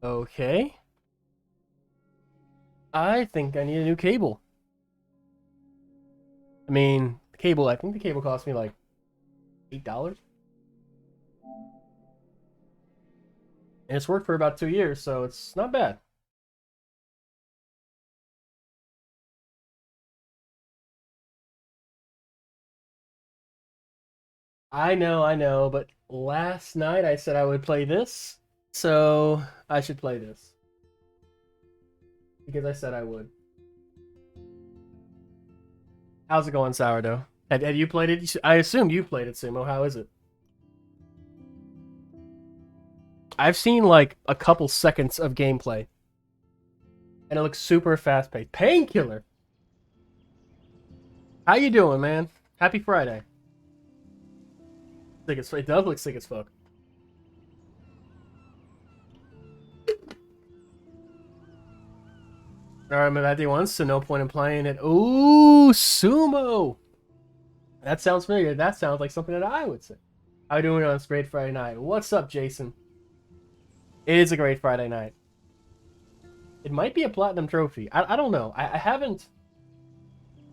Okay. I think I need a new cable. I mean, I think the cable cost me like $8. And it's worked for about 2 years, so it's not bad. I know, but last night I said I would play this, so I should play this. Because I said I would. How's it going, Sourdough? Have you played it? I assume you played it, Sumo. How is it? I've seen like a couple seconds of gameplay, and it looks super fast paced. Painkiller! How you doing, man? Happy Friday. It does look sick as fuck. Alright, I'm at day one, so no point in playing it. Ooh, Sumo! That sounds familiar. That sounds like something that I would say. How you doing on this great Friday night? What's up, Jason? It is a great Friday night. It might be a platinum trophy. I don't know. I haven't.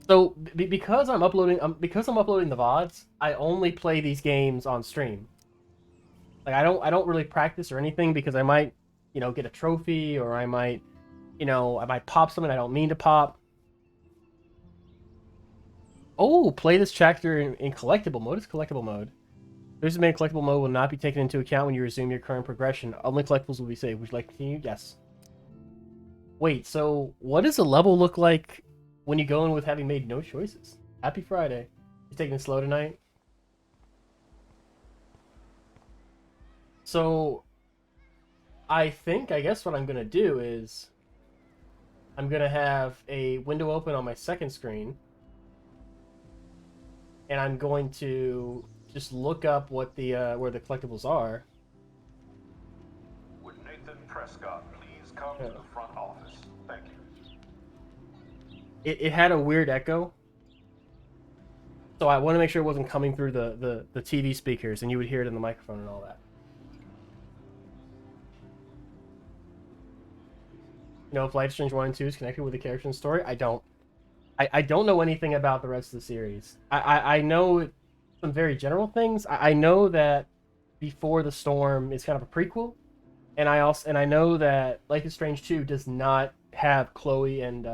So because I'm uploading the VODs, I only play these games on stream. Like I don't really practice or anything because I might, get a trophy or I might pop something I don't mean to pop. Oh, play this chapter in collectible mode. It's collectible mode. There's a main collectible mode will not be taken into account when you resume your current progression. Only collectibles will be saved. Would you like to continue? Yes. Wait, so what does a level look like when you go in with having made no choices? Happy Friday. You taking it slow tonight? So I guess what I'm gonna do is I'm gonna have a window open on my second screen, and I'm going to just look up what the where the collectibles are. Would Nathan Prescott please come to the front office? Thank you. It had a weird echo, so I want to make sure it wasn't coming through the TV speakers, and you would hear it in the microphone and all that. If Life is Strange 1 and 2 is connected with the character and story. I don't know anything about the rest of the series. I know some very general things. I know that Before the Storm is kind of a prequel, and I know that Life is Strange 2 does not have Chloe and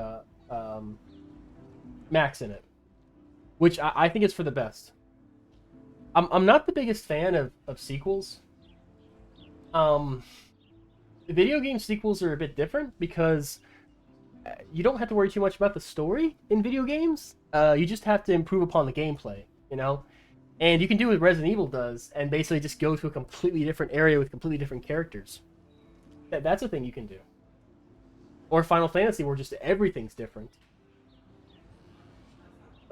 um, Max in it, which I think is for the best. I'm not the biggest fan of sequels. Um, Video game sequels are a bit different because you don't have to worry too much about the story in video games. You just have to improve upon the gameplay. And you can do what Resident Evil does and basically just go to a completely different area with completely different characters. That's a thing you can do. Or Final Fantasy, where just everything's different.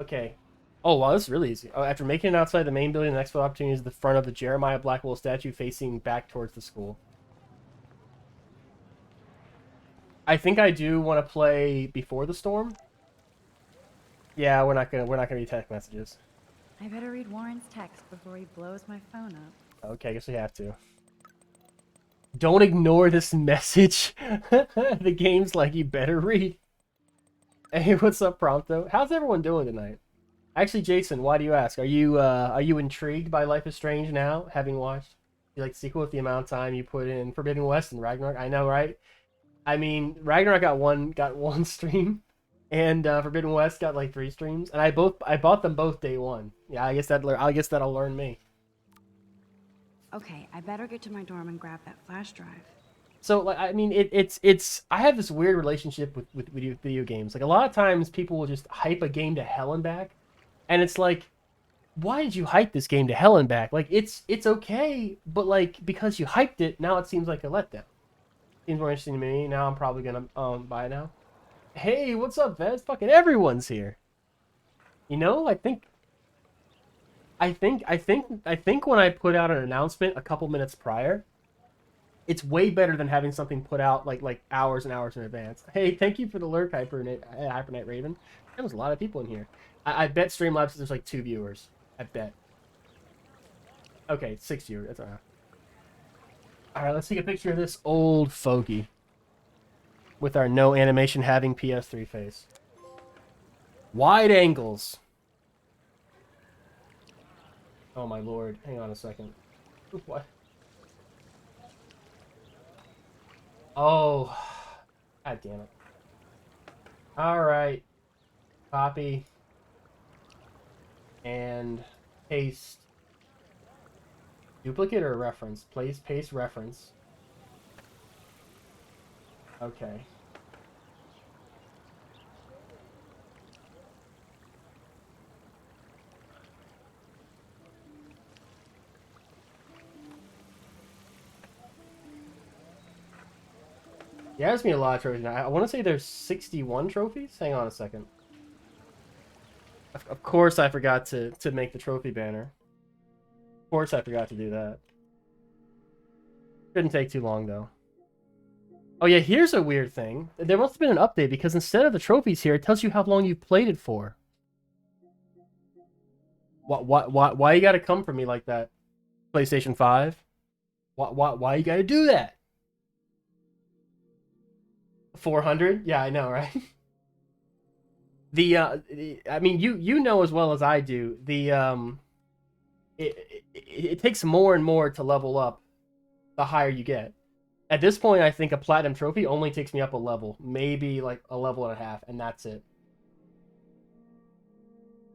Okay. Oh, wow, this is really easy. After making it outside the main building, the next opportunity is the front of the Jeremiah Blackwell statue facing back towards the school. I think I do want to play Before the Storm. Yeah, we're not gonna read text messages. I better read Warren's text before he blows my phone up. Okay, I guess we have to. Don't ignore this message. The game's like, you better read. Hey, what's up, Prompto? How's everyone doing tonight? Actually, Jason, why do you ask? Are you intrigued by Life is Strange now, having watched? You like the sequel with the amount of time you put in Forbidden West and Ragnarok? I know, right? I mean, Ragnarok got one stream, and Forbidden West got like 3 streams, and I bought them both day one. Yeah, I guess that'll learn me. Okay, I better get to my dorm and grab that flash drive. So like I mean it's I have this weird relationship with video games. Like a lot of times people will just hype a game to hell and back, and it's like, why did you hype this game to hell and back? Like it's okay, but like because you hyped it, now it seems like a letdown. Seems more interesting to me. Now I'm probably gonna buy it now. Hey, what's up, Vez? Fucking everyone's here. I think when I put out an announcement a couple minutes prior, it's way better than having something put out like hours and hours in advance. Hey, thank you for the lurk, Hyper Raven. There was a lot of people in here. I bet Streamlabs there's like 2 viewers. I bet. Okay, 6 viewers. That's all right. All right, let's take a picture of this old fogey with our no animation having PS3 face. Wide angles. Oh my lord! Hang on a second. What? Oh, god damn it! All right, copy and paste. Duplicate or reference? Place, paste, reference. Okay. Yeah, there's me a lot of trophies now. I want to say there's 61 trophies. Hang on a second. Of course I forgot to make the trophy banner. Of course I forgot to do that. Shouldn't take too long, though. Oh, yeah, here's a weird thing. There must have been an update, because instead of the trophies here, it tells you how long you've played it for. Why you gotta come for me like that? PlayStation 5? Why you gotta do that? 400? Yeah, I know, right? I mean, you know as well as I do, it takes more and more to level up the higher you get. At this point, I think a platinum trophy only takes me up a level, maybe like a level and a half, and that's it.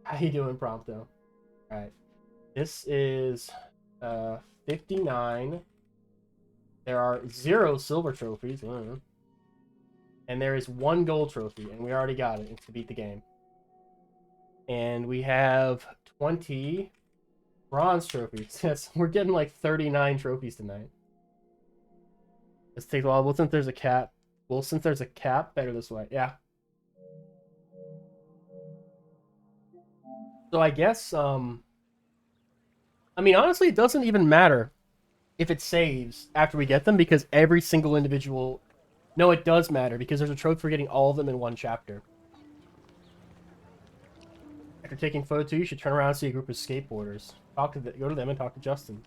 How you doing, Prompto? All right, this is 59. There are 0 silver trophies, and there is 1 gold trophy, and we already got it. It's to beat the game. And we have 20 bronze trophies. Yes, we're getting like 39 trophies tonight. Let's take a while. Well, since there's a cap. Well, since there's a cap, better this way. Yeah. So I guess, I mean, honestly, it doesn't even matter if it saves after we get them, because every single individual... No, it does matter, because there's a trophy for getting all of them in one chapter. After taking photo 2, you should turn around and see a group of skateboarders. Go to them and talk to Justin.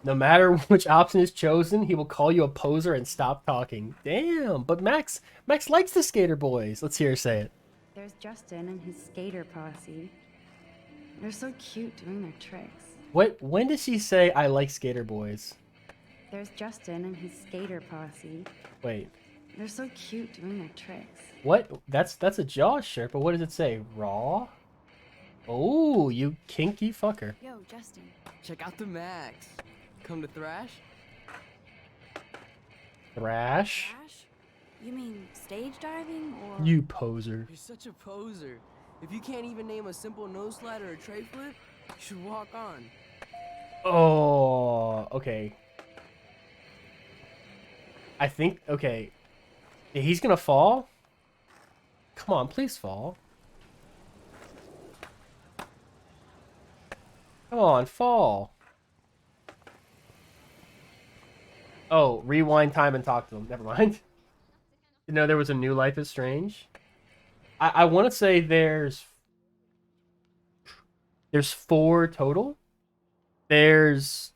No matter which option is chosen, he will call you a poser and stop talking. Damn, but Max likes the skater boys. Let's hear her say it. There's Justin and his skater posse. They're so cute doing their tricks. When did she say I like skater boys? There's Justin and his skater posse. Wait. They're so cute doing their tricks. What? That's a Jaws shirt, but what does it say? Raw? Oh, you kinky fucker. Yo, Justin. Check out the Max. Come to Thrash? Thrash? Crash? You mean stage diving or... You poser. You're such a poser. If you can't even name a simple nose slide or a tray flip, you should walk on. Oh, okay. I think, okay. He's gonna fall? Come on, please fall. Come on, fall. Oh, rewind time and talk to him. Never mind. You know there was a new Life is Strange? I want to say there's 4 total. There's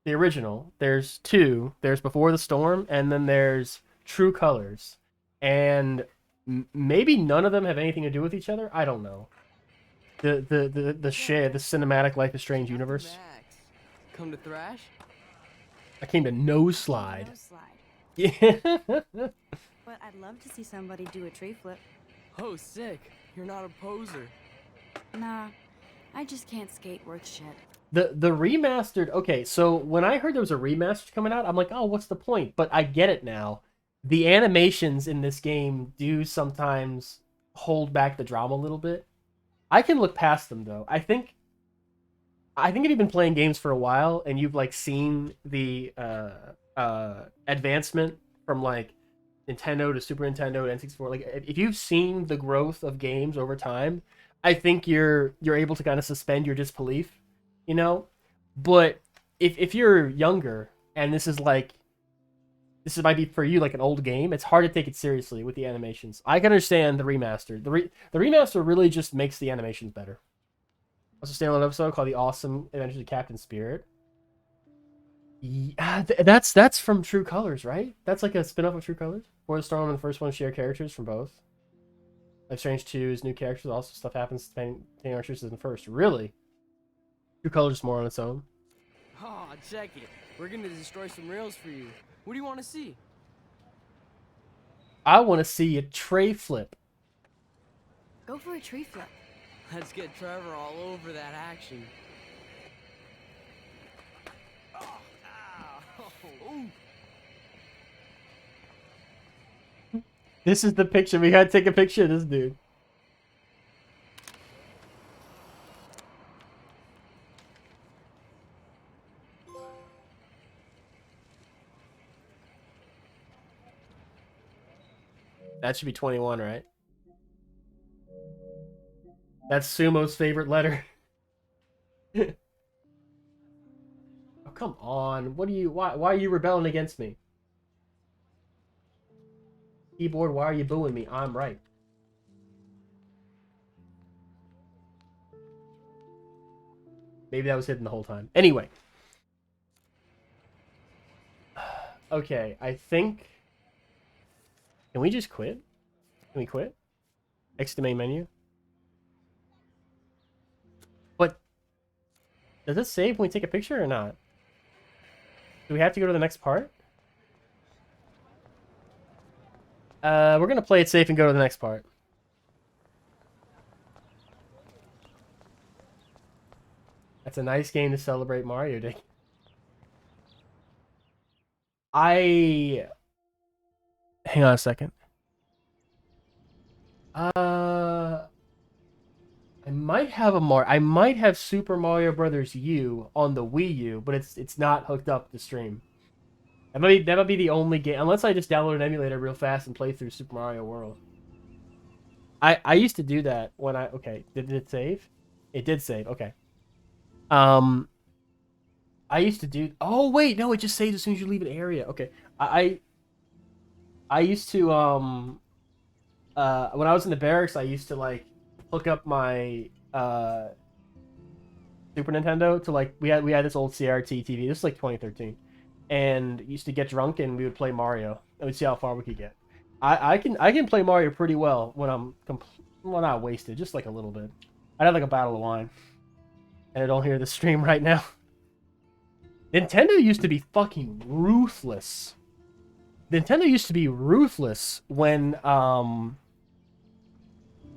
the original. There's 2. There's Before the Storm, and then there's True Colors. And maybe none of them have anything to do with each other. I don't know. The cinematic Life is Strange universe. Max. Come to Thrash? I came to Nose Slide. Nose slide. Yeah. But I'd love to see somebody do a tree flip. Oh, sick. You're not a poser. Nah, I just can't skate worth shit. The remastered, okay, so when I heard there was a remaster coming out, I'm like, oh, what's the point? But I get it now. The animations in this game do sometimes hold back the drama a little bit. I can look past them, though. I think if you've been playing games for a while and you've like seen the advancement from like Nintendo to Super Nintendo to N64, like if you've seen the growth of games over time, I think you're able to kind of suspend your disbelief, you know. But if you're younger and this might be for you like an old game, it's hard to take it seriously with the animations. I can understand the remaster. The remaster really just makes the animations better. Also, a standalone episode called The Awesome Adventures of Captain Spirit. Yeah, that's from True Colors, right? That's like a spin-off of True Colors. Before the Storm and the first one share characters from both. Life Strange 2's new characters. Also, stuff happens depending on our choices in the first. Really? True Colors is more on its own. Oh, check it. We're gonna destroy some rails for you. What do you want to see? I want to see a tray flip. Go for a tree flip. Let's get Trevor all over that action. Oh, ow. Ooh. This is the picture. We gotta take a picture of this dude. That should be 21, right? That's Sumo's favorite letter. Oh, come on. What are you why are you rebelling against me? Keyboard, why are you booing me? I'm right. Maybe that was hidden the whole time. Anyway. Okay, I think... Can we just quit? Can we quit? Exit the main menu? But... Does it save when we take a picture or not? Do we have to go to the next part? We're gonna play it safe and go to the next part. That's a nice game to celebrate Mario Day. Hang on a second. I might have I might have Super Mario Brothers U on the Wii U, but it's not hooked up to stream. That might be the only game, unless I just download an emulator real fast and play through Super Mario World. I used to do that when okay, did it save? It did save. Okay. I used to do. Oh wait, no, it just saves as soon as you leave an area. Okay, I used to when I was in the barracks, I used to like hook up my Super Nintendo to like we had this old CRT TV. This is like 2013, and used to get drunk and we would play Mario and we'd see how far we could get. I can play Mario pretty well when I'm not wasted, just like a little bit. I'd have like a bottle of wine, and I don't hear the stream right now. Nintendo used to be fucking ruthless. Nintendo used to be ruthless when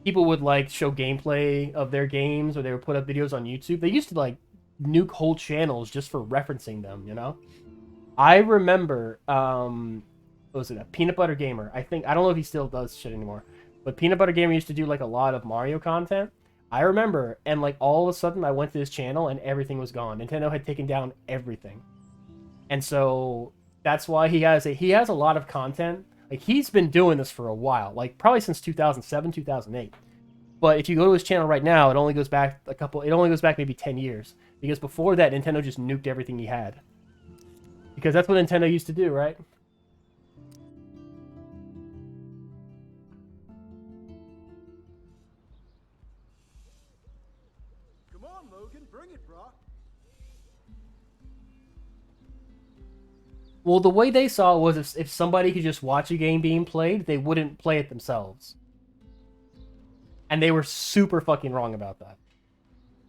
people would like show gameplay of their games or they would put up videos on YouTube. They used to like nuke whole channels just for referencing them, you know? I remember what was it, a Peanut Butter Gamer. I don't know if he still does shit anymore. But Peanut Butter Gamer used to do like a lot of Mario content. I remember, and like all of a sudden I went to his channel and everything was gone. Nintendo had taken down everything. And so that's why he has a lot of content. Like he's been doing this for a while, like probably since 2007, 2008. But if you go to his channel right now, it only goes back maybe 10 years. Because before that, Nintendo just nuked everything he had. Because that's what Nintendo used to do, right? Come on, Logan, bring it, bro. Well, the way they saw it was if somebody could just watch a game being played, they wouldn't play it themselves. And they were super fucking wrong about that.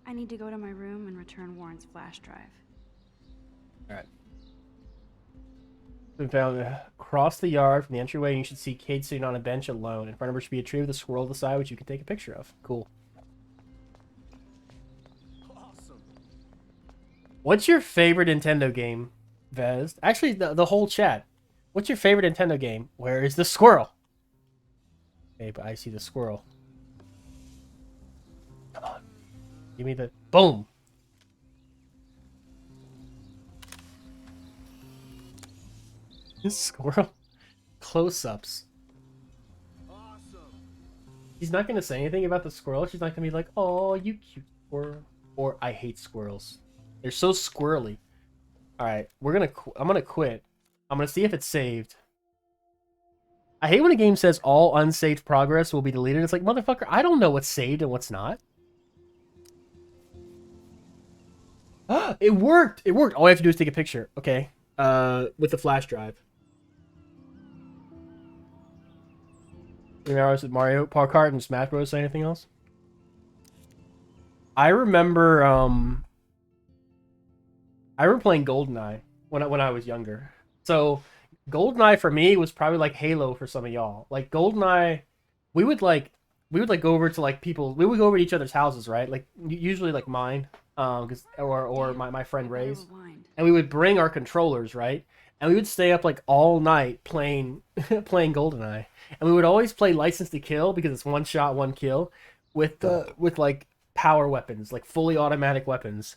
I need to go to my room and return Warren's flash drive. Alright. We found across the yard from the entryway, and you should see Cade sitting on a bench alone. In front of her should be a tree with a squirrel to the side, which you can take a picture of. Cool. Awesome. What's your favorite Nintendo game, Vez? Actually, the whole chat. What's your favorite Nintendo game? Where is the squirrel? Okay, but I see the squirrel. Come on. Give me the... Boom! This squirrel. Close-ups. Awesome. She's not gonna say anything about the squirrel. She's not gonna be like, "Oh, you cute squirrel," or "I hate squirrels. They're so squirrely." All right, I'm gonna quit. I'm gonna see if it's saved. I hate when a game says all unsaved progress will be deleted. It's like, motherfucker, I don't know what's saved and what's not. It worked! It worked! All I have to do is take a picture. Okay. With the flash drive. 3 hours with Mario Kart and Smash Bros. Anything else? I remember playing GoldenEye when I was younger. So GoldenEye for me was probably like Halo for some of y'all. Like GoldenEye, we would go over to like people. We would go over to each other's houses, right? Like usually like mine, or my friend Ray's, and we would bring our controllers, right? And we would stay up like all night playing GoldenEye, and we would always play License to Kill because it's one shot, one kill, with like power weapons, like fully automatic weapons.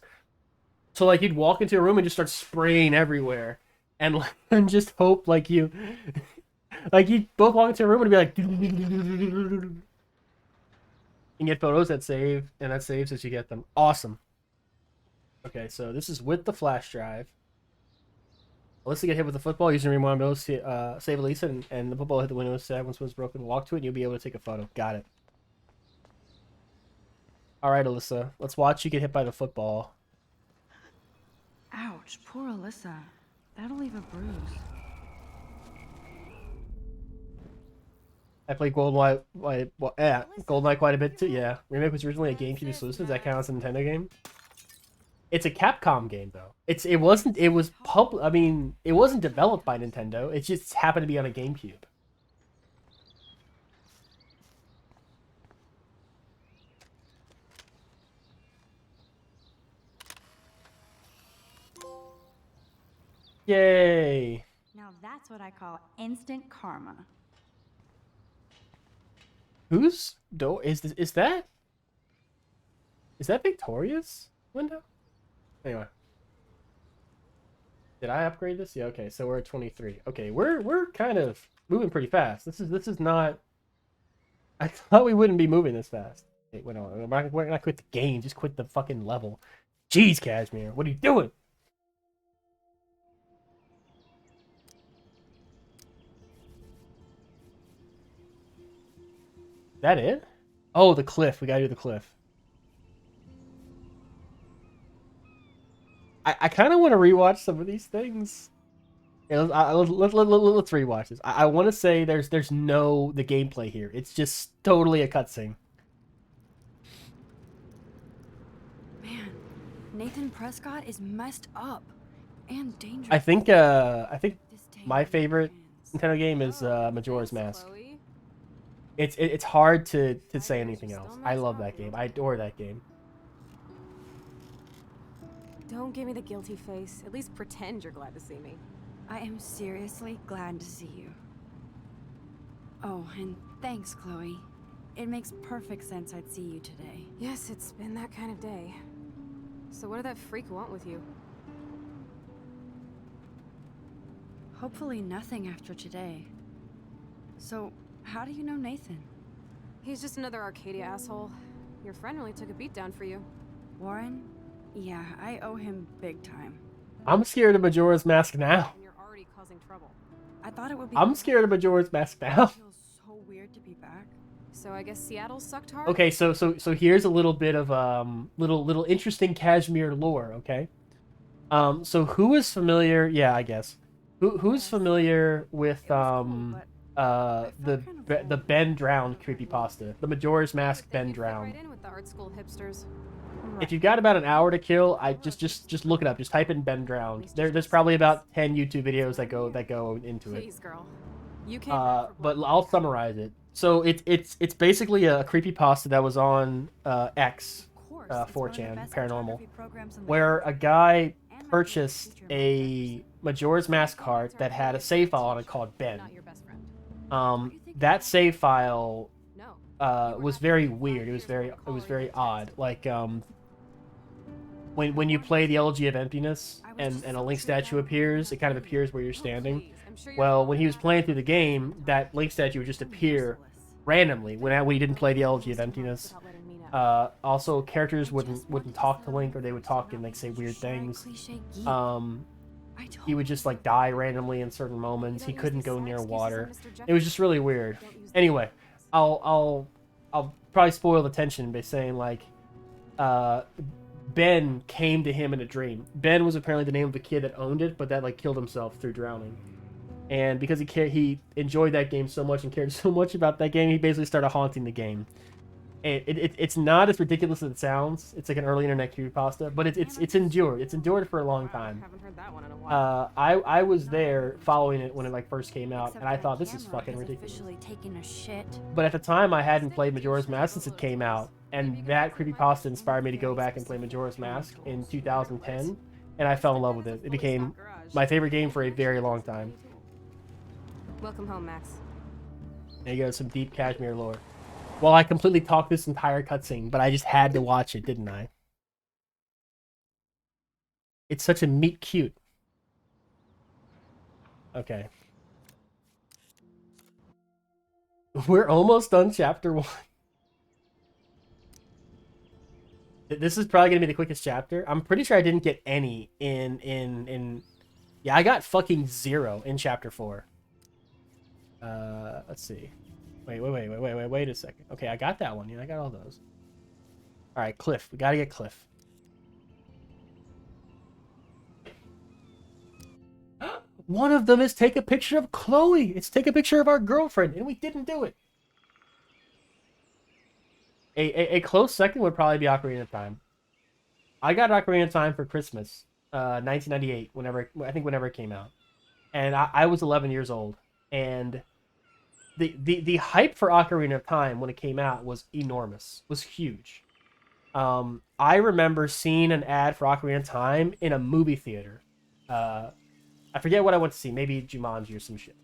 So like you'd walk into a room and just start spraying everywhere, and just hope like you both walk into a room and be like, and get photos that save, and that saves as you get them. Awesome. Okay, so this is with the flash drive. Alyssa get hit with the football using rewind windows to save Alyssa, and the football hit the window instead. Once it was broken, walk to it, and you'll be able to take a photo. Got it. All right, Alyssa, let's watch you get hit by the football. Ouch, poor Alyssa. That'll leave a bruise. I played GoldenEye quite a bit too. Yeah, Remake was originally a GameCube exclusive. Does that count as a Nintendo game? It's a Capcom game though. It wasn't developed by Nintendo. It just happened to be on a GameCube. Yay! Now that's what I call instant karma. Whose door is this? Is that Victoria's window? Anyway. Did I upgrade this? Yeah, okay, so we're at 23. Okay, we're kind of moving pretty fast. This is not. I thought we wouldn't be moving this fast. Wait, wait on. We're not quit the game, just quit the fucking level. Jeez, Cashmere, what are you doing? That it? Oh, the cliff. We gotta do the cliff. I kind of want to rewatch some of these things. Yeah, let's rewatch this. I want to say there's no the gameplay here. It's just totally a cutscene. Man, Nathan Prescott is messed up and dangerous. I think my favorite Nintendo game is Majora's Mask. Chloe. It's hard to say anything else. I love that game. I adore that game. Don't give me the guilty face. At least pretend you're glad to see me. I am seriously glad to see you. Oh, and thanks, Chloe. It makes perfect sense I'd see you today. Yes, it's been that kind of day. So what did that freak want with you? Hopefully nothing after today. So, how do you know Nathan? He's just another Arcadia asshole. Your friend really took a beat down for you. Warren? Yeah, I owe him big time. I'm scared of Majora's Mask now. And you're already causing trouble. I thought it would be. I'm scared of Majora's Mask now. It feels so weird to be back. So I guess Seattle sucked hard? Okay, so here's a little bit of little interesting Kashmir lore, okay? So who is familiar? Yeah, I guess. Who's familiar with the Ben Drowned creepypasta, the Majora's Mask Then Ben you fit Drowned? right in with the art school hipsters. If you've got about an hour to kill, I just look it up. Just type in Ben Drowned. There's probably about 10 YouTube videos that go into it. Please, girl. You can't. But I'll summarize it. So it's basically a creepypasta that was on X, 4chan, Paranormal, where a guy purchased a Majora's Mask card that had a save file on it called Ben. Not your best friend. That save file No. was very weird. It was very odd. Like when you play the Elegy of Emptiness and a Link statue appears, it kind of appears where you're standing. Please, I'm sure you're Well, when he was playing through the game, that Link statue would just appear randomly when he didn't play the Elegy of Emptiness. without letting me know. Also, characters wouldn't talk to Link, or they would talk and like say weird things. He would just like die randomly in certain moments. He couldn't go near water. It was just really weird. Anyway, I'll probably spoil the tension by saying like Ben came to him in a dream. Ben was apparently the name of the kid that owned it, but that like killed himself through drowning. And because he enjoyed that game so much and cared so much about that game, he basically started haunting the game. And it's not as ridiculous as it sounds. It's like an early internet creepypasta, but it's endured. It's endured for a long time. Haven't heard that one in a while. I was there following it when it like first came out, Except and I that thought this is camera fucking has ridiculous. Officially taken a shit. But at the time, I hadn't played Majora's Mask since it came out, and that creepypasta inspired me to go back and play Majora's Mask in 2010, and I fell in love with it. It became my favorite game for a very long time. Welcome home, Max. There you go, some deep Kashmir lore. Well, I completely talked this entire cutscene, but I just had to watch it, didn't I? It's such a meet cute. Okay. We're almost done chapter 1. This is probably gonna be the quickest chapter. I'm pretty sure I didn't get any in yeah, I got fucking 0 in chapter 4. Let's see. Wait a second. Okay, I got that one. Yeah, I got all those. All right, Cliff. We gotta get Cliff. One of them is take a picture of Chloe. It's take a picture of our girlfriend, and we didn't do it. A close second would probably be Ocarina of Time. I got Ocarina of Time for Christmas, 1998. Whenever it came out, and I was 11 years old, and the hype for Ocarina of Time when it came out was enormous, was huge. I remember seeing an ad for Ocarina of Time in a movie theater. I forget what I went to see, maybe Jumanji or some shit.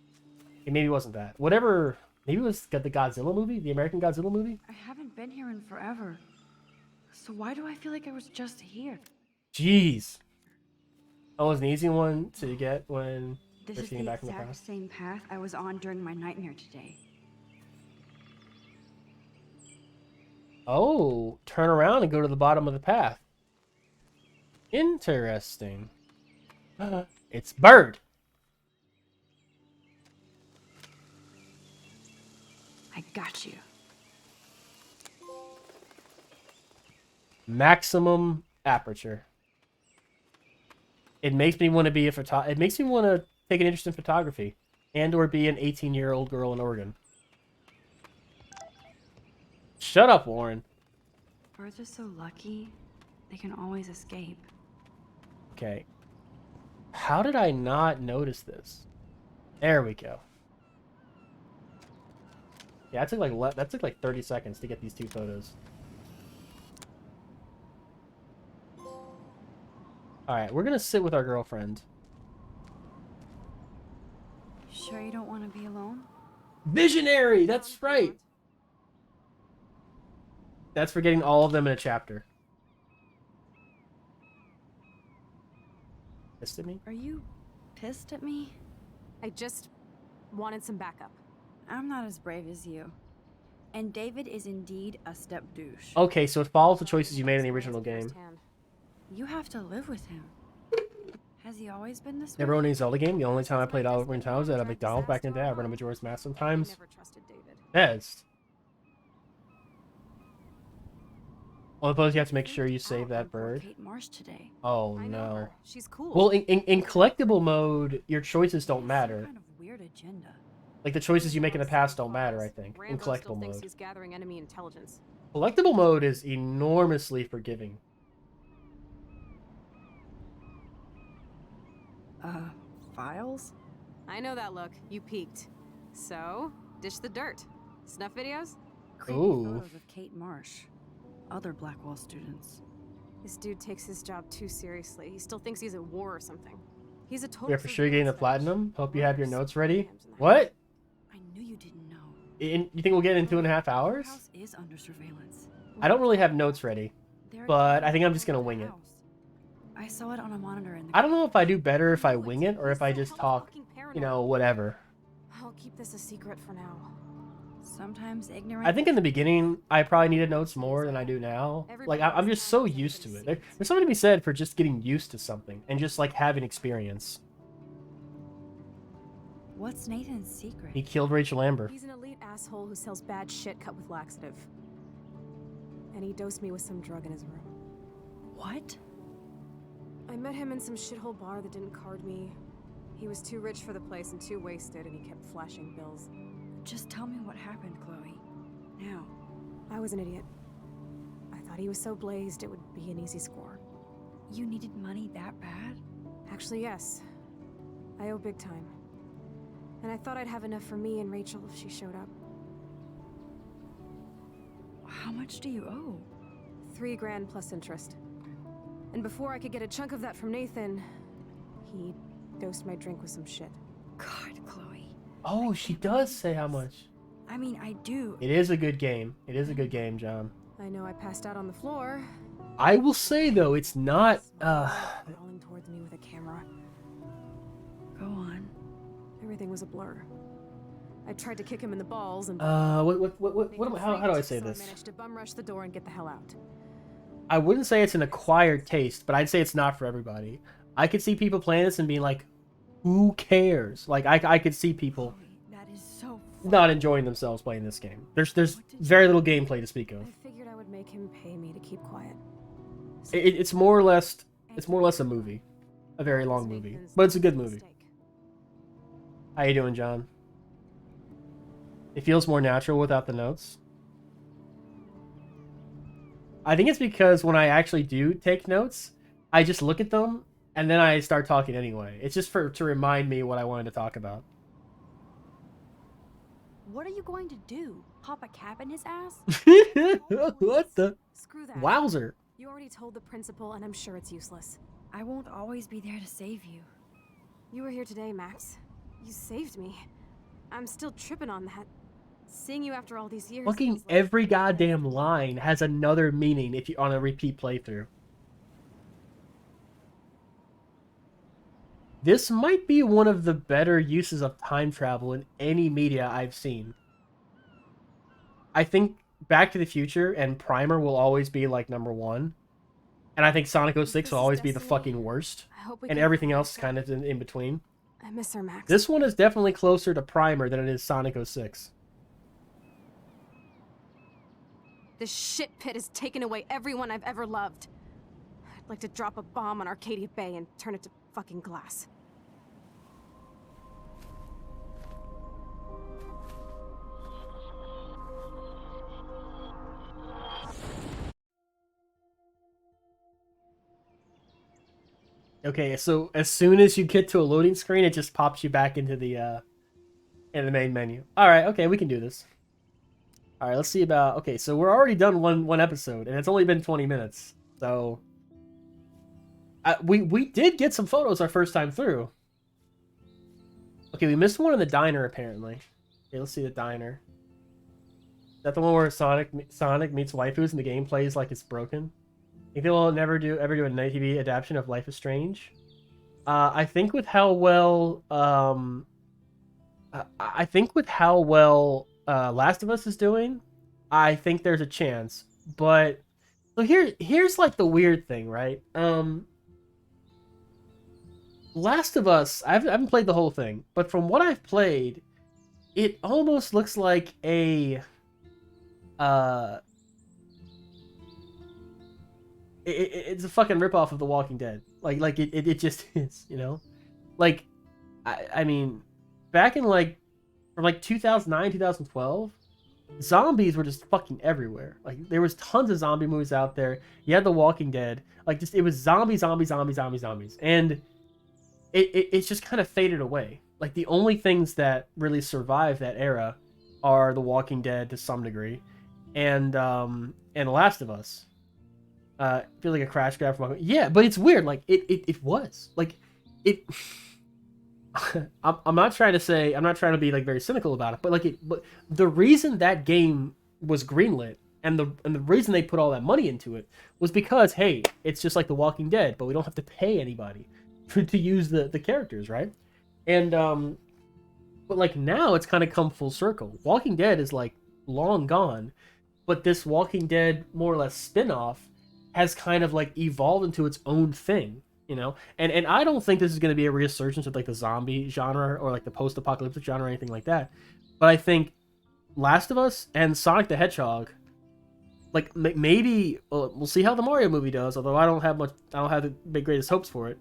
Maybe it wasn't that. Whatever, maybe it was the Godzilla movie, the American Godzilla movie? I haven't been here in forever. So why do I feel like I was just here? Jeez. That was an easy one to get when This we're is seeing the back in the exact past. same path I was on during my nightmare today. Oh, turn around and go to the bottom of the path. Interesting. It's Bird. I got you. Maximum aperture. It makes me want to be it makes me want to take an interest in photography and or be an 18-year-old girl in Oregon. Shut up, Warren. Birds are so lucky, they can always escape. Okay. How did I not notice this? There we go. Yeah, that took like 30 seconds to get these 2 photos. Alright, we're gonna sit with our girlfriend. Sure you don't want to be alone? Visionary! That's right! That's for getting all of them in a chapter. Pissed at me? Are you pissed at me? I just wanted some backup. I'm not as brave as you. And David is indeed a step douche. Okay, so it follows the choices you made in the original game. Firsthand. You have to live with him. Has he always been this way? Never owned any Zelda game. The only time I played Ocarina of Time was at a McDonald's back in the day. I ran a Majora's Mask I sometimes. never trusted David. Yes. Well, I suppose you have to make sure you save that bird. Kate Marsh today. Oh I know no. her. She's cool. Well, in collectible mode, your choices don't Some matter. kind of weird agenda. Like the choices you make in the past don't matter, I think, in Rambo still collectible thinks mode. he's gathering enemy intelligence. Collectible mode is enormously forgiving. Files? I know that look. You peeked. So, dish the dirt. Snuff videos? Creepy Ooh. photos of Kate Marsh. Other Blackwell students. This dude takes his job too seriously. He still thinks he's at war or something. He's a total. Yeah, for sure you're getting the surveillance fetish. platinum. Hope you have your notes ready. Cams in the What? I knew you didn't know. You think we'll get it in 2.5 Our hours? house is under surveillance. I don't really have notes ready. There are But I cameras think I'm all just gonna over wing the it. house. I saw it on a monitor in the. I don't know if I do better if I wing it or if I He's so just talk, fucking you paranoid. know, whatever. I'll keep this a secret for now. Sometimes ignorant. I think in the beginning, I probably needed notes more than I do now. Like, I'm just so used to it. There's something to be said for just getting used to something and just, like, having experience. What's Nathan's secret? He killed Rachel Amber. He's an elite asshole who sells bad shit cut with laxative. And he dosed me with some drug in his room. What? I met him in some shithole bar that didn't card me. He was too rich for the place and too wasted, and he kept flashing bills. Just tell me what happened, Chloe. Now. I was an idiot. I thought he was so blazed it would be an easy score. You needed money that bad? Actually, yes. I owe big time. And I thought I'd have enough for me and Rachel if she showed up. How much do you owe? $3 grand plus interest. And before I could get a chunk of that from Nathan, he dosed my drink with some shit. God, Chloe. Oh, she does say how much. I mean, I do. It is a good game. It is a good game, John. I know I passed out on the floor. I will say though, it's not. Crawling towards me with a camera. Go on. Everything was a blur. I tried to kick him in the balls and. How do I say so this? I managed to bum rush the door and get the hell out. I wouldn't say it's an acquired taste, but I'd say it's not for everybody. I could see people playing this and being like, "Who cares?" Like I could see people Chloe, that is so not enjoying themselves playing this game. There's very little gameplay to speak of. I figured I would make him pay me to keep quiet. It's more or less a movie, a very long movie, but it's a good movie. How you doing, John? It feels more natural without the notes. I think it's because when I actually do take notes, I just look at them and then I start talking anyway. It's just to remind me what I wanted to talk about. What are you going to do? Pop a cap in his ass? What the? Screw that. Wowzer. You already told the principal, and I'm sure it's useless. I won't always be there to save you. You were here today, Max. You saved me. I'm still tripping on that. Seeing you after all these years. Fucking feels like- every goddamn line has another meaning if you on a repeat playthrough. This might be one of the better uses of time travel in any media I've seen. I think Back to the Future and Primer will always be like #1. And I think Sonic 06 This will is always be the destiny. fucking worst. I hope we And can everything find else out. kind of in between. I miss her, Max. This one is definitely closer to Primer than it is Sonic 06. This shit pit has taken away everyone I've ever loved. I'd like to drop a bomb on Arcadia Bay and turn it to fucking glass. Okay, so as soon as you get to a loading screen, it just pops you back into the main menu. All right, okay, we can do this. All right, let's see about. Okay, so we're already done one episode, and it's only been 20 minutes. So we did get some photos our first time through. Okay, we missed one in the diner apparently. Okay, let's see the diner. Is that the one where Sonic meets waifus and the game plays like it's broken? Think they will never ever do a night TV adaptation of Life is Strange? I think with how well Last of Us is doing, I think there's a chance. But so here's like the weird thing, right? Last of Us, I haven't played the whole thing, but from what I've played, it almost looks like a it's a fucking ripoff of The Walking Dead. Like it just is, you know? Like, I mean, back in from 2009, 2012, zombies were just fucking everywhere. Like, there was tons of zombie movies out there. You had The Walking Dead. Like, just, it was zombies. And it's just kind of faded away. Like, the only things that really survive that era are The Walking Dead to some degree, and The Last of Us. I feel like a crash grab from yeah, but it's weird. Like it was like it. I'm not trying to be like very cynical about it, but the reason that game was greenlit and the reason they put all that money into it was because, hey, it's just like The Walking Dead, but we don't have to pay anybody to use the characters, right? And but like now it's kind of come full circle. Walking Dead is like long gone, but this Walking Dead more or less spin-off has kind of like evolved into its own thing, you know? And I don't think this is going to be a resurgence of like the zombie genre or like the post-apocalyptic genre or anything like that. But I think Last of Us and Sonic the Hedgehog like maybe we'll see how the Mario movie does. Although I don't have the big greatest hopes for it.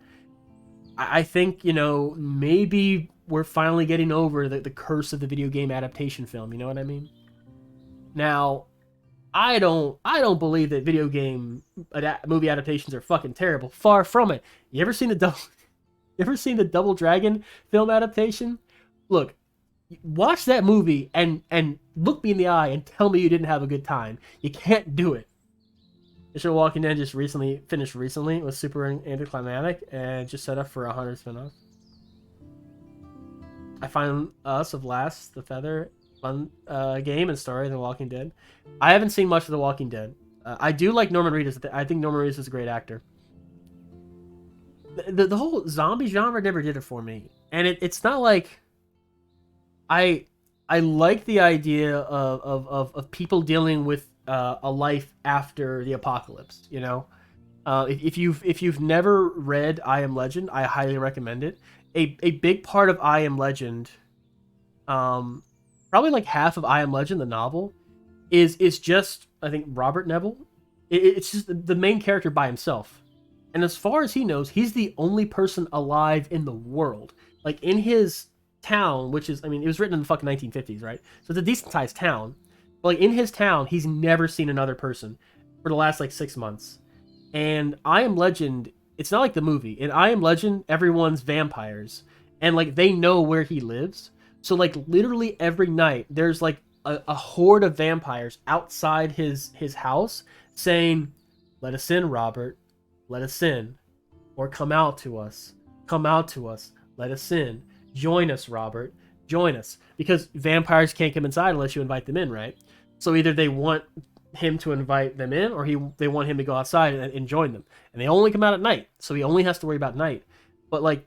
I think, you know, maybe we're finally getting over the curse of the video game adaptation film. You know what I mean? Now, I don't believe that video game movie adaptations are fucking terrible. Far from it. You ever seen the Double Dragon film adaptation? Look, watch that movie and look me in the eye and tell me you didn't have a good time. You can't do it. The show Walking Dead just finished recently. It was super anticlimactic and just set up for 100 spin-offs. I find Us of Last, the Feather, fun game and story than Walking Dead. I haven't seen much of The Walking Dead. I do like Norman Reedus. I think Norman Reedus is a great actor. The whole zombie genre never did it for me. And it's not like... I like the idea of people dealing with a life after the apocalypse, you know? If you've never read I Am Legend, I highly recommend it. A big part of I Am Legend, probably like half of I Am Legend, the novel, is just, I think, Robert Neville. It's just the main character by himself. And as far as he knows, he's the only person alive in the world. Like, in his town, which is, I mean, it was written in the fucking 1950s, right? So it's a decent-sized town. But, like, in his town, he's never seen another person for the last, like, 6 months. And I Am Legend, it's not like the movie. In I Am Legend, everyone's vampires. And, like, they know where he lives. So, like, literally every night, there's, like, a horde of vampires outside his house saying, "Let us in, Robert. Let us in. Or come out to us. Come out to us. Let us in. Join us, Robert. Join us." Because vampires can't come inside unless you invite them in, right? So either they want him to invite them in, or they want him to go outside and join them. And they only come out at night, so he only has to worry about night. But like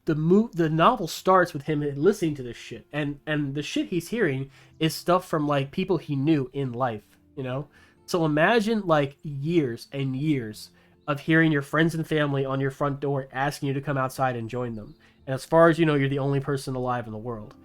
the novel starts with him listening to this shit, and the shit he's hearing is stuff from like people he knew in life, you know. So imagine like years and years of hearing your friends and family on your front door asking you to come outside and join them. And as far as you know, you're the only person alive in the world.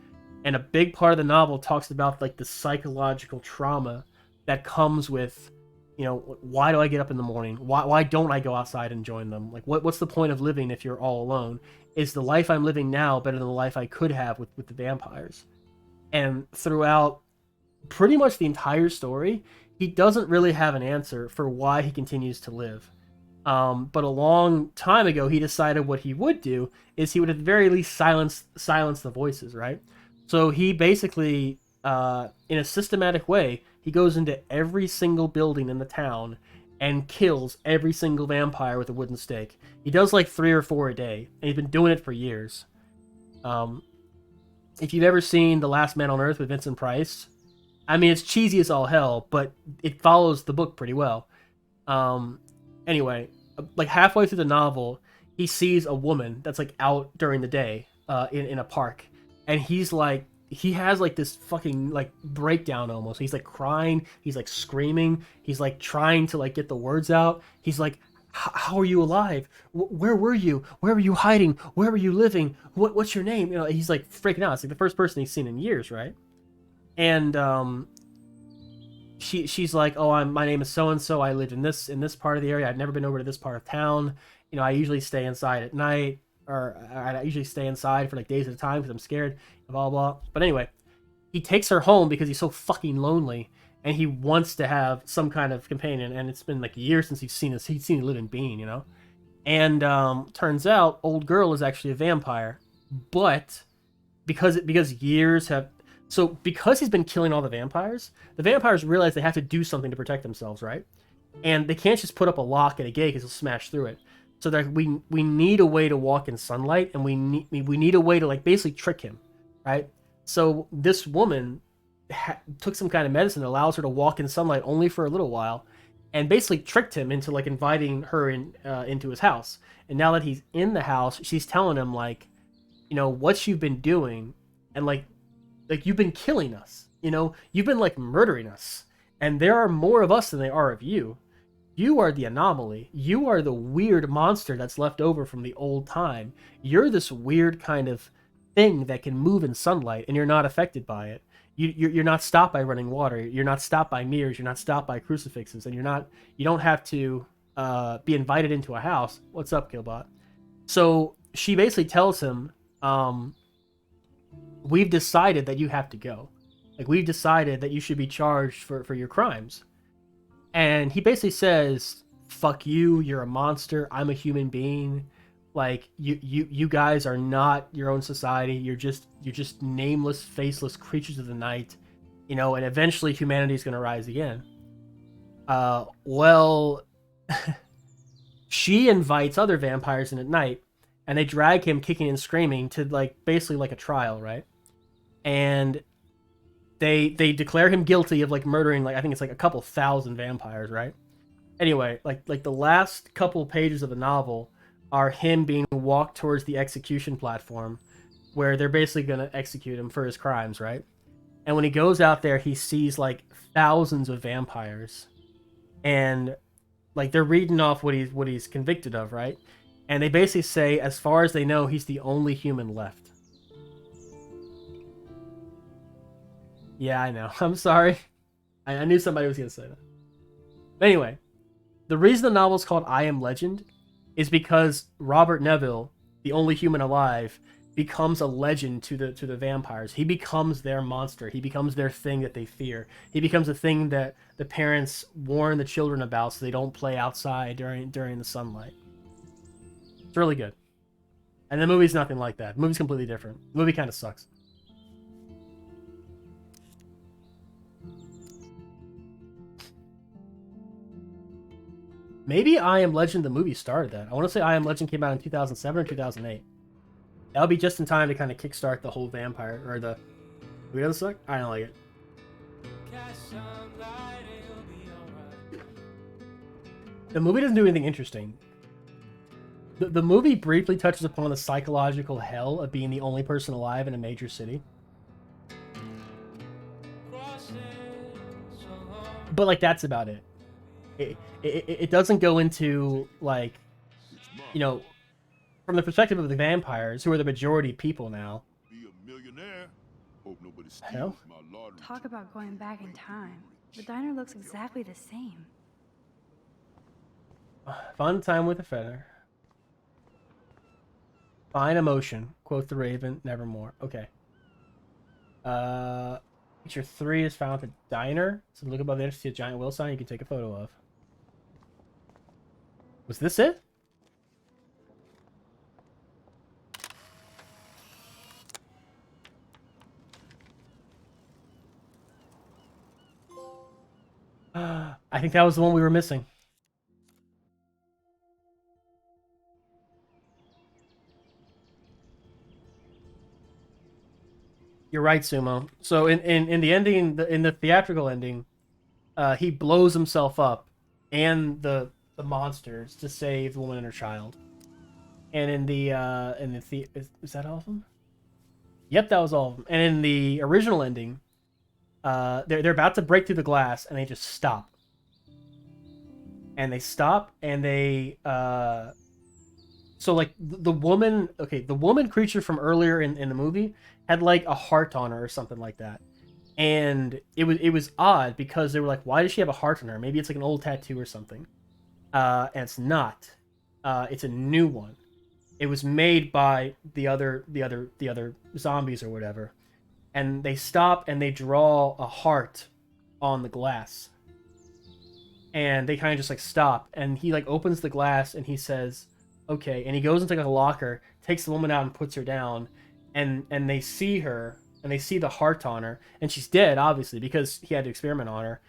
And a big part of the novel talks about like the psychological trauma that comes with, you know, why do I get up in the morning? Why don't I go outside and join them? Like, what's the point of living if you're all alone? Is the life I'm living now better than the life I could have with the vampires? And throughout pretty much the entire story, he doesn't really have an answer for why he continues to live. But a long time ago, he decided what he would do is he would at the very least silence the voices, right? So he basically, in a systematic way, he goes into every single building in the town and kills every single vampire with a wooden stake. He does like 3 or 4 a day, and he's been doing it for years. If you've ever seen The Last Man on Earth with Vincent Price, I mean, it's cheesy as all hell, but it follows the book pretty well. Anyway, like halfway through the novel, he sees a woman that's like out during the day in a park, and he's like, he has like this fucking like breakdown almost. He's like crying, he's like screaming, he's like trying to like get the words out. He's like, how are you alive? Where were you? Where were you hiding? Where were you living? What's your name? You know, he's like freaking out. It's like the first person he's seen in years, right? And she's like, oh, my name is so and so. I lived in this part of the area. I've never been over to this part of town. You know, I usually stay inside at night, or I usually stay inside for like days at a time because I'm scared. Blah blah. But anyway, he takes her home because he's so fucking lonely, and he wants to have some kind of companion. And it's been like years since he's seen a living being, you know. And turns out, old girl is actually a vampire, but because years have. So because he's been killing all the vampires realize they have to do something to protect themselves, right? And they can't just put up a lock at a gate because he'll smash through it. So that we need a way to walk in sunlight, and we need a way to like basically trick him, right? So this woman took some kind of medicine that allows her to walk in sunlight only for a little while, and basically tricked him into like inviting her into his house. And now that he's in the house, she's telling him like, you know, what you've been doing, and like you've been killing us, you know, you've been like murdering us, and there are more of us than there are of you. You are the anomaly. You are the weird monster that's left over from the old time. You're this weird kind of thing that can move in sunlight, and you're not affected by it. you're not stopped by running water. You're not stopped by mirrors. You're not stopped by crucifixes, and you don't have to be invited into a house. What's up, Killbot? So she basically tells him, we've decided that you have to go. Like, we've decided that you should be charged for your crimes. And he basically says, fuck you, you're a monster, I'm a human being. Like, you guys are not your own society. You're just nameless, faceless creatures of the night. You know, and eventually humanity is going to rise again. Well, she invites other vampires in at night, and they drag him kicking and screaming to, like, basically like a trial, right? And they declare him guilty of, like, murdering, like, I think it's like a couple thousand vampires, right? Anyway, like the last couple pages of the novel are him being walked towards the execution platform, where they're basically going to execute him for his crimes, right? And when he goes out there, he sees, like, thousands of vampires, and, like, they're reading off what he's convicted of, right? And they basically say, as far as they know, he's the only human left. Yeah, I know. I'm sorry. I knew somebody was going to say that. But anyway, the reason the novel's called I Am Legend is because Robert Neville, the only human alive, becomes a legend to the vampires. He becomes their monster. He becomes their thing that they fear. He becomes a thing that the parents warn the children about so they don't play outside during the sunlight. It's really good. And the movie's nothing like that. The movie's completely different. The movie kind of sucks. Maybe I Am Legend, the movie, started that. I want to say I Am Legend came out in 2007 or 2008. That would be just in time to kind of kickstart the whole vampire, or the... Movie doesn't suck? I don't like it. The movie doesn't do anything interesting. The movie briefly touches upon the psychological hell of being the only person alive in a major city. But, like, that's about it. It doesn't go into, like, you know, from the perspective of the vampires, who are the majority people now. Be a millionaire. Hope nobody steals Hell? my lottery. Talk about going back in time. The diner looks exactly the same. Fun time with a feather. Fine emotion. Quote the Raven, nevermore. Okay. Picture 3 is found at the diner. So look above there to see a giant will sign you can take a photo of. Was this it? I think that was the one we were missing. You're right, Sumo. So in the ending, in the theatrical ending, he blows himself up and the monsters to save the woman and her child. And in the is that all of them? Yep, that was all of them. And in the original ending, they're about to break through the glass and they just stop. And they stop and they so, like, the woman, okay, the woman creature from earlier in the movie had, like, a heart on her or something like that. And it was odd because they were like, why does she have a heart on her? Maybe it's like an old tattoo or something. And it's not. It's a new one. It was made by the other zombies or whatever. And they stop and they draw a heart on the glass. And they kind of just, like, stop. And he, like, opens the glass and he says, okay. And he goes into, like, a locker, takes the woman out and puts her down. And they see her, and they see the heart on her, and she's dead, obviously, because he had to experiment on her.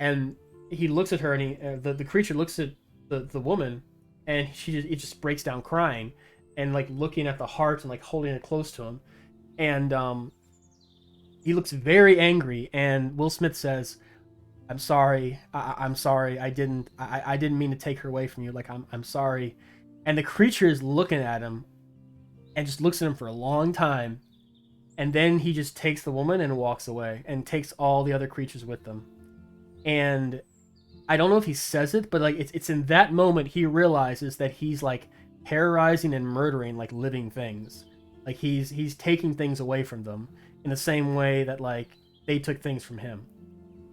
And he looks at her, and the creature looks at the woman, and it just breaks down crying, and, like, looking at the heart and, like, holding it close to him. And he looks very angry, and Will Smith says, "I'm sorry, I'm sorry, I didn't mean to take her away from you. Like, I'm sorry." And the creature is looking at him, and just looks at him for a long time, and then he just takes the woman and walks away, and takes all the other creatures with them. And I don't know if he says it, but, like, it's in that moment he realizes that he's, like, terrorizing and murdering, like, living things. Like, he's taking things away from them in the same way that, like, they took things from him.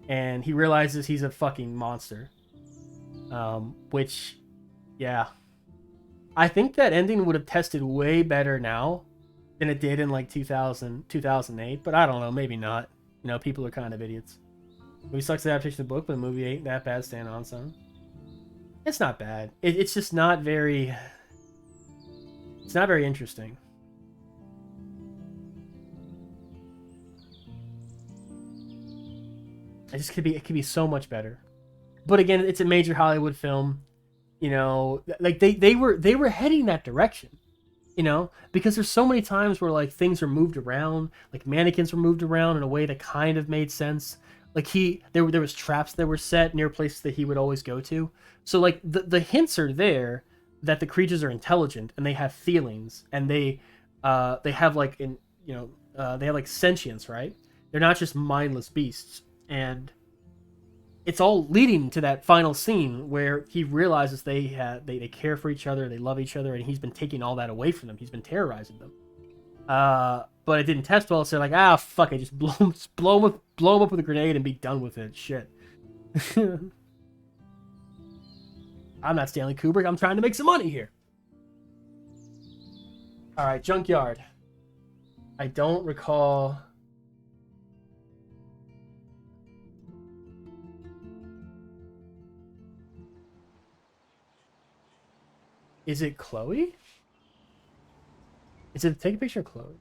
And he realizes he's a fucking monster. Which, yeah. I think that ending would have tested way better now than it did in like 2008. But I don't know, maybe not. You know, people are kind of idiots. Movie sucks adaptation of the book, but the movie ain't that bad stand on its own. It's not bad. It's just not very... It's not very interesting. It could be so much better. But again, it's a major Hollywood film. You know, like they were heading that direction. You know, because there's so many times where like things are moved around, like mannequins were moved around in a way that kind of made sense. Like there was traps that were set near places that he would always go to. So like the hints are there that the creatures are intelligent and they have feelings and they have like they have like sentience, right? They're not just mindless beasts. And it's all leading to that final scene where he realizes they care for each other, they love each other, and he's been taking all that away from them. He's been terrorizing them. But it didn't test well, so like, fuck it, just blow him up with a grenade and be done with it. Shit. I'm not Stanley Kubrick. I'm trying to make some money here. All right, Junkyard. I don't recall. Is it Chloe? Is it take a picture of Chloe?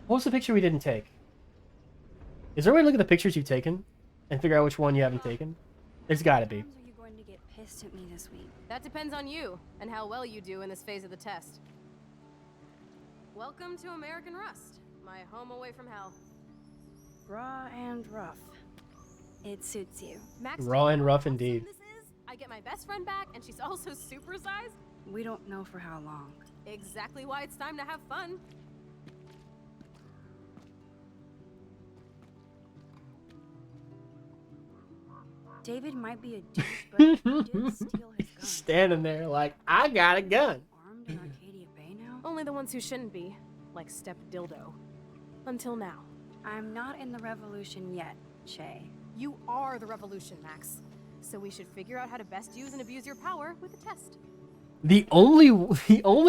What was the picture we didn't take? Is there a way to look at the pictures you've taken and figure out which one you haven't taken? There's gotta be. Are you going to get pissed at me this week? That depends on you and how well you do in this phase of the test. Welcome to American Rust, my home away from hell. Raw and rough. It suits you. Max, Raw and rough how awesome indeed. This is? I get my best friend back, and she's also supersized. We don't know for how long. Exactly why it's time to have fun. David might be a douche, but he did steal his gun. Standing there like, I got a gun. Armed in Arcadia Bay now? Only the ones who shouldn't be, like Step Dildo. Until now. I'm not in the revolution yet, Shay. You are the revolution, Max. So we should figure out how to best use and abuse your power with a test. The only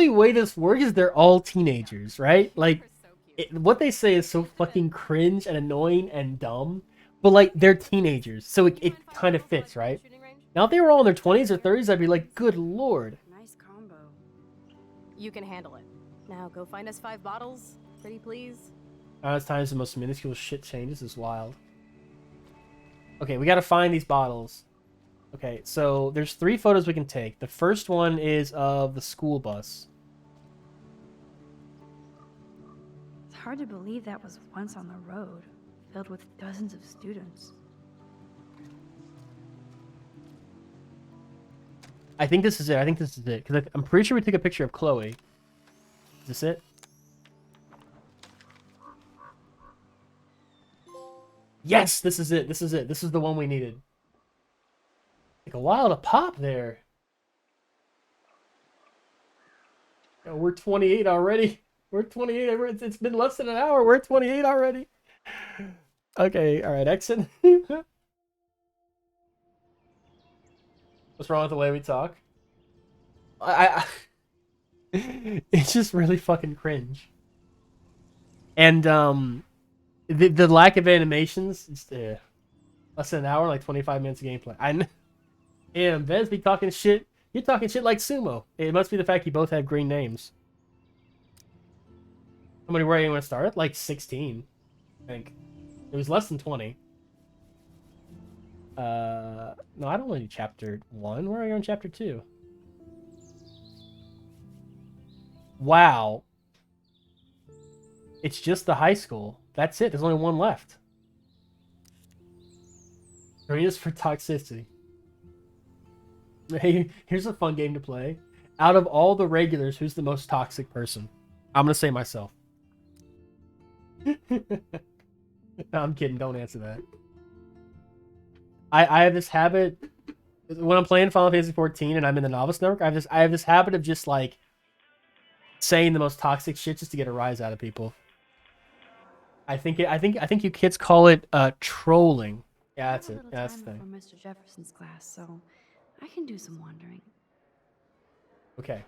way this works is they're all teenagers, right? Like, You're so cute. what they say is so fucking cringe and annoying and dumb, but like they're teenagers, so it kind of fits, right? Now if they were all in their 20s or 30s, I'd be like, good lord. Nice combo. You can handle it. Now go find us 5 bottles, pretty please. It's times the most minuscule shit changes is wild. Okay, we gotta find these bottles. Okay, so there's 3 photos we can take. The first one is of the school bus. It's hard to believe that was once on the road, filled with dozens of students. I think this is it. Because I'm pretty sure we took a picture of Chloe. Is this it? Yes, this is it. This is it. This is the one we needed. Like a while to pop there. Yo, we're 28 already. We're 28. It's been less than an hour. We're 28 already. Okay, all right, exit. What's wrong with the way we talk? It's just really fucking cringe. And the lack of animations, it's less than an hour, like 25 minutes of gameplay. And Vez be talking shit. You're talking shit like Sumo. It must be the fact you both have green names. How many were you going to start? Like 16, I think. It was less than 20. No, I don't want to do chapter 1. Where are you on chapter 2? Wow. It's just the high school. That's it. There's only one left. Arenas for toxicity. Hey, here's a fun game to play. Out of all the regulars, who's the most toxic person? I'm going to say myself. No, I'm kidding. Don't answer that. I have this habit when I'm playing Final Fantasy 14 and I'm in the novice network. I have this habit of just like saying the most toxic shit just to get a rise out of people. I think you kids call it trolling. Yeah, that's I have it. a little Yeah, that's the time thing. before Mr. Jefferson's class, so I can do some wandering. Okay.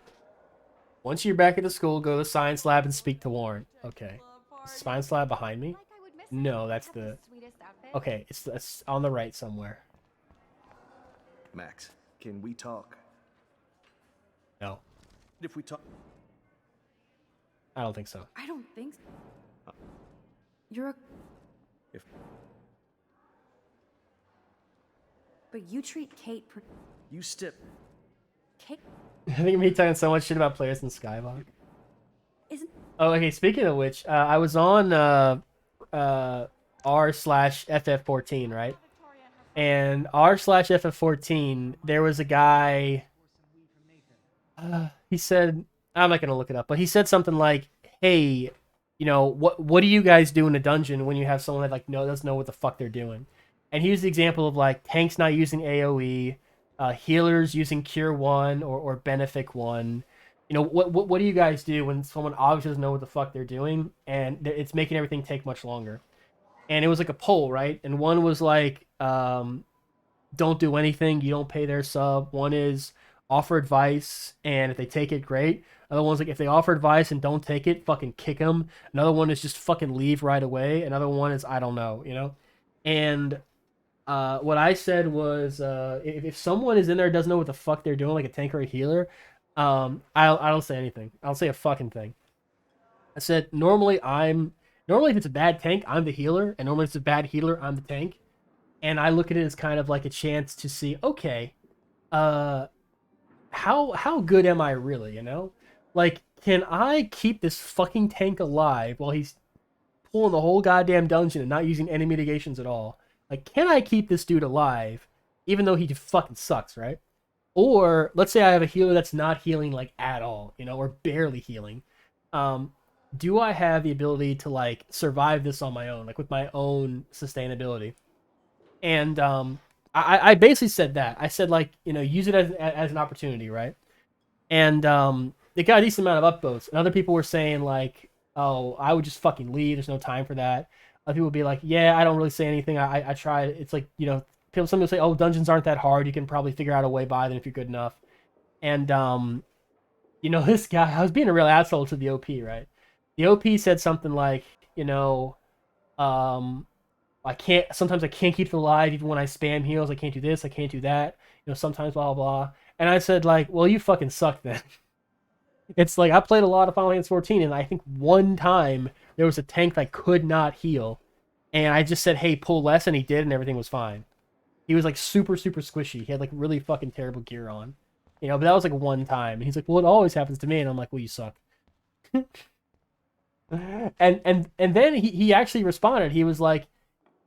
Once you're back at the school, go to the science lab and speak to Warren. Okay. Is the science lab behind me? No, that's the... Okay, it's on the right somewhere. Max, can we talk? No, If we talk... I don't think so. I don't think so. You're a... If... But you treat Kate You step... Kate I think me talking so much shit about players in Skyblock. isn't... Oh, okay. Speaking of which, I was on r/ff14, right? And r/ff14, there was a guy. He said, I'm not gonna look it up, but he said something like, "Hey, you know what do you guys do in a dungeon when you have someone that like doesn't know what the fuck they're doing?" And he used the example of like tanks not using AOE, healers using Cure 1 or Benefic 1. You know, what do you guys do when someone obviously doesn't know what the fuck they're doing and it's making everything take much longer? And it was like a poll, right? And one was like, don't do anything, you don't pay their sub. One is offer advice, and if they take it, great. Another one's like, if they offer advice and don't take it, fucking kick them. Another one is just fucking leave right away. Another one is, I don't know, you know? And what I said was, if someone is in there and doesn't know what the fuck they're doing, like a tank or a healer, I don't say anything. I don't say a fucking thing. I said normally if it's a bad tank, I'm the healer, and normally if it's a bad healer, I'm the tank. And I look at it as kind of like a chance to see, okay, how good am I really, you know? Like, can I keep this fucking tank alive while he's pulling the whole goddamn dungeon and not using any mitigations at all? Like, can I keep this dude alive, even though he fucking sucks, right? Or, let's say I have a healer that's not healing, like, at all, you know, or barely healing. Do I have the ability to, like, survive this on my own, like, with my own sustainability? And, I basically said that. I said, like, you know, use it as an opportunity, right? And, it got a decent amount of upvotes. And other people were saying, like, oh, I would just fucking leave. There's no time for that. Other people would be like, yeah, I don't really say anything. I tried. It's like, you know, some people say, oh, dungeons aren't that hard. You can probably figure out a way by them if you're good enough. And, you know, this guy, I was being a real asshole to the OP, right? The OP said something like, you know, sometimes I can't keep it alive even when I spam heals. I can't do this. I can't do that. You know, sometimes blah, blah, blah. And I said, like, well, you fucking suck then. It's like, I played a lot of Final Fantasy 14, and I think one time there was a tank that could not heal. And I just said, hey, pull less, and he did, and everything was fine. He was, like, super, super squishy. He had, like, really fucking terrible gear on. You know, but that was, like, one time. And he's like, well, it always happens to me. And I'm like, well, you suck. and then he actually responded. He was like,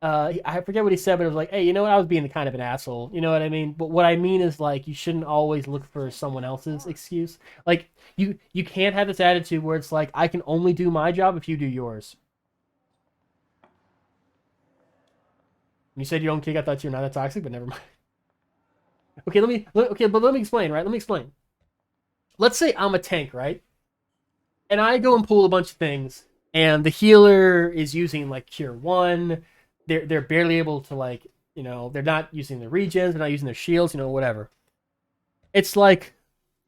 I forget what he said, but it was like, hey, you know what? I was being kind of an asshole. You know what I mean? But what I mean is, like, you shouldn't always look for someone else's excuse. Like, you can't have this attitude where it's like, I can only do my job if you do yours. You said you don't kick. I thought you were not that toxic, but never mind. Okay, let me explain, right? Let me explain. Let's say I'm a tank, right? And I go and pull a bunch of things, and the healer is using, like, Cure 1. They're barely able to, like, you know, they're not using their regens, they're not using their shields, you know, whatever. It's like,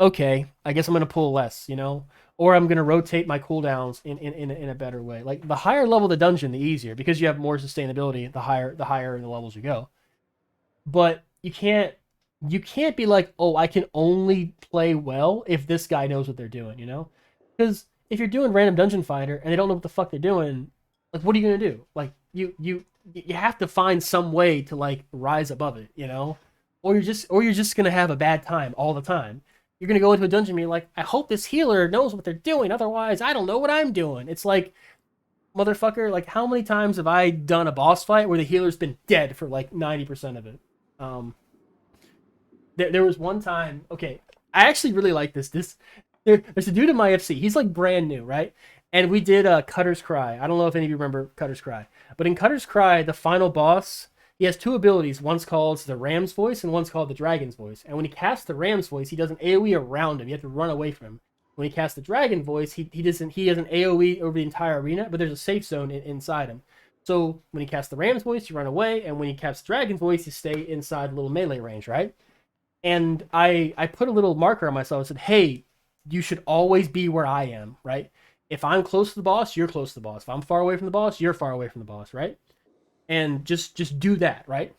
okay, I guess I'm going to pull less, you know? Or I'm going to rotate my cooldowns in a better way. Like, the higher level the dungeon, the easier, because you have more sustainability the higher in the levels you go. But you can't be like, oh, I can only play well if this guy knows what they're doing, you know? Because if you're doing random dungeon fighter and they don't know what the fuck they're doing, like, what are you going to do? Like, you have to find some way to, like, rise above it, you know? Or you're just going to have a bad time all the time. You're going to go into a dungeon and be like, I hope this healer knows what they're doing, otherwise I don't know what I'm doing. It's like, motherfucker, like, how many times have I done a boss fight where the healer's been dead for, like, 90% of it? There was one time, okay, I actually really like this. There's a dude in my FC, he's, like, brand new, right? And we did Cutter's Cry. I don't know if any of you remember Cutter's Cry. But in Cutter's Cry, the final boss, he has two abilities. One's called the Ram's Voice and one's called the Dragon's Voice. And when he casts the Ram's Voice, he does an AoE around him. You have to run away from him. When he casts the dragon voice, he has an AoE over the entire arena, but there's a safe zone inside him. So when he casts the ram's voice, you run away, and when he casts dragon's voice, you stay inside the little melee range, right? And I put a little marker on myself and said, hey, you should always be where I am, right? If I'm close to the boss, you're close to the boss. If I'm far away from the boss, you're far away from the boss, right? And just do that, right?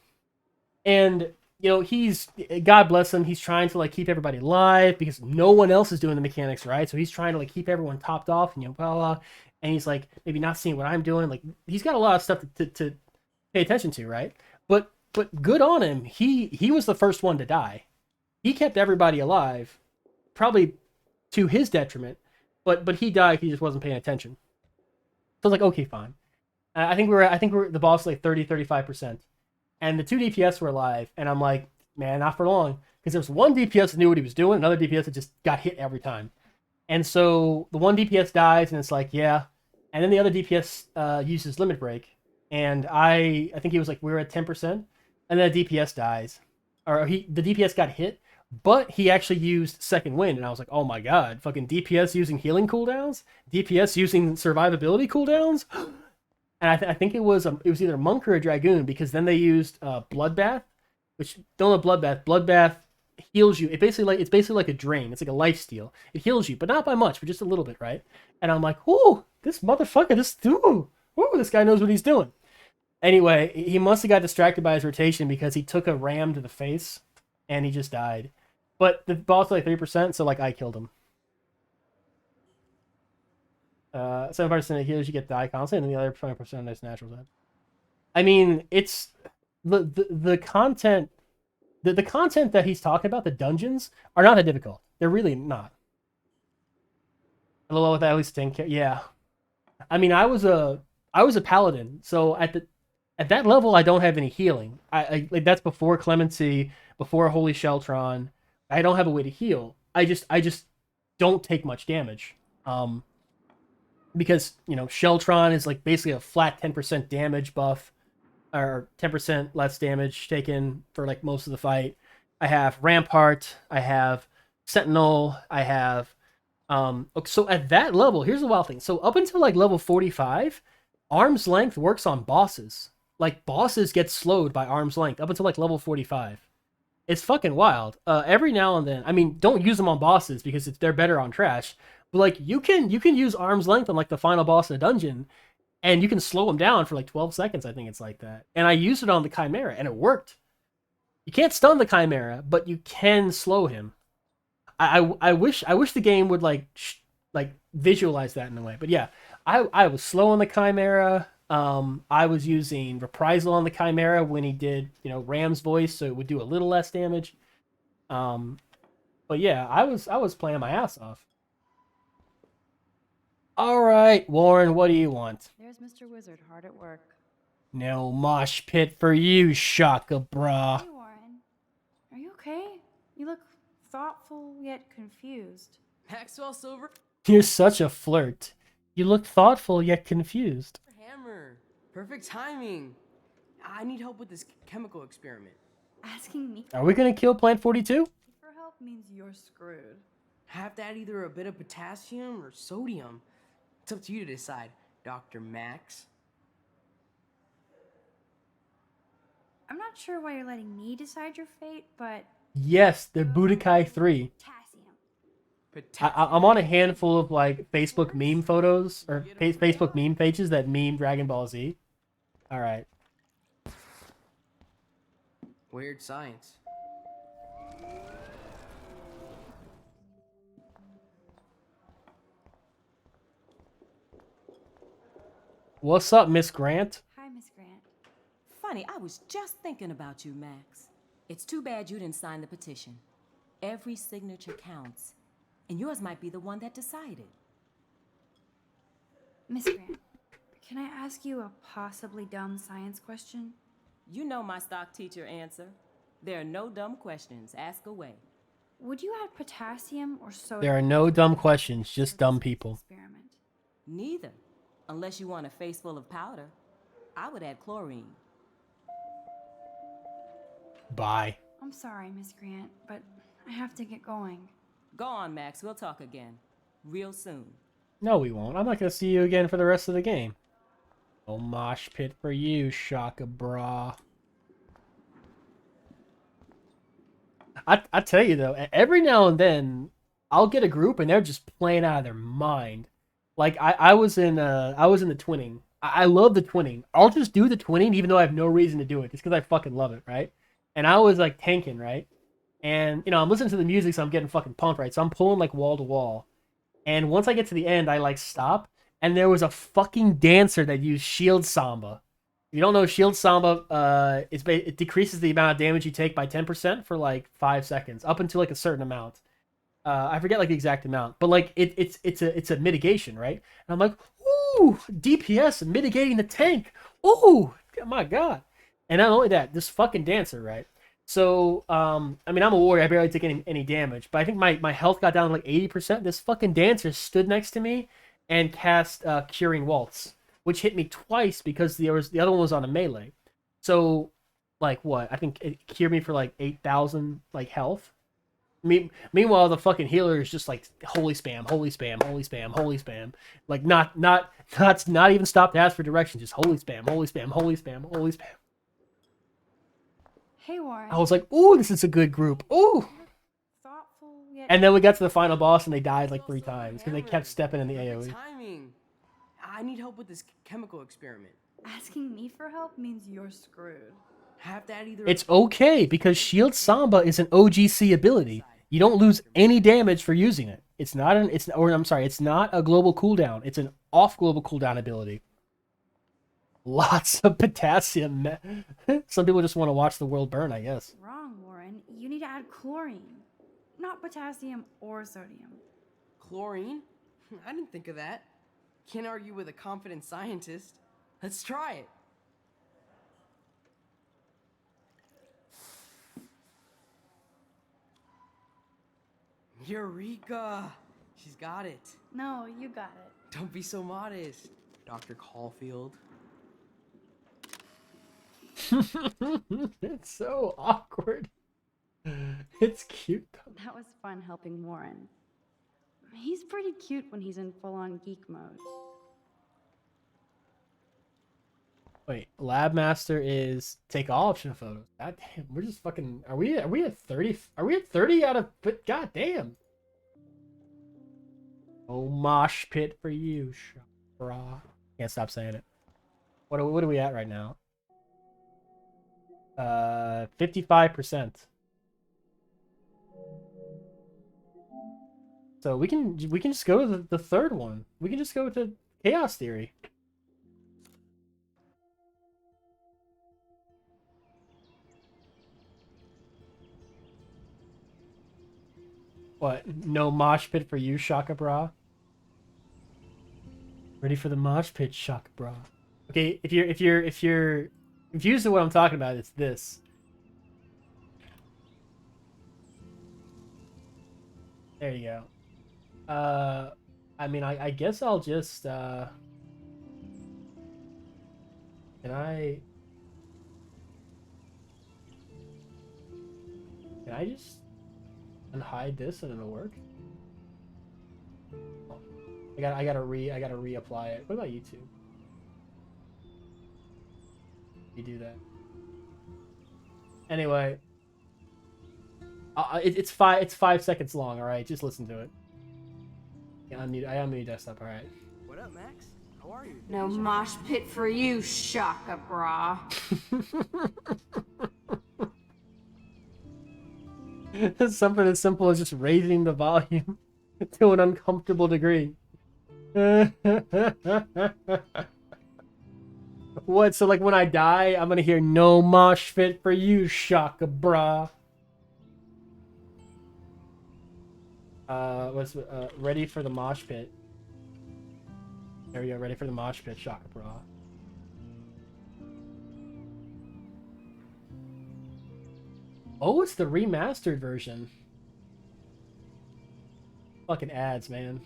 And you know, God bless him, he's trying to like keep everybody alive because no one else is doing the mechanics right. So he's trying to like keep everyone topped off and blah, blah, blah. And he's like maybe not seeing what I'm doing. Like he's got a lot of stuff to pay attention to, right? But good on him. He was the first one to die. He kept everybody alive, probably to his detriment. But he died. He just wasn't paying attention. So I was like, okay, fine. I think we're the boss like 30-35%. And the 2 DPS were alive, and I'm like, man, not for long. Because there was one DPS that knew what he was doing, another DPS that just got hit every time. And so the one DPS dies, and it's like, yeah. And then the other DPS uses Limit Break. And I think he was like, we were at 10%. And then the DPS dies. Or the DPS got hit, but he actually used Second Wind. And I was like, oh my god, fucking DPS using healing cooldowns? DPS using survivability cooldowns? And I think it was either a monk or a dragoon, because then they used Bloodbath, which don't know Bloodbath. Bloodbath heals you. It's basically like a drain. It's like a lifesteal. It heals you, but not by much, but just a little bit, right? And I'm like, ooh, this motherfucker, this guy knows what he's doing. Anyway, he must have got distracted by his rotation because he took a ram to the face, and he just died. But the boss was like 3%, so like I killed him. 7% of heals you get die constant, and the other 20% is natural death. I mean, it's the content, the content that he's talking about. The dungeons are not that difficult. They're really not. Hello, with at least 10k. Yeah, I mean, I was a paladin, so at that level, I don't have any healing. I like that's before Clemency, before Holy Sheltron. I don't have a way to heal. I just don't take much damage. Because, you know, Sheltron is like basically a flat 10% damage buff, or 10% less damage taken for like most of the fight. I have Rampart, I have Sentinel, I have so at that level, here's the wild thing. So up until like level 45, arm's length works on bosses. Like bosses get slowed by arm's length up until like level 45. It's fucking wild. Every now and then, I mean, don't use them on bosses because they're better on trash. But like you can use arm's length on like the final boss in a dungeon, and you can slow him down for like 12 seconds. I think it's like that. And I used it on the Chimera, and it worked. You can't stun the Chimera, but you can slow him. I wish the game would like visualize that in a way. But yeah, I was slow on the Chimera. I was using Reprisal on the Chimera when he did, you know, Ram's voice, so it would do a little less damage. But yeah, I was playing my ass off. All right, Warren, what do you want? There's Mr. Wizard hard at work. No mosh pit for you, Shaka brah. Hey, Warren. Are you okay? You look thoughtful yet confused. Maxwell Silver You're such a flirt. You look thoughtful yet confused. Hammer. Perfect timing. I need help with this chemical experiment. Asking me Are we gonna kill Plant 42? for help means you're screwed. I have to add either a bit of potassium or sodium. It's up to you to decide, Dr. Max. I'm not sure why you're letting me decide your fate, but Yes, the Budokai 3. potassium. I'm on a handful of like Facebook meme photos or Facebook meme pages that meme Dragon Ball Z. All right. Weird science. What's up, Miss Grant? Hi, Miss Grant. Funny, I was just thinking about you, Max. It's too bad you didn't sign the petition. Every signature counts, and yours might be the one that decided. Miss Grant, can I ask you a possibly dumb science question? You know my stock teacher answer. There are no dumb questions. Ask away. Would you add potassium or sodium? There are no dumb questions, just dumb people. Experiment. Neither. Unless you want a face full of powder. I would add chlorine. Bye. I'm sorry, Miss Grant, but I have to get going. Go on, Max. We'll talk again. real soon. No, we won't. I'm not gonna see you again for the rest of the game. Oh, mosh pit for you, Shaka Bra. I tell you though, every now and then I'll get a group and they're just playing out of their mind. Like I was in the twinning. I love the twinning. I'll just do the twinning even though I have no reason to do it, just because I fucking love it, right? And I was like tanking, right? And you know, I'm listening to the music, so I'm getting fucking pumped, right? So I'm pulling like wall to wall. And once I get to the end, I like stop, and there was a fucking dancer that used Shield Samba. If you don't know, Shield Samba, it decreases the amount of damage you take by 10% for like 5 seconds, up until like a certain amount. I forget like the exact amount, but like it's a mitigation, right? And I'm like, ooh, DPS mitigating the tank. Ooh, my god! And not only that, this fucking dancer, right? So, I mean, I'm a warrior. I barely take any damage, but I think my health got down to like 80%. This fucking dancer stood next to me and cast Curing Waltz, which hit me twice because the other one was on a melee. So, like what? I think it cured me for like 8,000 like health. Meanwhile, the fucking healer is just like holy spam, holy spam, holy spam, holy spam. Like not even stop to ask for directions, just holy spam, holy spam, holy spam, holy spam. Hey, Warren. I was like, ooh, this is a good group. Ooh. Thoughtful yet. And then we got to the final boss and they died like 3 times because they kept stepping in the Perfect AoE. timing. I need help with this chemical experiment. Asking me for help means you're screwed. Have to add either. It's okay because Shield Samba is an OGC ability. You don't lose any damage for using it. It's not a global cooldown. It's an off global cooldown ability. Lots of potassium. Some people just want to watch the world burn, I guess. Wrong, Warren. You need to add chlorine, not potassium or sodium. Chlorine? I didn't think of that. Can't argue with a confident scientist. Let's try it. Eureka! She's got it. No, you got it. Don't be so modest, Dr. Caulfield. It's so awkward. It's cute though. That was fun helping Warren. He's pretty cute when he's in full-on geek mode. Wait, Lab Master is take all option photos. God damn, we're just fucking. Are we at 30? Are we at 30 out of? God damn. Oh, mosh pit for you, brah. Can't stop saying it. What are we at right now? 55%. So we can just go to the third one. We can just go to Chaos Theory. What? No mosh pit for you, Shaka Bra? Ready for the mosh pit, Shaka Bra. Okay, if you're confused with what I'm talking about, it's this. There you go. I mean, I guess I'll just, can I just unhide this and it'll work? I gotta reapply it. What about YouTube? You do that. Anyway, it's 5 seconds long. All right, just listen to it. Yeah, I unmute desktop. All right. What up, Max? How are you? No mosh pit for you, Shaka Bra. Something as simple as just raising the volume to an uncomfortable degree. What? So like when I die, I'm gonna hear no mosh pit for you, Shaka Bra. Ready for the mosh pit. There we go, ready for the mosh pit, Shaka Bra. Oh, it's the remastered version. Fucking ads, man.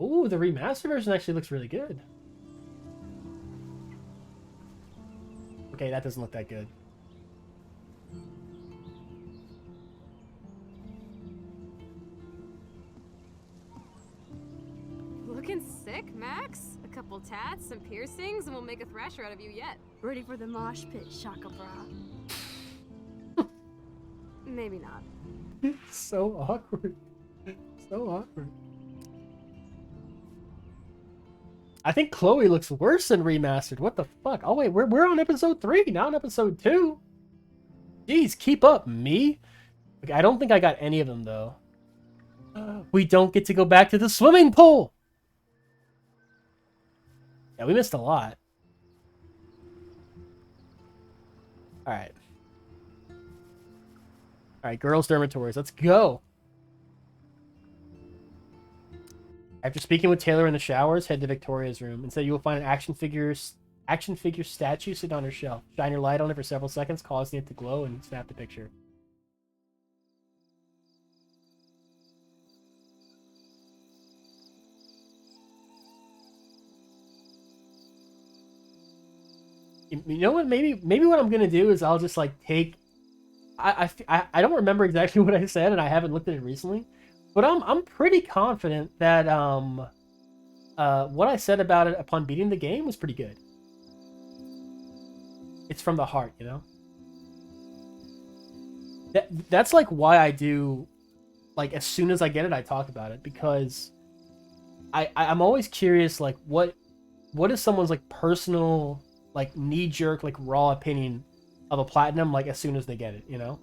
Ooh, the remastered version actually looks really good. Okay, that doesn't look that good. Looking sick, Max? A couple tats, some piercings, and we'll make a thrasher out of you yet. Ready for the mosh pit, Shaka Bra. Maybe not. So awkward. So awkward. I think Chloe looks worse than remastered. What the fuck? Oh wait, we're on episode 3, not on episode 2. Jeez, keep up, me. Like, I don't think I got any of them though. We don't get to go back to the swimming pool. Yeah, we missed a lot. All right. All right, girls' dormitories. Let's go. After speaking with Taylor in the showers, head to Victoria's room. Instead, you will find an action figure statue sitting on her shelf. Shine your light on it for several seconds, causing it to glow, and snap the picture. You know what? Maybe what I'm gonna do is I'll just like take. I don't remember exactly what I said, and I haven't looked at it recently. But I'm pretty confident that what I said about it upon beating the game was pretty good. It's from the heart, you know? That's like why I do, like, as soon as I get it, I talk about it, because I'm always curious, like, what is someone's, like, personal, like, knee-jerk, like, raw opinion of a platinum, like, as soon as they get it, you know?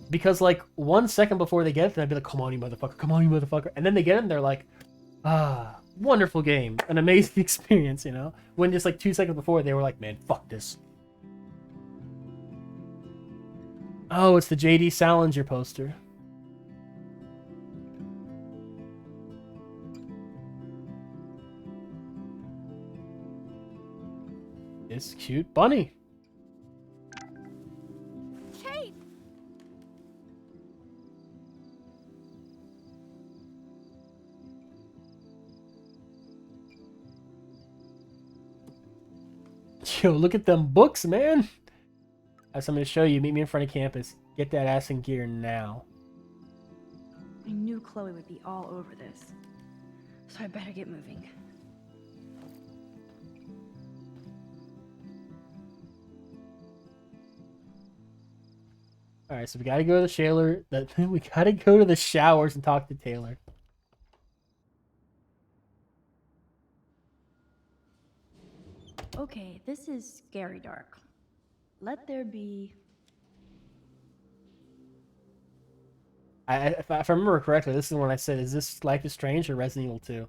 Because, like, 1 second before they get it, then I'd be like, come on, you motherfucker, come on, you motherfucker. And then they get it, and they're like, wonderful game, an amazing experience, you know? When just, like, 2 seconds before, they were like, man, fuck this. Oh, it's the J.D. Salinger poster. This cute bunny. Kate! Yo, look at them books, man. I have something to show you. Meet me in front of campus. Get that ass in gear now. I knew Chloe would be all over this, so I better get moving. All right, so we gotta go to the Shaler. We gotta go to the showers and talk to Taylor. Okay, this is scary dark. Let there be... If I remember correctly, this is the one I said, is this Life is Strange or Resident Evil 2?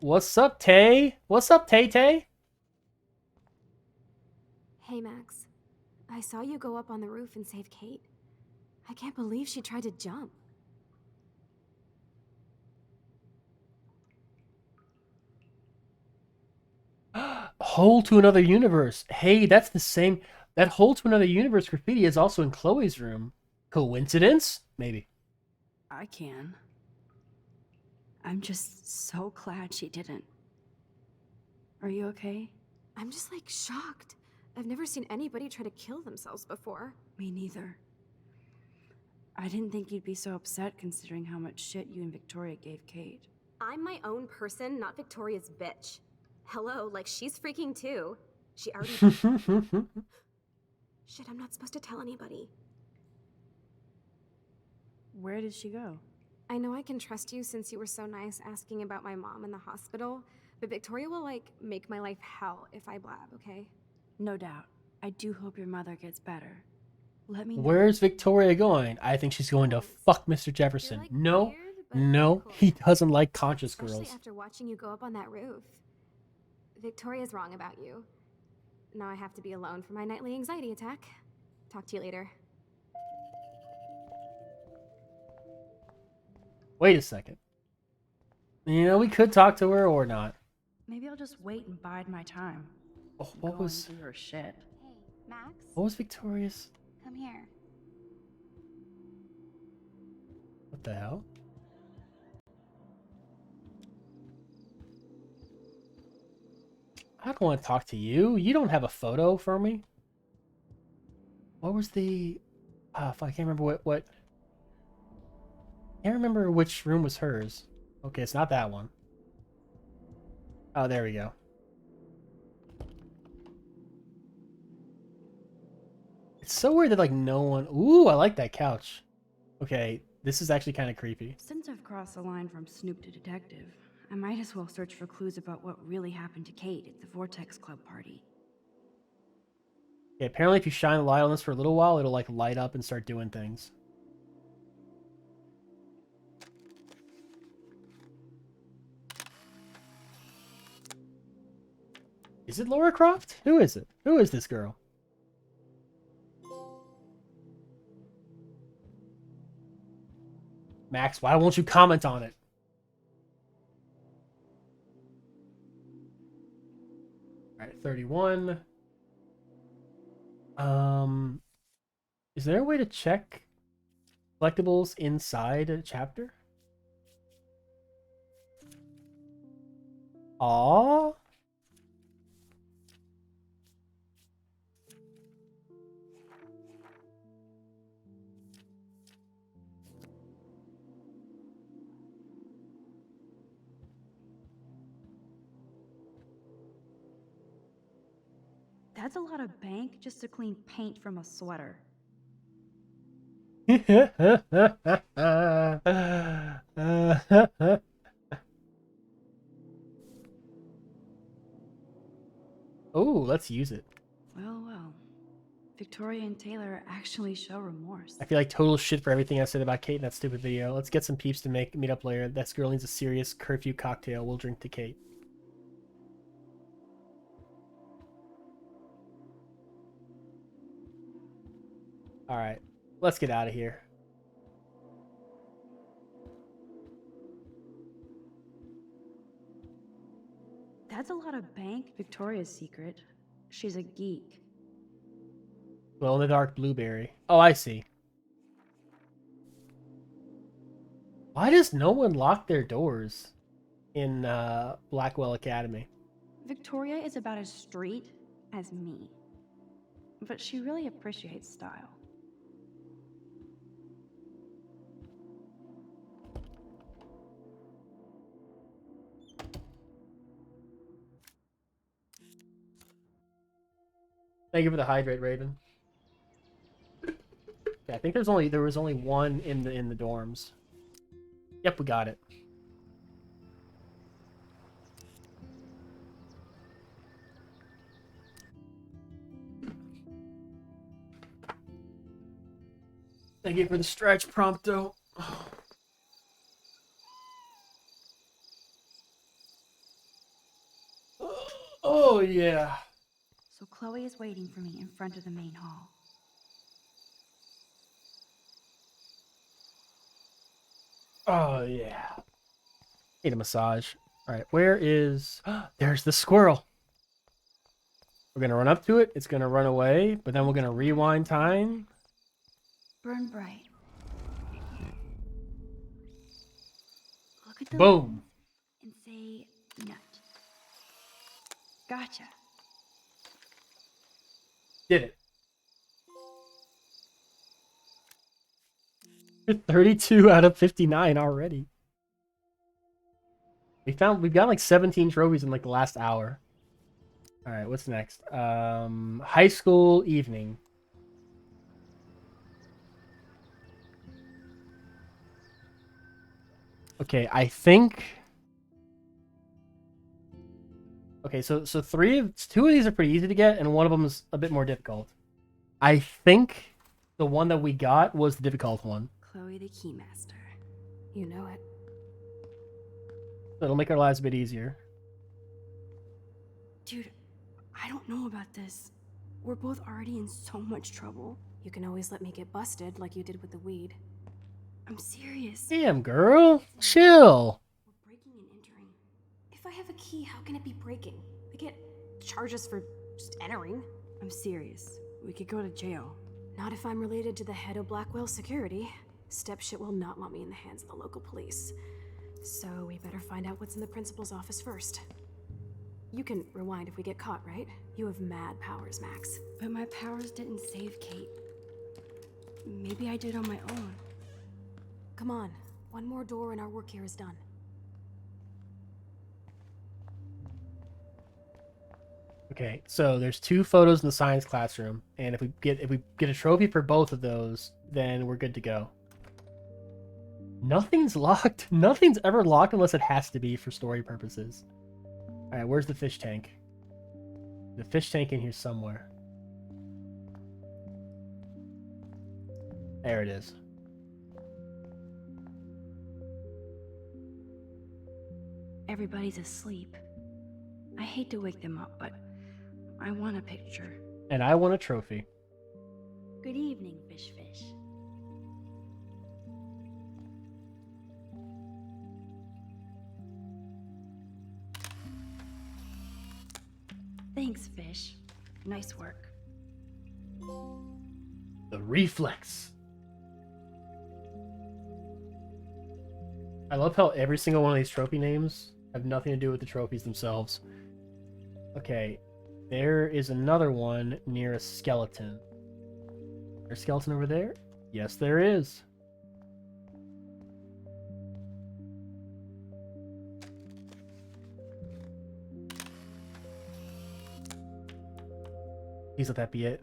What's up, Tay? What's up, Tay-Tay? Hey, Max. I saw you go up on the roof and save Kate. I can't believe she tried to jump. Hole to Another Universe. Hey, that's the same. That Hole to Another Universe graffiti is also in Chloe's room. Coincidence? Maybe. I can. I'm just so glad she didn't. Are you okay? I'm just, like, shocked. I've never seen anybody try to kill themselves before. Me neither. I didn't think you'd be so upset considering how much shit you and Victoria gave Kate. I'm my own person, not Victoria's bitch. Hello, like, she's freaking too. She already... Shit, I'm not supposed to tell anybody. Where did she go? I know I can trust you since you were so nice asking about my mom in the hospital, but Victoria will, like, make my life hell if I blab, okay? No doubt. I do hope your mother gets better. Let me know. Where's Victoria going? I think she's going to fuck Mr. Jefferson. You're, like, No, weird, but no, cool. he doesn't like conscious Especially girls. after watching you go up on that roof. Victoria's wrong about you. Now I have to be alone for my nightly anxiety attack. Talk to you later. Wait a second. You know, we could talk to her or not. Maybe I'll just wait and bide my time. Oh, what Going was through her shit. Hey, Max, what was Victoria's? come here. What the hell? I don't want to talk to you. You don't have a photo for me. What was the... I can't remember what... Can't remember which room was hers. Okay, it's not that one. Oh, there we go. It's so weird that like no one. Ooh, I like that couch. Okay, this is actually kind of creepy. Since I've crossed the line from Snoop to detective, I might as well search for clues about what really happened to Kate at the Vortex Club party. Okay, apparently if you shine a light on this for a little while, it'll like light up and start doing things. Is it Laura Croft? Who is it? Who is this girl? Max, why won't you comment on it? Alright, 31. Is there a way to check collectibles inside a chapter? Aww. That's a lot of bank just to clean paint from a sweater. Oh, let's use it. Well, well. Victoria and Taylor actually show remorse. I feel like total shit for everything I said about Kate in that stupid video. Let's get some peeps to meet up later. This girl needs a serious curfew cocktail. We'll drink to Kate. Alright, let's get out of here. That's a lot of bank. Victoria's secret. She's a geek. Glow in the dark blueberry. Oh, I see. Why does no one lock their doors in Blackwell Academy? Victoria is about as street as me. But she really appreciates style. Thank you for the hydrate, Raven. Okay, I think there was only one in the dorms. Yep, we got it. Thank you for the stretch, Prompto. Oh yeah. So Chloe is waiting for me in front of the main hall. Oh yeah. Need a massage. Alright, where is... There's the squirrel. We're gonna run up to it, it's gonna run away, but then we're gonna rewind time. Burn bright. Look at the Boom. and say nut. Gotcha. Did it. We're 32 out of 59 already. We've got like 17 trophies in like the last hour. All right, what's next? High school evening. Okay, I think. Okay, so two of these are pretty easy to get, and one of them is a bit more difficult. I think the one that we got was the difficult one. Chloe the Keymaster. You know it. It'll make our lives a bit easier. Dude, I don't know about this. We're both already in so much trouble. You can always let me get busted like you did with the weed. I'm serious. Damn, girl. Chill. We're breaking and entering. If I have a key, how can it be breaking? I get charges for just entering. I'm serious. We could go to jail. Not if I'm related to the head of Blackwell Security. Stepshit will not want me in the hands of the local police. So we better find out what's in the principal's office first. You can rewind if we get caught, right? You have mad powers, Max. But my powers didn't save Kate. Maybe I did on my own. Come on, One more door and our work here is done. Okay, so there's 2 photos in the science classroom, and if we get a trophy for both of those, then we're good to go. Nothing's locked. Nothing's ever locked unless it has to be for story purposes. All right, where's the fish tank? The fish tank in here somewhere. There it is. Everybody's asleep. I hate to wake them up, but I want a picture. And I want a trophy. Good evening, Fish Fish. Thanks, Fish. Nice work. The reflex. I love how every single one of these trophy names have nothing to do with the trophies themselves. Okay, there is another one near a skeleton. Is there a skeleton over there? Yes, there is. Please let that be it.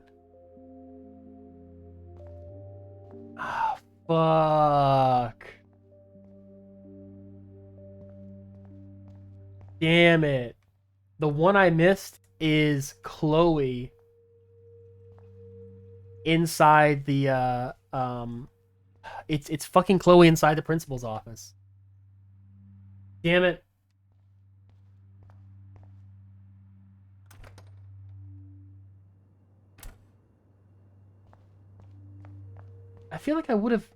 Ah, fuck. Damn it. The one I missed is Chloe inside the it's fucking Chloe inside the principal's office. Damn it. I feel like I would have.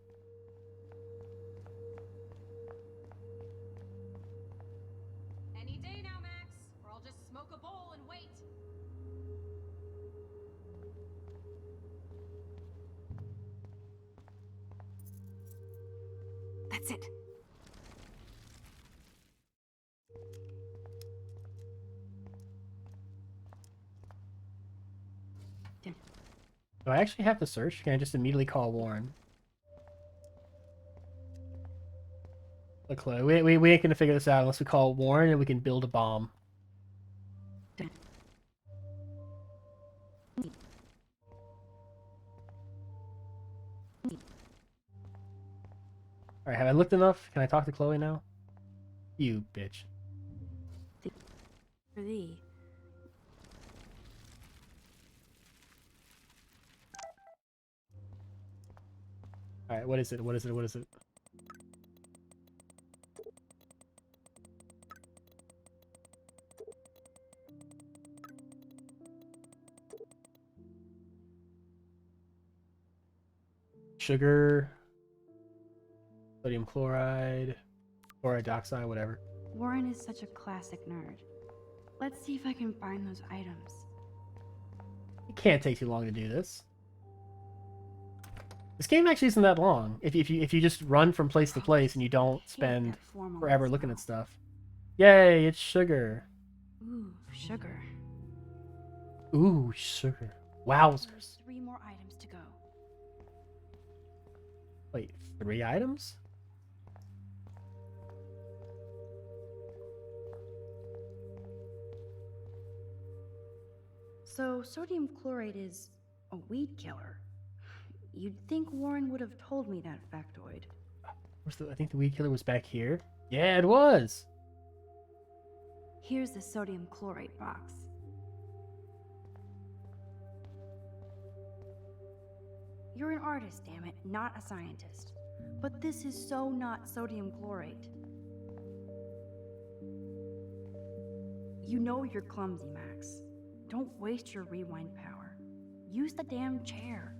Any day now, Max, or I'll just smoke a bowl and wait. That's it. Do I actually have to search? Can I just immediately call Warren? Look, Chloe, we ain't gonna figure this out unless we call Warren and we can build a bomb. Alright, have I looked enough? Can I talk to Chloe now? You bitch. For thee. Alright, what is it? What is it? What is it? Sugar, sodium chloride, chloride dioxide, whatever. Warren is such a classic nerd. Let's see if I can find those items. It can't take too long to do this. This game actually isn't that long. If you just run from place to place and you don't spend forever looking at stuff. Yay, it's sugar. Ooh, sugar. Ooh, sugar. Wowzers. There's 3 more items to go. Wait, 3 items? So, sodium chloride is a weed killer. You'd think Warren would have told me that factoid. I think the weed killer was back here. Yeah, it was. Here's the sodium chloride box. You're an artist, damn it, not a scientist. But this is so not sodium chlorate. You know you're clumsy, Max. Don't waste your rewind power. Use the damn chair.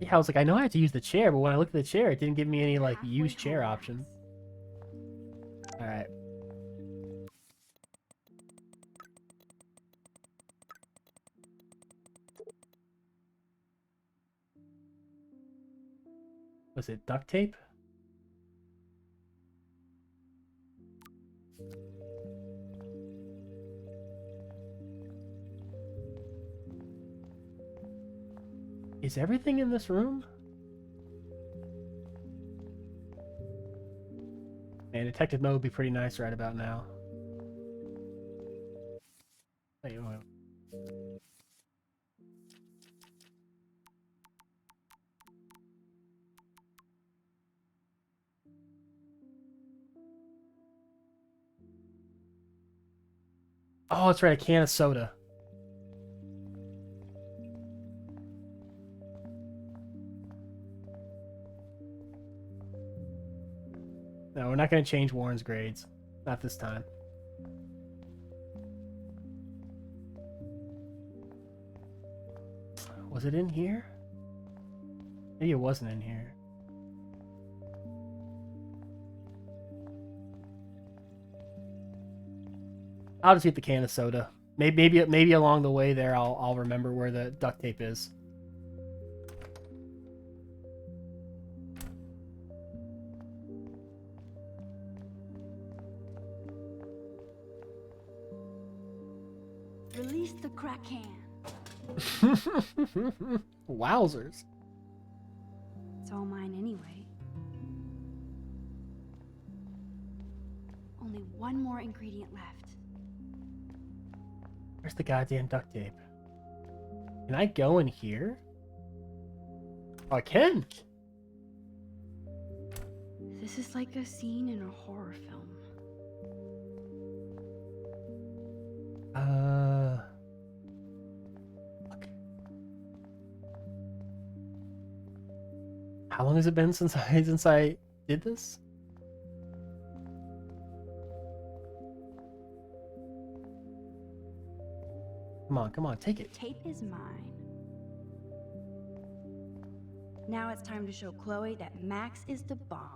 Yeah, I was like, I know I have to use the chair, but when I looked at the chair, it didn't give me any, like, Halfway use chair home, option. Max. Alright. Was it duct tape? Is everything in this room? Man, Detective Mode would be pretty nice right about now. Wait, wait. Oh, that's right, a can of soda. No, we're not going to change Warren's grades. Not this time. Was it in here? Maybe it wasn't in here. I'll just get the can of soda. Maybe along the way there, I'll remember where the duct tape is. Release the crack can. Wowzers. It's all mine anyway. Only one more ingredient left. Where's the goddamn duct tape? Can I go in here? Oh, I can. This is like a scene in a horror film. Fuck. How long has it been since I did this? Come on, take it. Tape is mine. Now it's time to show Chloe that Max is the bomb.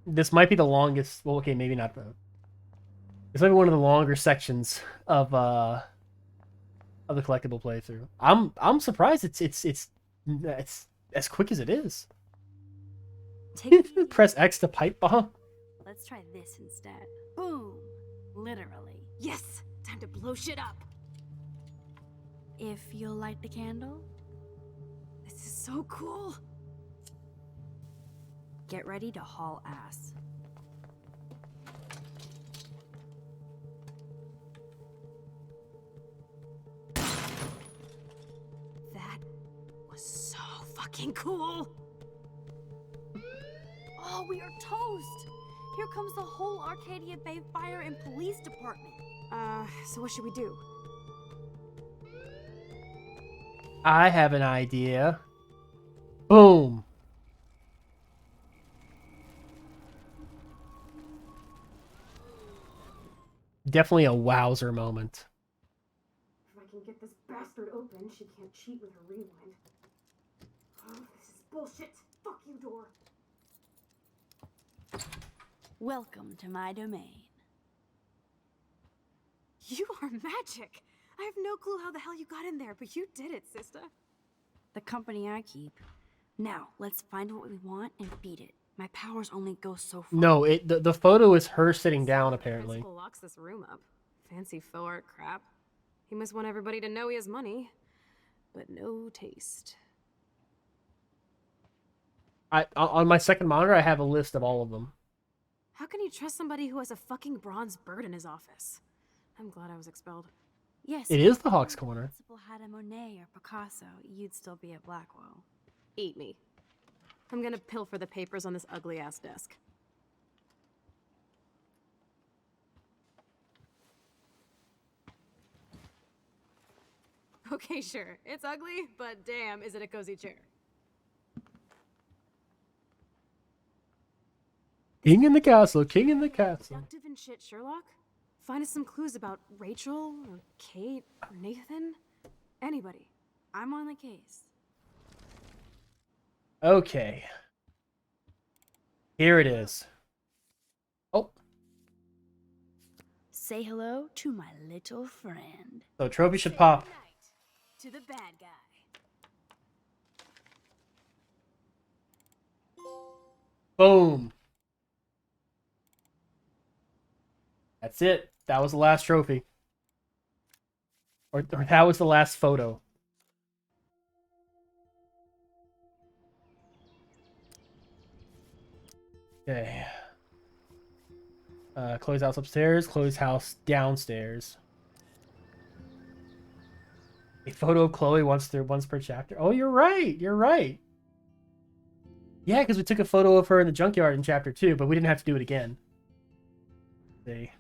This might be the longest. Well, okay, maybe not the. This might be one of the longer sections of the collectible playthrough. I'm surprised it's as quick as it is. Press X to pipe bomb. Let's try this instead. Boom! Literally. Yes! Time to blow shit up! If you'll light the candle, This is so cool! get ready to haul ass. That was so fucking cool! Oh, we are toast! Here comes the whole Arcadia Bay Fire and Police Department. So what should we do? I have an idea. Boom. Definitely a wowzer moment. If I can get this bastard open, she can't cheat with her rewind. Oh, this is bullshit! Fuck you, door! Welcome to my domain. You are magic! I have no clue how the hell you got in there, but you did it, sister. The company I keep. Now, let's find what we want and beat it. My powers only go so far. No, the photo is her sitting down apparently. Principal locks this room up. Fancy faux art crap. He must want everybody to know he has money, but no taste. On my second monitor, I have a list of all of them. How can you trust somebody who has a fucking bronze bird in his office? I'm glad I was expelled. Yes. It is the Hawk's Corner. If Principal had a Monet or Picasso, you'd still be at Blackwell. Eat me. I'm gonna pilfer the papers on this ugly-ass desk. Okay, sure. It's ugly, but damn, is it a cozy chair. King in the castle, king in the castle. Productive and shit, Sherlock. Find us some clues about Rachel, or Kate, or Nathan. Anybody. I'm on the case. Okay. Here it is. Oh, Say hello to my little friend. so trophy should pop. To the bad guy. Boom. That's it. That was the last trophy. Or that was the last photo. Okay. Chloe's house upstairs, Chloe's house downstairs. A photo of Chloe once per chapter. Oh, you're right. You're right. Yeah, because we took a photo of her in the junkyard in chapter 2, but we didn't have to do it again. Let's see.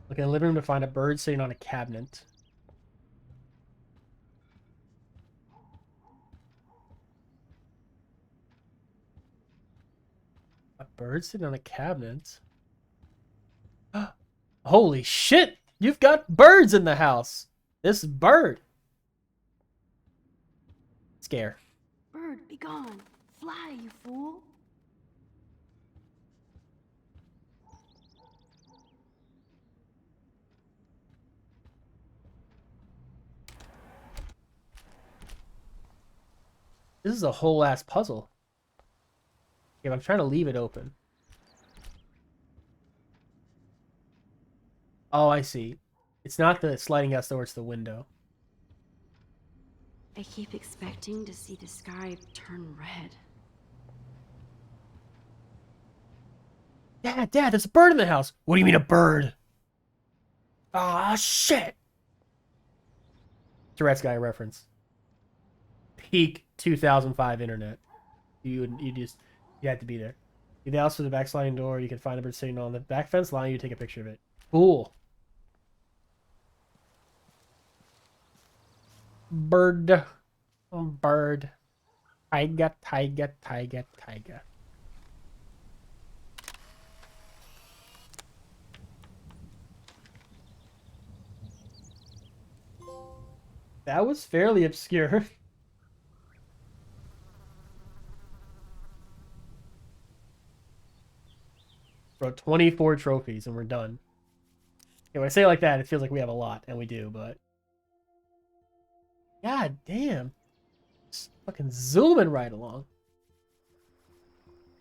Look in the living room to find a bird sitting on a cabinet. A bird sitting on a cabinet? Holy shit! You've got birds in the house! This bird! Scare. Bird, be gone. Fly, you fool. This is a whole ass puzzle. Yeah, but I'm trying to leave it open. Oh, I see. It's not the sliding glass door, it's the window. I keep expecting to see the sky turn red. Dad, there's a bird in the house. What do you mean a bird? Ah, shit. Tourette's Guy reference. Peak 2005 internet. You had to be there. You house for the back sliding door. You can find the bird sitting on the back fence, allowing you to take a picture of it. Cool. Bird. Bird. Tiger, tiger, tiger, tiger. That was fairly obscure. Bro, 24 trophies and we're done. Yeah, when I say it like that, it feels like we have a lot, and we do, but... God damn. Just fucking zooming right along.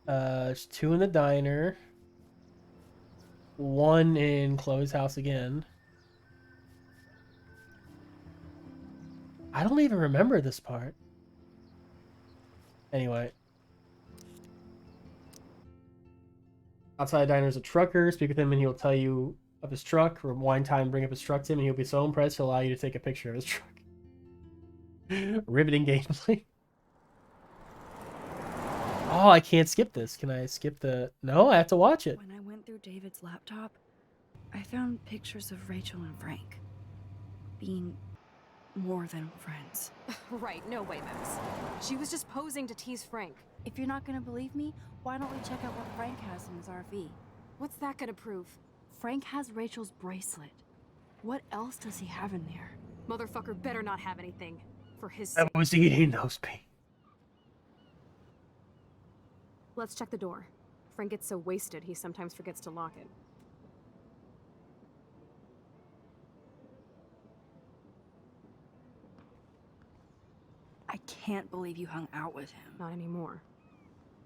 There's 2 in the diner. 1 in Chloe's house again. I don't even remember this part. Anyway. Outside the diner is a trucker. Speak with him and he'll tell you of his truck. Rewind time, bring up his truck to him, and he'll be so impressed he'll allow you to take a picture of his truck. Riveting gameplay. Oh, I can't skip this. Can I skip the... No, I have to watch it. When I went through David's laptop, I found pictures of Rachel and Frank being more than friends. Right, no way, Max. She was just posing to tease Frank. If you're not gonna believe me, why don't we check out what Frank has in his RV? What's that gonna prove? Frank has Rachel's bracelet. What else does he have in there? Motherfucker better not have anything. For his I was eating those beans. Let's check the door. Frank gets so wasted, he sometimes forgets to lock it. I can't believe you hung out with him. Not anymore.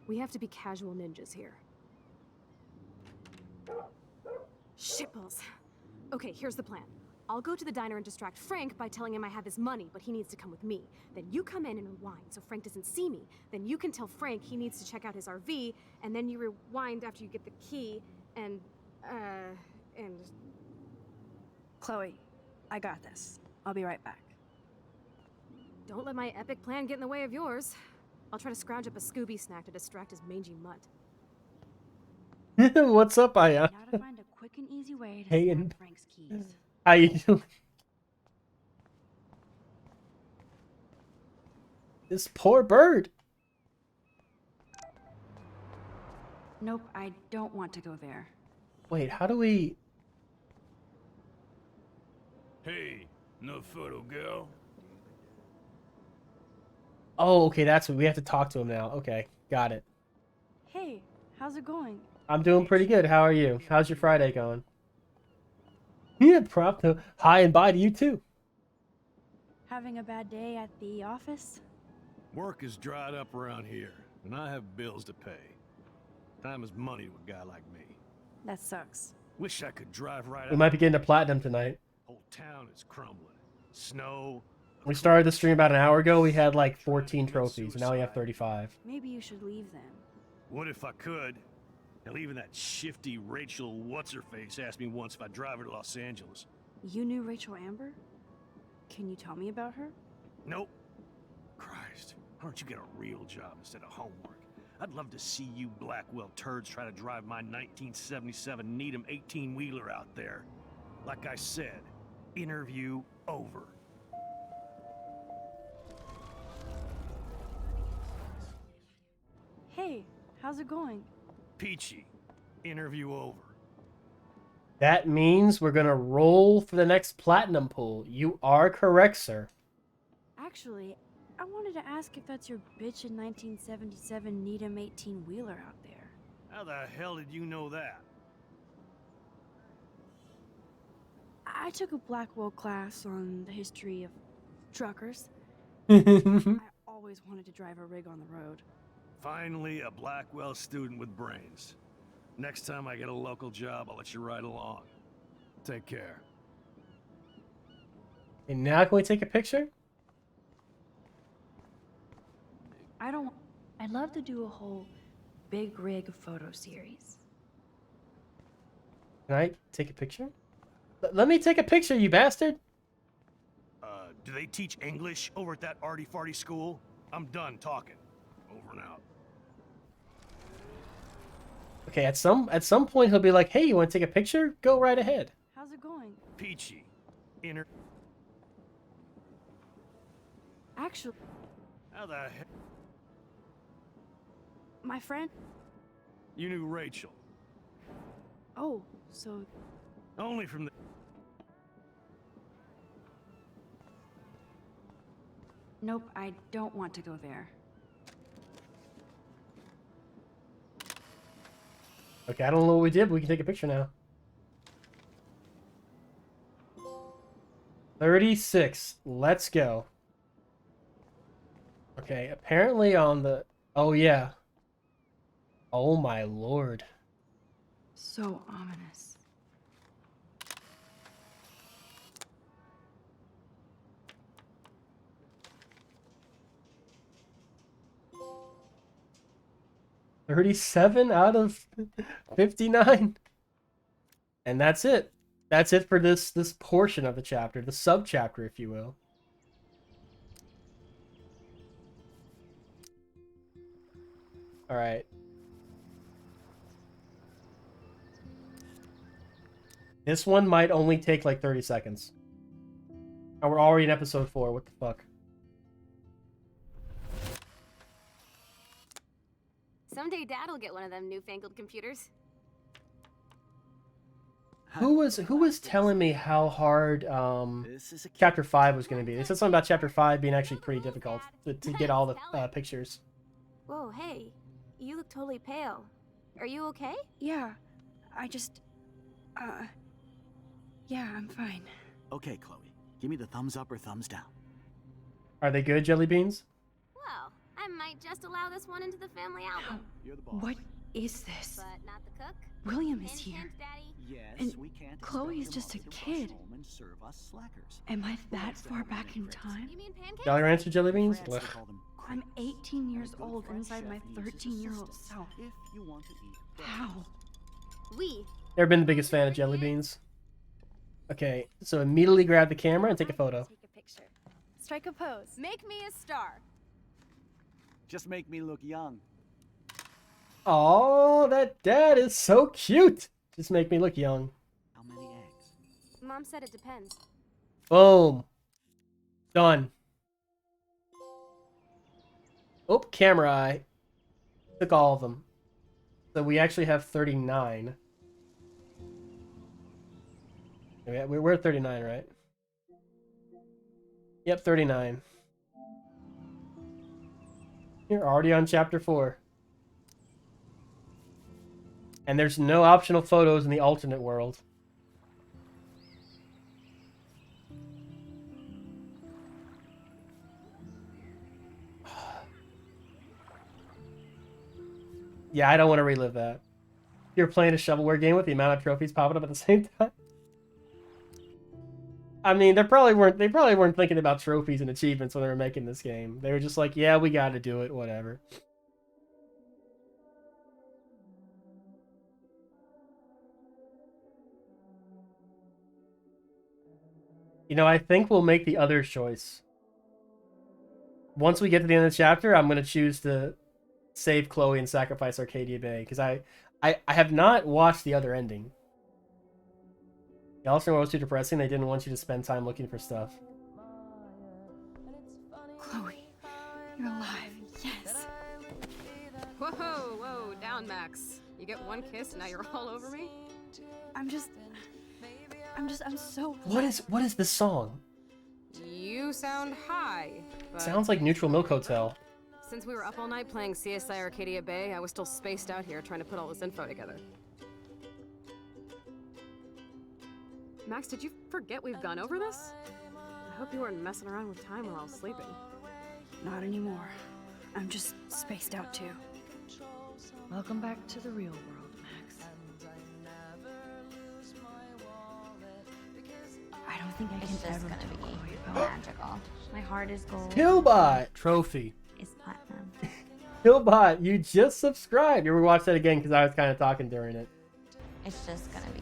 We have to be casual ninjas here. Shitballs. Okay, here's the plan. I'll go to the diner and distract Frank by telling him I have his money, but he needs to come with me. Then you come in and rewind so Frank doesn't see me. Then you can tell Frank he needs to check out his RV, and then you rewind after you get the key, and... Chloe, I got this. I'll be right back. Don't let my epic plan get in the way of yours. I'll try to scrounge up a Scooby snack to distract his mangy mutt. What's up, Aya? Now to find a quick and easy way to Hey, snag and- Frank's keys. How you doing? This poor bird. Nope, I don't want to go there. Wait, how do we... Hey, no photo girl. Oh, okay, that's what we have to talk to him now. Okay, got it. Hey, how's it going? I'm doing pretty good. How are you? How's your Friday going? Yeah, prompt. Hi and bye to you too. Having a bad day at the office? Work is dried up around here, and I have bills to pay. Time is money to a guy like me. That sucks. Wish I could drive right We out. might be getting to platinum tonight. Whole town is crumbling. Snow. We started the stream about an hour ago. We had like 14 trophies, and now we have 35. Maybe you should leave then. What if I could? Hell, even that shifty Rachel What's-Her-Face asked me once if I'd drive her to Los Angeles. You knew Rachel Amber? Can you tell me about her? Nope. Christ, why don't you get a real job instead of homework? I'd love to see you Blackwell turds try to drive my 1977 Needham 18-wheeler out there. Like I said, interview over. Hey, how's it going? Peachy, interview over. That means we're gonna roll for the next platinum pool. You are correct, sir. Actually, I wanted to ask if that's your bitchin' 1977 Needham 18-wheeler out there. How the hell did you know that? I took a Blackwell class on the history of truckers. I always wanted to drive a rig on the road. Finally, a Blackwell student with brains. Next time I get a local job, I'll let you ride along. Take care. And now can we take a picture? I'd love to do a whole big rig photo series. Can I take a picture? Let me take a picture, you bastard! Do they teach English over at that arty-farty school? I'm done talking. Over and out. Okay, at some point he'll be like, "Hey, you want to take a picture? Go right ahead." How's it going? Peachy. Actually, How the hell? my friend... You knew Rachel. Oh, so... Only from the... Nope, I don't want to go there. Okay, I don't know what we did, but we can take a picture now. 36. Let's go. Okay, apparently on the... Oh, yeah. Oh, my lord. So ominous. $37 out of 59. And that's it. That's it for this portion of the chapter, the sub-chapter, if you will. All right. This one might only take like 30 seconds. And we're already in episode 4. What the fuck? Someday Dad'll get one of them newfangled computers. Who was telling me how hard chapter 5 was going to be? They said something about chapter 5 being actually pretty difficult to get all the pictures. Whoa, hey. You look totally pale. Are you okay? Yeah, I just... Yeah, I'm fine. Okay, Chloe. Give me the thumbs up or thumbs down. Are they good, jelly beans? Well, I might just allow this one into the family album. You're the boss. What is this? But not the cook. William is Hint, here. hint, Daddy. Yes, And we can't Chloe is expect just a your mother to kid. rush home and serve us slackers. Am I that Let's far have them back in crepes. time? You mean pancakes? Jolly Rancher jelly beans? France, they Ugh. call them I'm crepes. 18 years A good old French inside my chef uses 13-year-old assistants self. If you want to eat better. How? We. Never been the biggest fan of jelly beans. Okay, so immediately grab the camera and take a photo. Take a picture. Strike a pose. Make me a star. Just make me look young. Oh, that dad is so cute. Just make me look young. How many eggs? Mom said it depends. Boom. Done. Oh, camera eye. Took all of them. So we actually have 39. Yeah, we're at 39, right? Yep, 39. You're already on chapter 4. And there's no optional photos in the alternate world. Yeah, I don't want to relive that. You're playing a shovelware game with the amount of trophies popping up at the same time. I mean, they probably weren't thinking about trophies and achievements when they were making this game. They were just like, yeah, we got to do it, whatever. You know, I think we'll make the other choice. Once we get to the end of the chapter, I'm going to choose to save Chloe and sacrifice Arcadia Bay, because I have not watched the other ending. The alternate was too depressing. They didn't want you to spend time looking for stuff. Chloe, you're alive. Yes. Whoa, whoa, down, Max. You get one kiss and now you're all over me? I'm so. What is this song? You sound high. But Sounds like Neutral Milk Hotel. since we were up all night playing CSI Arcadia Bay, I was still spaced out here trying to put all this info together. Max, did you forget we've gone over this? I hope you weren't messing around with time while I was sleeping. Not anymore. I'm just spaced out too. Welcome back to the real world, Max. I don't think I It's can just ever gonna tell be Chloe about magical. My heart is gold. Killbot trophy. Is platinum. Killbot, you just subscribed. You were watching that again because I was kind of talking during it. It's just gonna be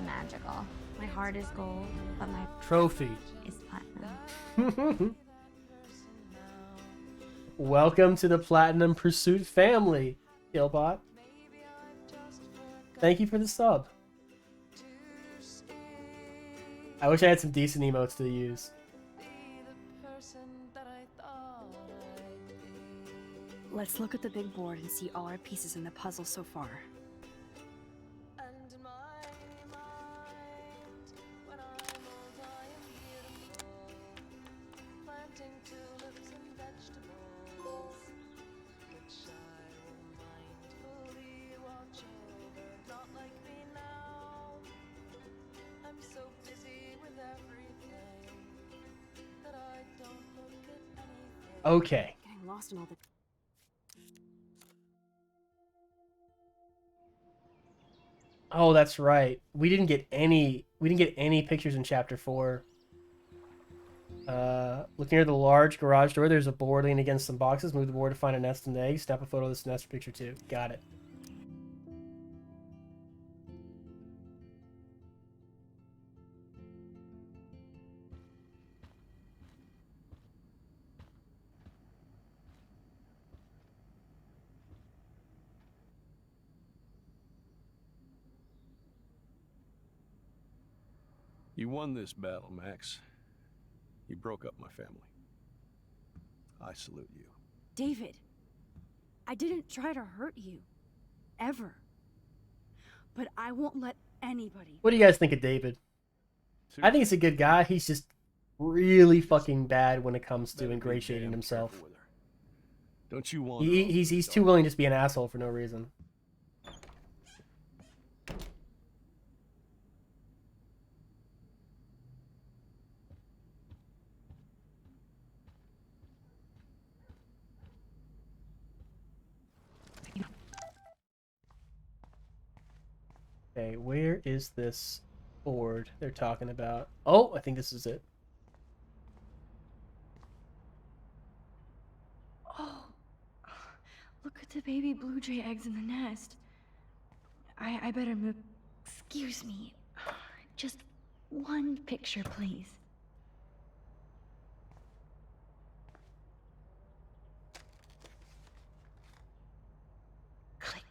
magical. My heart is gold, but my Trophy. is platinum. Welcome to the Platinum Pursuit family, Killbot. Thank you for the sub. I wish I had some decent emotes to use. Let's look at the big board and see all our pieces in the puzzle so far. Okay. Getting lost in all the. Oh, that's right. We didn't get any pictures in chapter 4. Looking at the large garage door, there's a board leaning against some boxes. Move the board to find a nest and egg. Snap a photo of this nest for picture 2. Got it. You won this battle, Max. You broke up my family. I salute you. David, I didn't try to hurt you. Ever. But I won't let anybody. What do you guys think of David? I think he's a good guy. He's just really fucking bad when it comes to ingratiating himself. Don't you want? He's too willing to just be an asshole for no reason. Okay, where is this board they're talking about? Oh, I think this is it. Oh, look at the baby blue jay eggs in the nest. I better move. Excuse me. Just one picture, please. Click.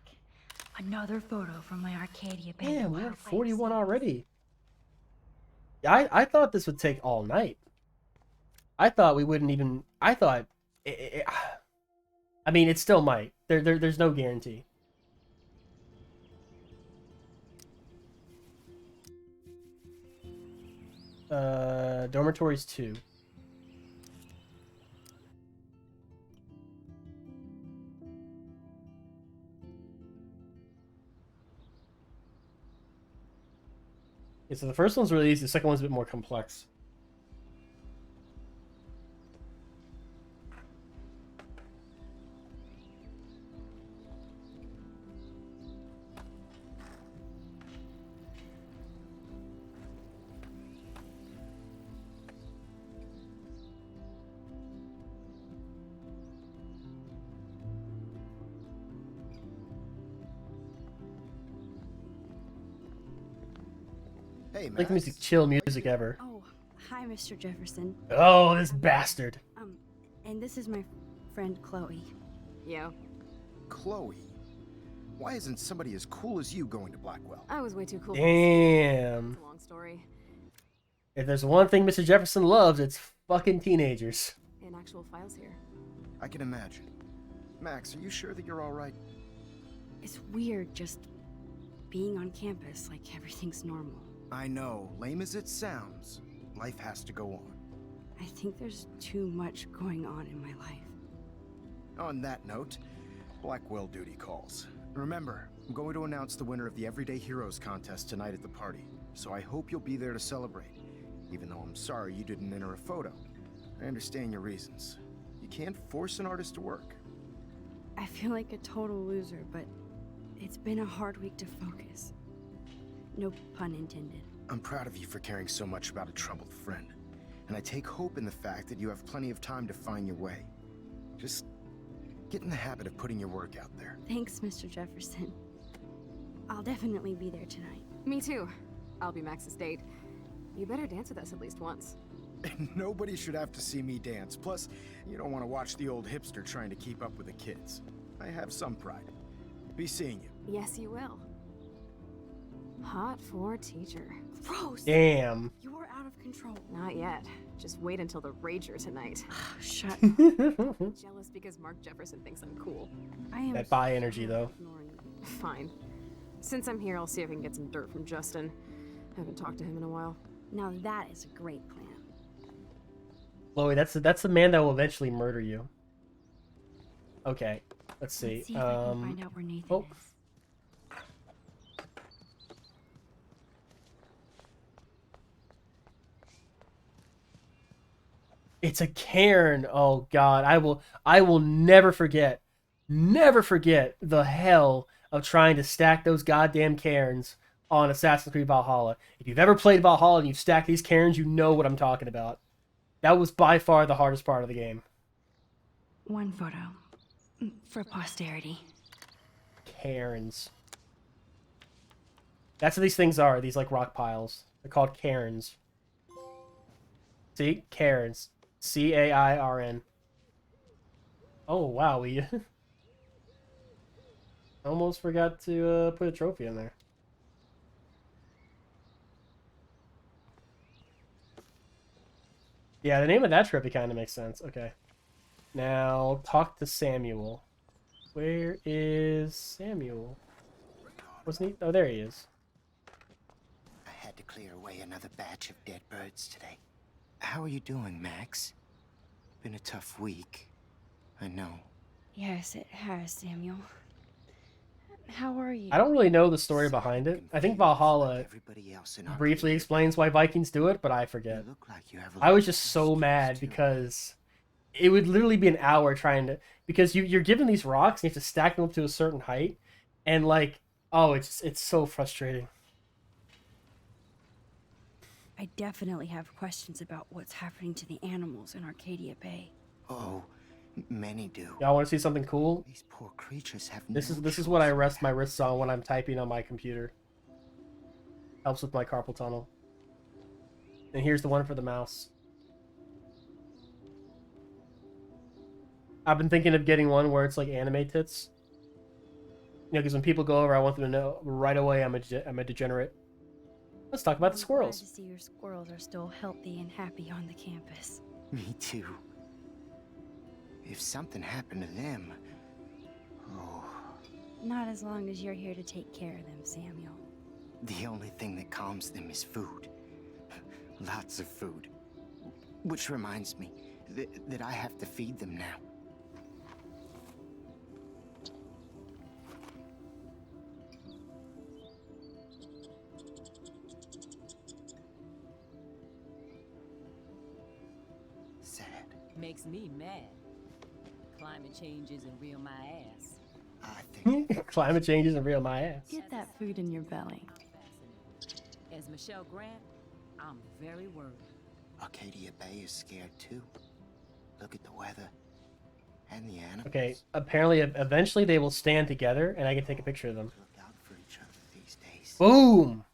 Another photo from my Arcadia Bay. Damn, we're at 41 already. I thought this would take all night. I thought we wouldn't even. I thought. I mean, it still might. There's no guarantee. Dormitories 2. Yeah, so the first one's really easy, the second one's a bit more complex. Hey, Like the Max. music, chill music ever. Oh, hi, Mr. Jefferson. Oh, this bastard. And this is my friend Chloe. Yeah. Chloe. Why isn't somebody as cool as you going to Blackwell? I was way too cool. Damn. It's a long story. If there's one thing Mr. Jefferson loves, it's fucking teenagers. And actual files here. I can imagine. Max, are you sure that you're all right? It's weird just being on campus like everything's normal. I know, lame as it sounds, life has to go on. I think there's too much going on in my life. On that note, Blackwell duty calls. Remember, I'm going to announce the winner of the Everyday Heroes contest tonight at the party, so I hope you'll be there to celebrate, even though I'm sorry you didn't enter a photo. I understand your reasons. You can't force an artist to work. I feel like a total loser, but it's been a hard week to focus. No pun intended. I'm proud of you for caring so much about a troubled friend, and I take hope in the fact that you have plenty of time to find your way. Just get in the habit of putting your work out there. Thanks, Mr. Jefferson. I'll definitely be there tonight. Me too. I'll be Max's date. You better dance with us at least once. Nobody should have to see me dance. Plus, you don't want to watch the old hipster trying to keep up with the kids. I have some pride. Be seeing you. Yes, you will. Hot for teacher. Gross! Damn. You are out of control. Not yet. Just wait until the rager tonight. Shut up. I'm jealous because Mark Jefferson thinks I'm cool. I am That bi energy, though. ignoring you. Fine. Since I'm here, I'll see if I can get some dirt from Justin. Haven't talked to him in a while. Now that is a great plan. Chloe, that's the man that will eventually murder you. Okay, let's see. Let's see if I can find out where Nathan oh. is. It's a cairn. Oh God, I will never forget the hell of trying to stack those goddamn cairns on Assassin's Creed Valhalla. If you've ever played Valhalla and you've stacked these cairns, you know what I'm talking about. That was by far the hardest part of the game. One photo. For posterity. Cairns. That's what these things are. These like rock piles. They're called cairns. See? Cairns. C-A-I-R-N. Oh, wow. We almost forgot to put a trophy in there. Yeah, the name of that trophy kind of makes sense. Okay. Now, talk to Samuel. Where is Samuel? Wasn't he? Oh, there he is. I had to clear away another batch of dead birds today. How are you doing, Max? Been a tough week. I know. Yes, it has, Samuel. How are you? I don't really know the story behind it. I think Valhalla briefly explains why Vikings do it, but I forget. I was just so mad because it would literally be an hour trying to... Because you're given these rocks and you have to stack them up to a certain height. And like, oh, it's so frustrating. I definitely have questions about what's happening to the animals in Arcadia Bay. Oh, many do. Y'all want to see something cool? These poor creatures have This is what I rest my wrists on when I'm typing on my computer. Helps with my carpal tunnel. And here's the one for the mouse. I've been thinking of getting one where it's like anime tits. You know, because when people go over, I want them to know right away I'm a degenerate. Let's talk about the squirrels. Glad to see your squirrels are still healthy and happy on the campus. Me too. If something happened to them... Oh, Not as long as you're here to take care of them, Samuel. the only thing that calms them is food. Lots of food. Which reminds me that I have to feed them now. Sad. Makes me mad. Climate change isn't real my ass. I think Climate change isn't real my ass. Get that food in your belly. As Michelle Grant, I'm very worried. Arcadia Bay is scared too. Look at the weather. And the animals. Okay, apparently eventually they will stand together and I can take a picture of them. Look out for each other these days. Boom!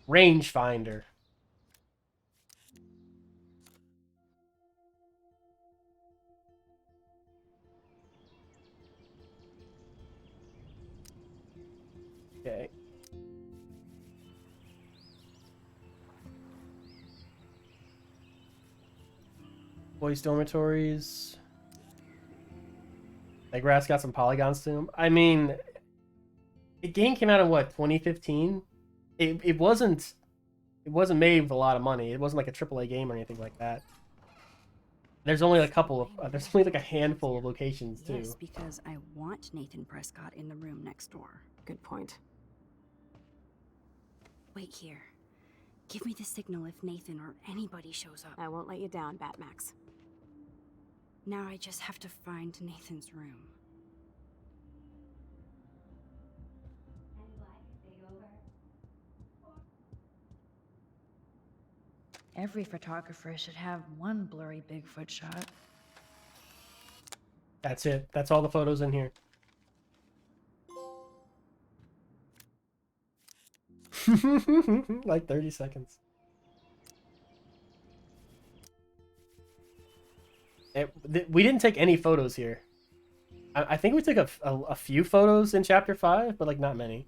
Rangefinder. Okay. Boys dormitories. That grass got some polygons to him. I mean, the game came out in what, 2015? It wasn't made with a lot of money. It wasn't like a AAA game or anything like that. There's only a couple of there's only like a handful of locations too. Yes, because I want Nathan Prescott in the room next door. Good point. Wait here. Give me the signal if Nathan or anybody shows up. I won't let you down, Batmax. Now I just have to find Nathan's room. Every photographer should have one blurry Bigfoot shot. That's it. That's all the photos in here. Like 30 seconds. We didn't take any photos here. I think we took a few photos in Chapter 5, but like not many.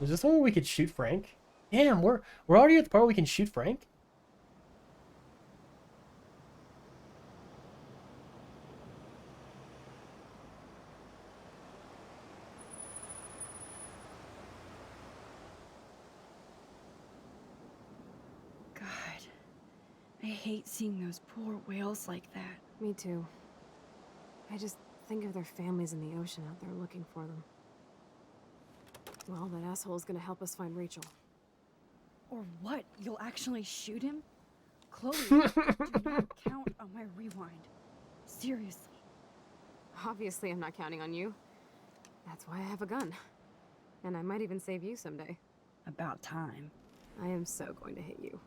Is this one where we could shoot Frank? Damn, we're already at the part where we can shoot Frank? God, I hate seeing those poor whales like that. Me too. I just think of their families in the ocean out there looking for them. Well, that asshole's gonna help us find Rachel. Or what? You'll actually shoot him? Chloe, do not count on my rewind. Seriously. Obviously, I'm not counting on you. That's why I have a gun. And I might even save you someday. About time. I am so going to hit you.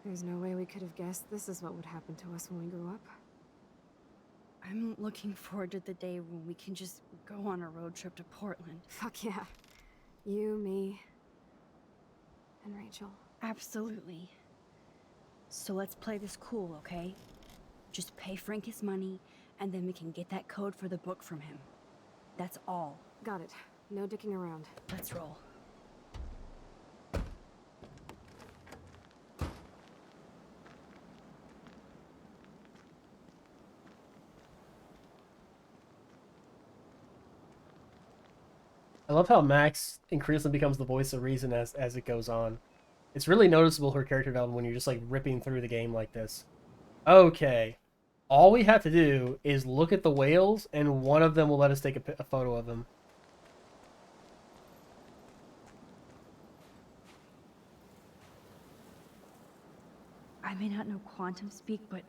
There's no way we could have guessed this is what would happen to us when we grew up. I'm looking forward to the day when we can just go on a road trip to Portland. Fuck yeah. You, me, and Rachel. Absolutely. So let's play this cool, okay? Just pay Frank his money, and then we can get that code for the book from him. That's all. Got it. No dicking around. Let's roll. I love how Max increasingly becomes the voice of reason as it goes on. It's really noticeable her character development when you're just like ripping through the game like this. Okay. All we have to do is look at the whales and one of them will let us take a photo of them. I may not know quantum speak, but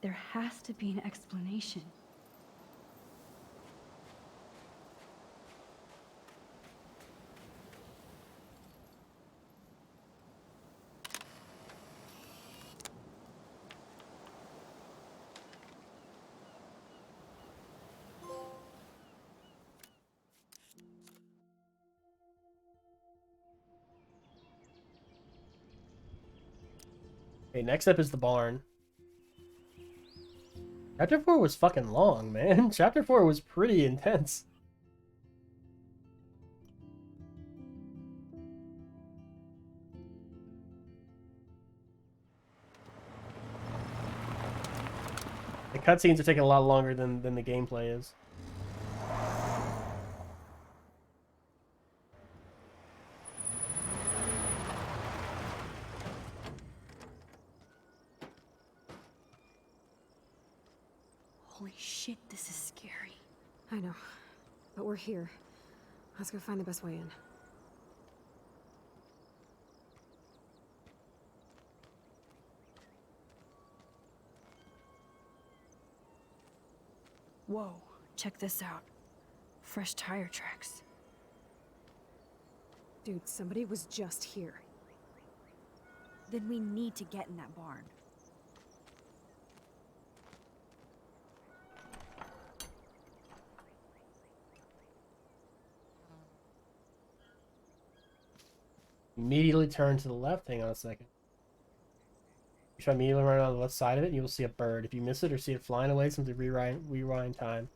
there has to be an explanation. Okay, next up is the barn. Chapter 4 was fucking long, man. Chapter 4 was pretty intense. The cutscenes are taking a lot longer than the gameplay is. Holy shit, this is scary. I know. But we're here. Let's go find the best way in. Whoa, check this out. Fresh tire tracks. Dude, somebody was just here. Then we need to get in that barn. Immediately turn to the left. Hang on a second. You try immediately run on the left side of it, and you will see a bird. If you miss it or see it flying away, simply rewind time.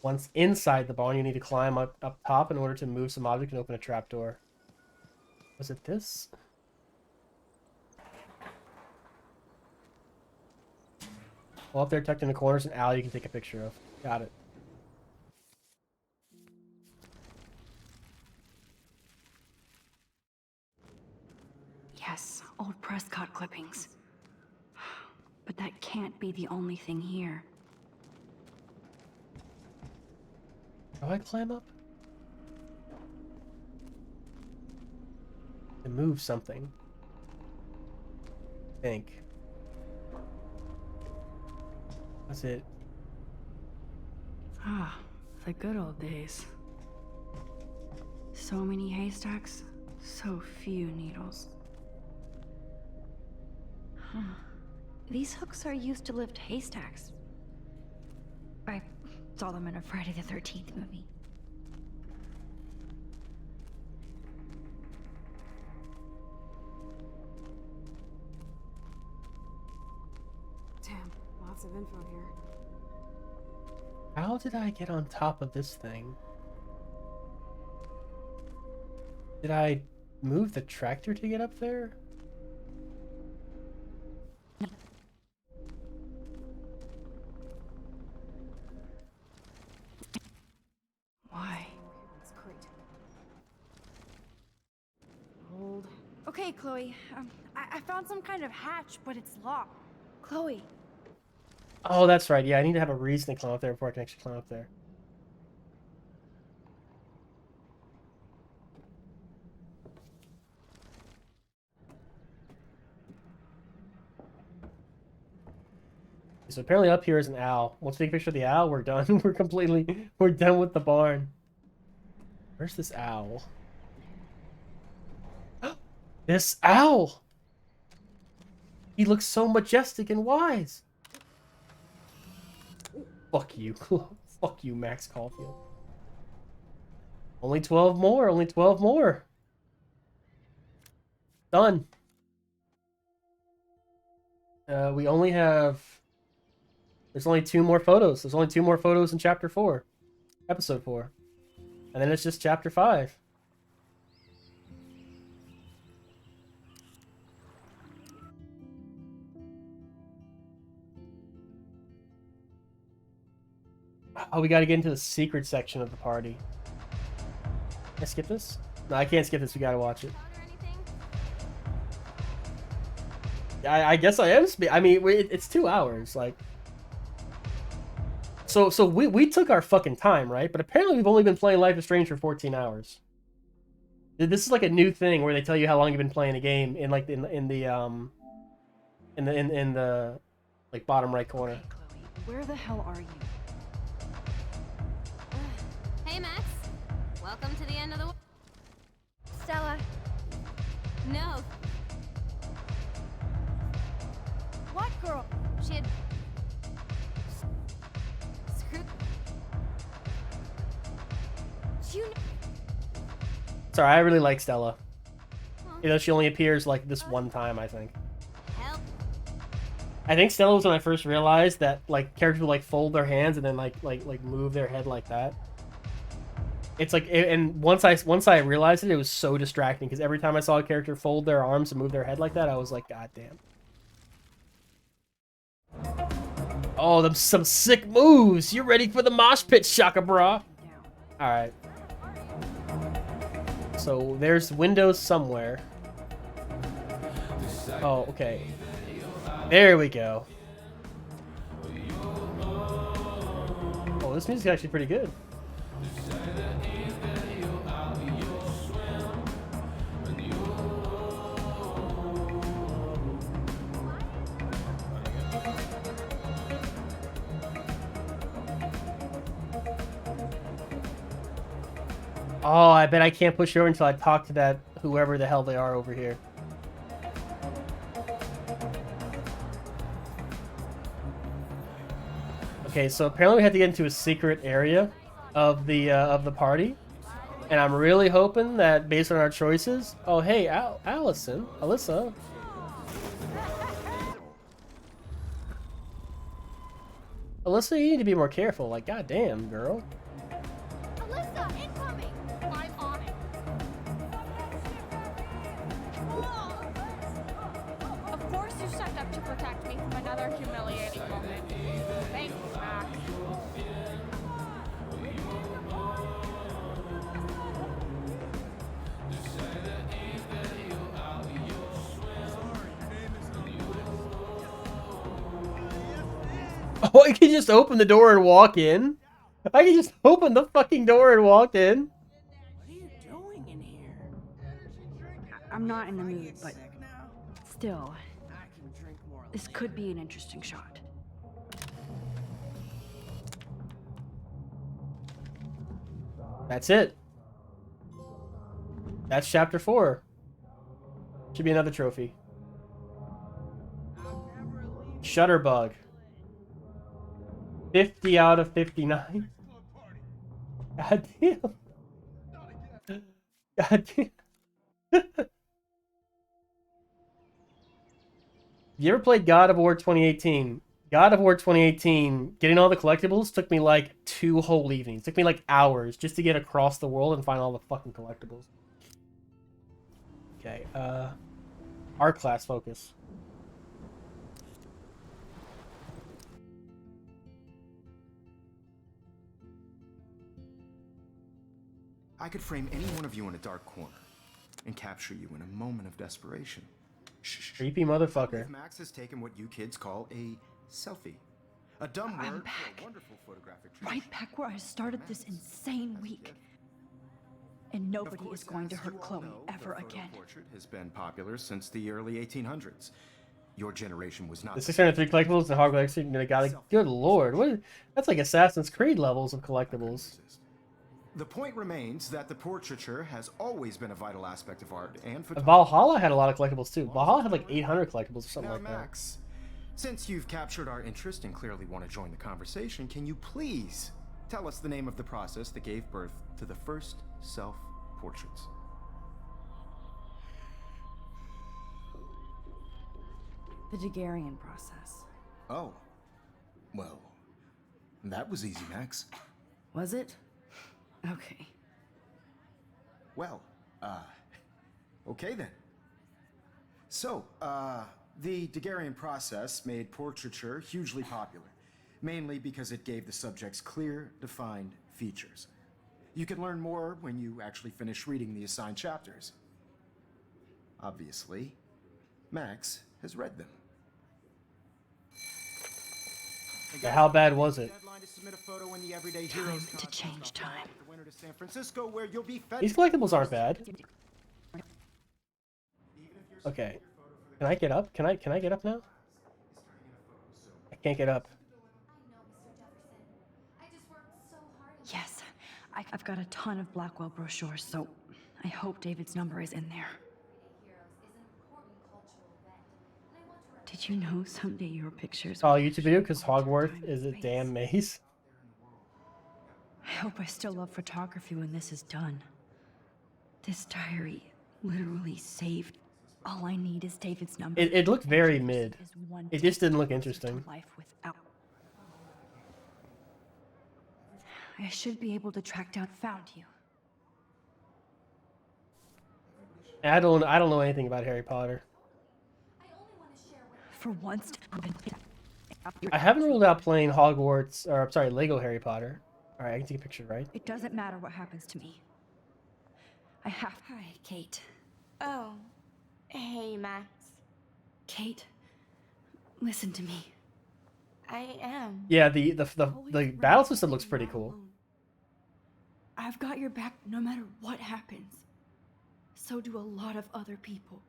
Once inside the barn, you need to climb up top in order to move some object and open a trapdoor. Was it this? Well, up there tucked in the corners, an alley you can take a picture of. Got it. Yes, old Prescott clippings. But that can't be the only thing here. Do I climb up? To move something. I think. That's it. Ah, the good old days. So many haystacks, so few needles. Huh. These hooks are used to lift haystacks. I saw them in a Friday the 13th movie. Damn, lots of info here. How did I get on top of this thing? Did I move the tractor to get up there? Why? It's great. Hold. Okay, Chloe. I found some kind of hatch, but it's locked. Chloe. Oh, that's right. Yeah, I need to have a reason to climb up there before I can actually climb up there. So apparently up here is an owl. Once we take a picture of the owl, we're done. We're done with the barn. Where's this owl? This owl! He looks so majestic and wise. Fuck you. Fuck you, Max Caulfield. Only 12 more. Only 12 more. Done. We only have... There's only 2 more photos. There's only 2 more photos in Chapter 4. Episode 4. And then it's just Chapter 5. Oh, we gotta get into the secret section of the party. Can I skip this? No, I can't skip this. We gotta watch it. I guess I am. I mean, it's 2 hours. Like, so we took our fucking time, right? But apparently we've only been playing Life is Strange for 14 hours. This is like a new thing where they tell you how long you've been playing a game in like in the like bottom right corner. Hey, Chloe, where the hell are you? Hey, Max. Welcome to the end of the... Stella. No. What girl? She had... Screw... You... Sorry, I really like Stella. You know, she only appears like this one time, I think. Help. I think Stella was when I first realized that like characters would like fold their hands and then like move their head like that. It's like, and once I realized it, it was so distracting because every time I saw a character fold their arms and move their head like that, I was like, God damn. Oh, them some sick moves. You ready for the mosh pit, Shaka Bra? All right. So there's windows somewhere. Oh, okay. There we go. Oh, this music's actually pretty good. Oh, I bet I can't push over until I talk to that whoever the hell they are over here. Okay, so apparently we had to get into a secret area of the party, and I'm really hoping that based on our choices. Oh, hey, Alyssa. Alyssa, you need to be more careful. Like, goddamn, girl. Alyssa, incoming! I'm on it. Of course you stepped up to protect me from another humiliating moment. Thanks, Max. Oh, I can just open the door and walk in? I can just open the fucking door and walk in? I'm not in the mood, but still, this could be an interesting shot. That's it. That's chapter 4. Should be another trophy. Shutterbug. 50 out of 59. God damn. God damn. You ever played God of War 2018? God of War 2018, getting all the collectibles took me like 2 whole evenings. Took me like hours just to get across the world and find all the fucking collectibles. Okay, art class focus. I could frame any one of you in a dark corner and capture you in a moment of desperation. Creepy motherfucker. Max has taken what you kids call a selfie. A dumb word for a wonderful photographic tradition. Right back where I started this insane week. And nobody is going to hurt Chloe ever again. Portrait has been popular since the early 1800s. Your generation was not. The 603 collectibles and Hogwarts Legacy got it. Good lord, what? That's like Assassin's Creed levels of collectibles. The point remains that the portraiture has always been a vital aspect of art and photography. Valhalla had a lot of collectibles too. Valhalla had like 800 collectibles or something Now, like Max, since you've captured our interest and clearly want to join the conversation, can you please tell us the name of the process that gave birth to the first self-portraits? The Daguerrean process. Oh. Well, that was easy, Max. Was it? Okay. Well, okay then. So, the Daguerrean process made portraiture hugely popular, mainly because it gave the subjects clear, defined features. You can learn more when you actually finish reading the assigned chapters. Obviously, Max has read them. How bad was it? To change time. San Francisco, where you'll be fed. These collectibles aren't bad. Okay. Can I get up? Can I get up now? I can't get up. Yes, I've got a ton of Blackwell brochures, so I hope David's number is in there. Did you know someday your pictures... Oh, YouTube video because Hogwarts is a damn maze. I hope I still love photography when this is done. This diary literally saved. All I need is David's number. It looked very mid. It just didn't look interesting. Life without. I should be able to track down Found You. I don't know anything about Harry Potter. For once. I haven't ruled out playing Hogwarts, or I'm sorry, Lego Harry Potter. All right, I can take a picture, right? It doesn't matter what happens to me. I have. Hi, Kate. Oh. Hey, Max. Kate, listen to me. I am. Yeah, the battle system looks pretty cool. I've got your back no matter what happens. So do a lot of other people.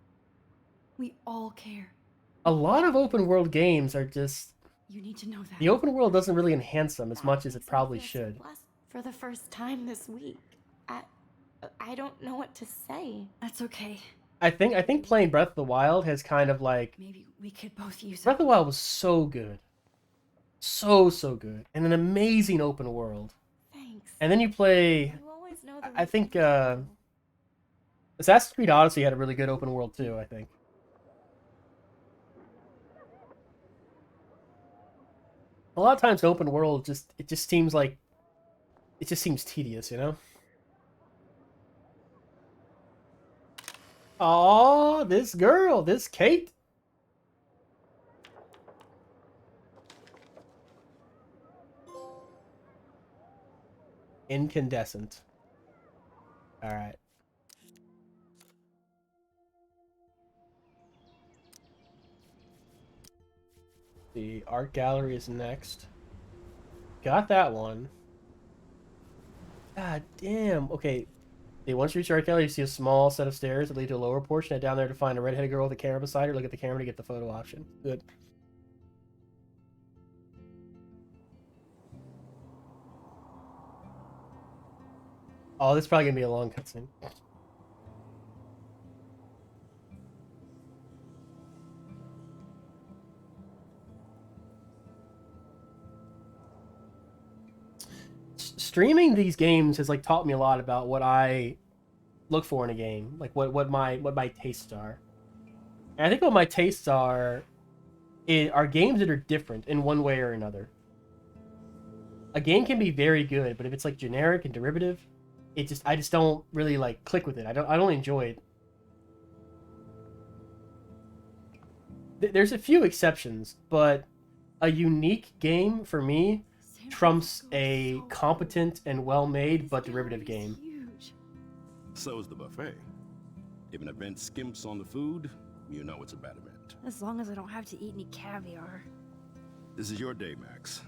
We all care. A lot of open world games are just... You need to know that. The open world doesn't really enhance them as much as it probably should. For the first time this week, I don't know what to say. That's okay. I think playing Breath of the Wild has kind of like... Maybe we could both use Breath of the Wild was so good. So good. And an amazing open world. Thanks. And then you play... You always know I think Assassin's Creed Odyssey had a really good open world too, I think. A lot of times open world it just seems like it just seems tedious, you know? Oh, this girl, this Kate. Incandescent. All right. The art gallery is next. Got that one. God damn. Okay. Once you reach the art gallery, you see a small set of stairs that lead to a lower portion. Head down there to find a redheaded girl with a camera beside her. Look at the camera to get the photo option. Good. Oh, this is probably gonna be a long cutscene. Streaming these games has like taught me a lot about what I look for in a game, like what my tastes are. And I think what my tastes are games that are different in one way or another. A game can be very good, but if it's like generic and derivative, I just don't really like click with it. I don't enjoy it. There's a few exceptions, but a unique game for me trumps a competent and well-made but derivative game. So's the buffet. If an event skimps on the food, you know it's a bad event. As long as I don't have to eat any caviar. This is your day, Max.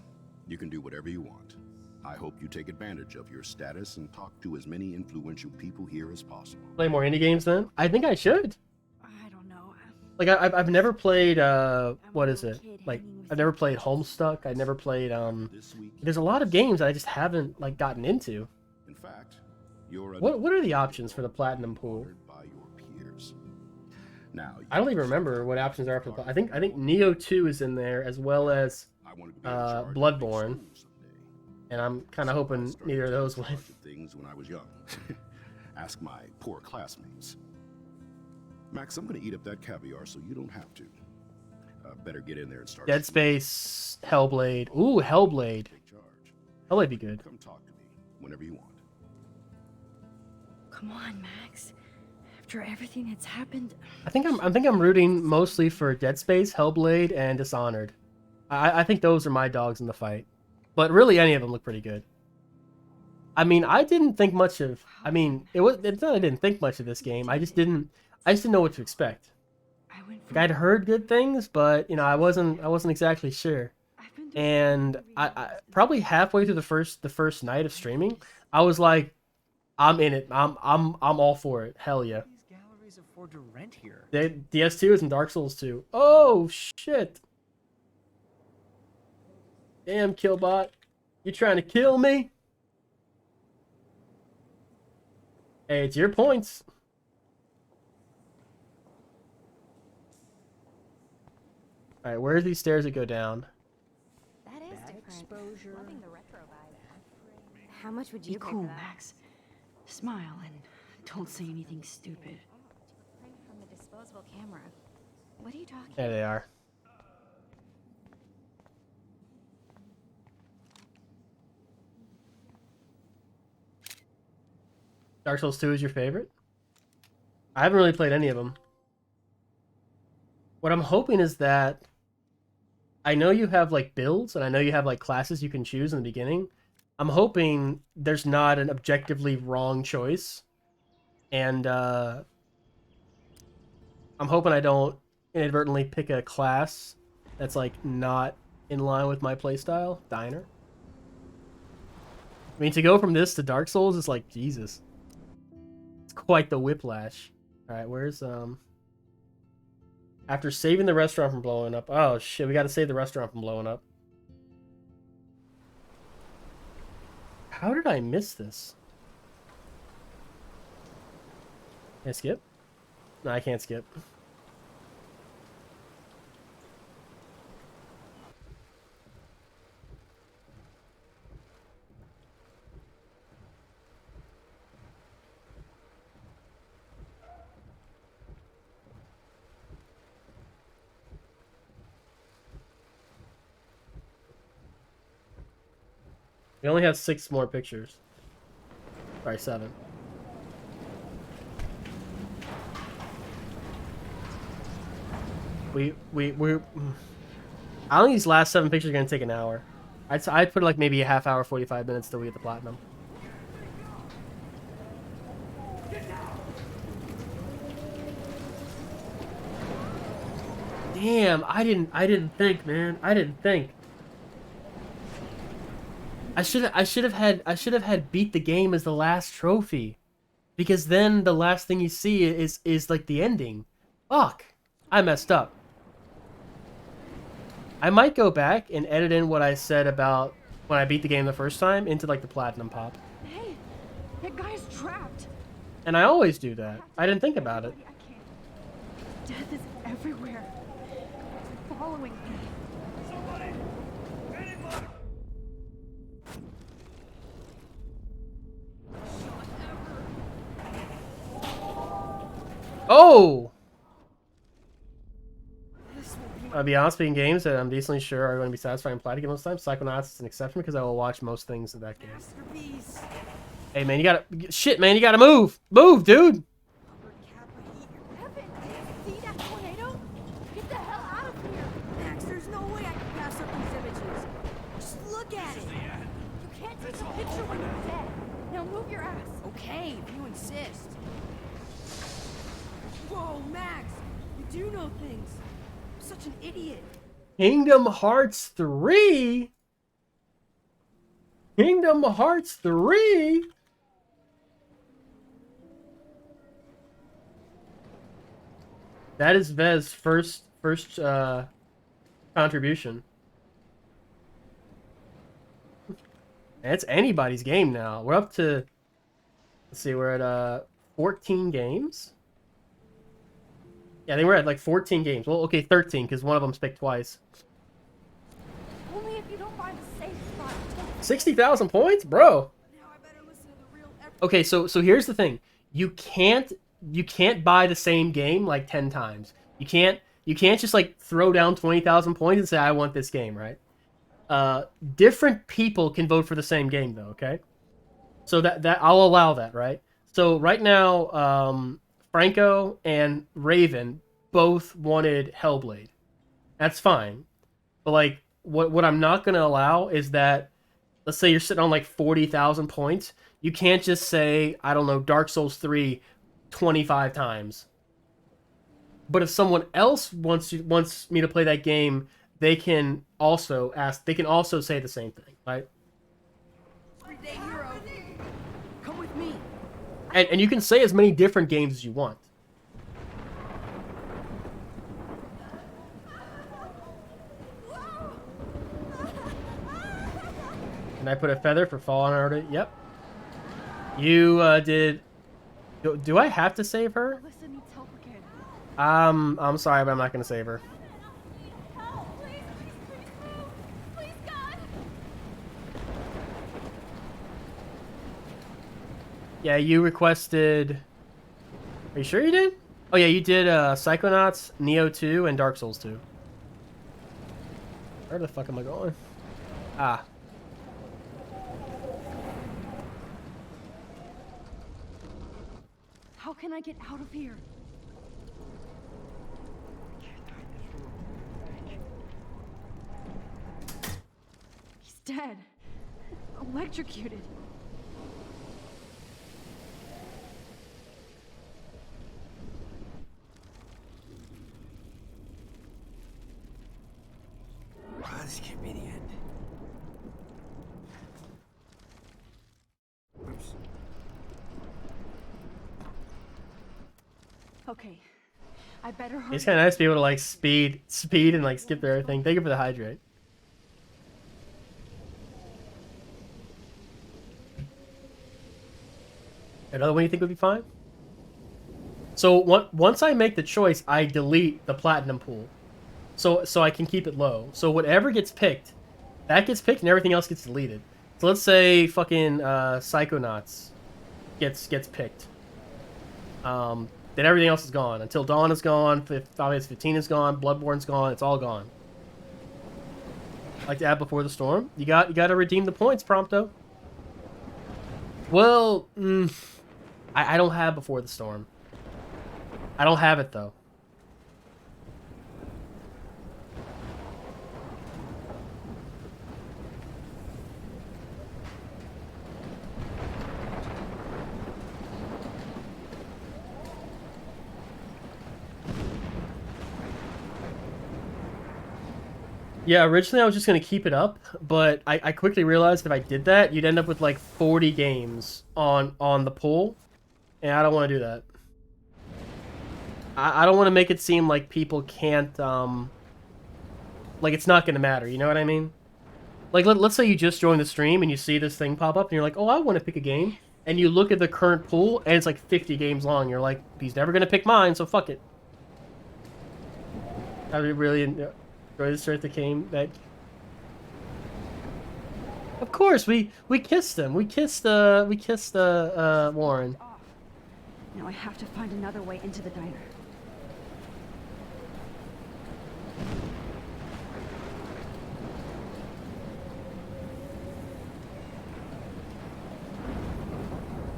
You can do whatever you want. I hope you take advantage of your status and talk to as many influential people here as possible. Play more indie games then? I think I should. I don't know. Like I've never played what is it? Like I've never played Homestuck. I never played there's a lot of games that I just haven't like gotten into. In fact, you're what are the options for the platinum pool? By your peers. Now, I don't even remember what options are for the I think Neo 2 is in there as well as Bloodborne. And I'm kind of hoping neither of those win. Things when I was young. Ask my poor classmates. Max, I'm gonna eat up that caviar so you don't have to. Better get in there and start. Dead Space, Hellblade. Ooh, Hellblade. Hellblade be good. Come talk to me whenever you want. Come on, Max. After everything that's happened, I think I'm rooting mostly for Dead Space, Hellblade, and Dishonored. I think those are my dogs in the fight. But really, any of them look pretty good. I mean, I didn't think much of. I mean, it's not I didn't think much of this game. I just didn't know what to expect. Like, I'd heard good things, but you know, I wasn't exactly sure. And I probably halfway through the first night of streaming, I was like, I'm in it. I'm all for it. Hell yeah. These galleries afford to rent here. DS2 is in Dark Souls 2. Oh shit. Damn, Killbot. You trying to kill me? Hey, it's your points. Alright, where are these stairs that go down? That is different. exposure. Loving the retro vibe. How much would you pay for that? Max. Smile and don't say anything stupid. Print from the disposable camera. What are you talking There they are. Dark Souls 2 is your favorite? I haven't really played any of them. What I'm hoping is that I know you have like builds and I know you have like classes you can choose in the beginning. I'm hoping there's not an objectively wrong choice. And I'm hoping I don't inadvertently pick a class that's like not in line with my playstyle. Diner. I mean, to go from this to Dark Souls is like, Jesus. It's quite the whiplash. Alright, where's after saving the restaurant from blowing up. Oh shit, we gotta save the restaurant from blowing up. How did I miss this? Can I skip? No, I can't skip. We only have 6 more pictures. Sorry, 7. We're I don't think these last 7 pictures are gonna take an hour. I'd put like maybe a half hour, 45 minutes till we get the platinum. Damn, I didn't think, man. I didn't think. I should have had beat the game as the last trophy. Because then the last thing you see is like the ending. Fuck. I messed up. I might go back and edit in what I said about when I beat the game the first time into like the platinum pop. Hey, that guy's trapped. And I always do that. I didn't think about it. Death is everywhere. It's following me. Somebody! Anybody! Oh! I'll be honest, speaking games that I'm decently sure are going to be satisfying platinum most times. Psychonauts is an exception because I will watch most things in that game. Hey man, you gotta... Shit man, you gotta move! Move, dude! See that tornado? Get the hell out of here! Max, there's no way I can pass up these images. Just look at it. You can't take a picture when you're dead. Now move your ass. Okay, if you insist. Whoa, Max! You do know things. I'm such an idiot. Kingdom Hearts 3? Kingdom Hearts 3? That is Vez' first contribution. And it's anybody's game now. We're up to, let's see, we're at 14 games. Yeah, I think we're at like 14 games. Well, okay, 13 because one of them's picked twice. Only if you don't find a safe spot. 60,000 points, bro. Okay, so here's the thing. You can't buy the same game like 10 times. You can't just like throw down 20,000 points and say I want this game, right? Different people can vote for the same game though, okay? So that I'll allow that, right? So right now Franco and Raven both wanted Hellblade. That's fine. But like what I'm not going to allow is that, let's say you're sitting on like 40,000 points, you can't just say, I don't know, Dark Souls 3 25 times. But if someone else wants me to play that game, they can also say the same thing, right? Everyday hero. Come with me. And you can say as many different games as you want. Can I put a feather for Fallen Order? Yep. You did... Do I have to save her? I'm sorry, but I'm not going to save her. Yeah, you requested... Are you sure you did? Oh yeah, you did Psychonauts, Neo 2, and Dark Souls 2. Where the fuck am I going? Ah. How can I get out of here? He's dead. Electrocuted. This can't be the end. Oops. Okay. I better hurry. It's kind of nice to be able to like speed and like skip through everything. Thank you for the hydrate. Another one you think would be fine? So once I make the choice, I delete the platinum pool. So I can keep it low. So whatever gets picked, that gets picked and everything else gets deleted. So let's say fucking Psychonauts gets picked. Then everything else is gone. Until Dawn is gone, Final Fantasy 15 is gone, Bloodborne's gone, it's all gone. Like to add before the storm? You got to redeem the points, Prompto. Well, I don't have before the storm. I don't have it though. Yeah, originally I was just going to keep it up, but I quickly realized if I did that, you'd end up with like 40 games on the pool, and I don't want to do that. I don't want to make it seem like people can't, like it's not going to matter, you know what I mean? Like, let's say you just joined the stream and you see this thing pop up, and you're like, oh, I want to pick a game, and you look at the current pool, and it's like 50 games long, you're like, he's never going to pick mine, so fuck it. I really enjoy the start that came that. Of course, we kissed him. We kissed Warren. Now I have to find another way into the diner.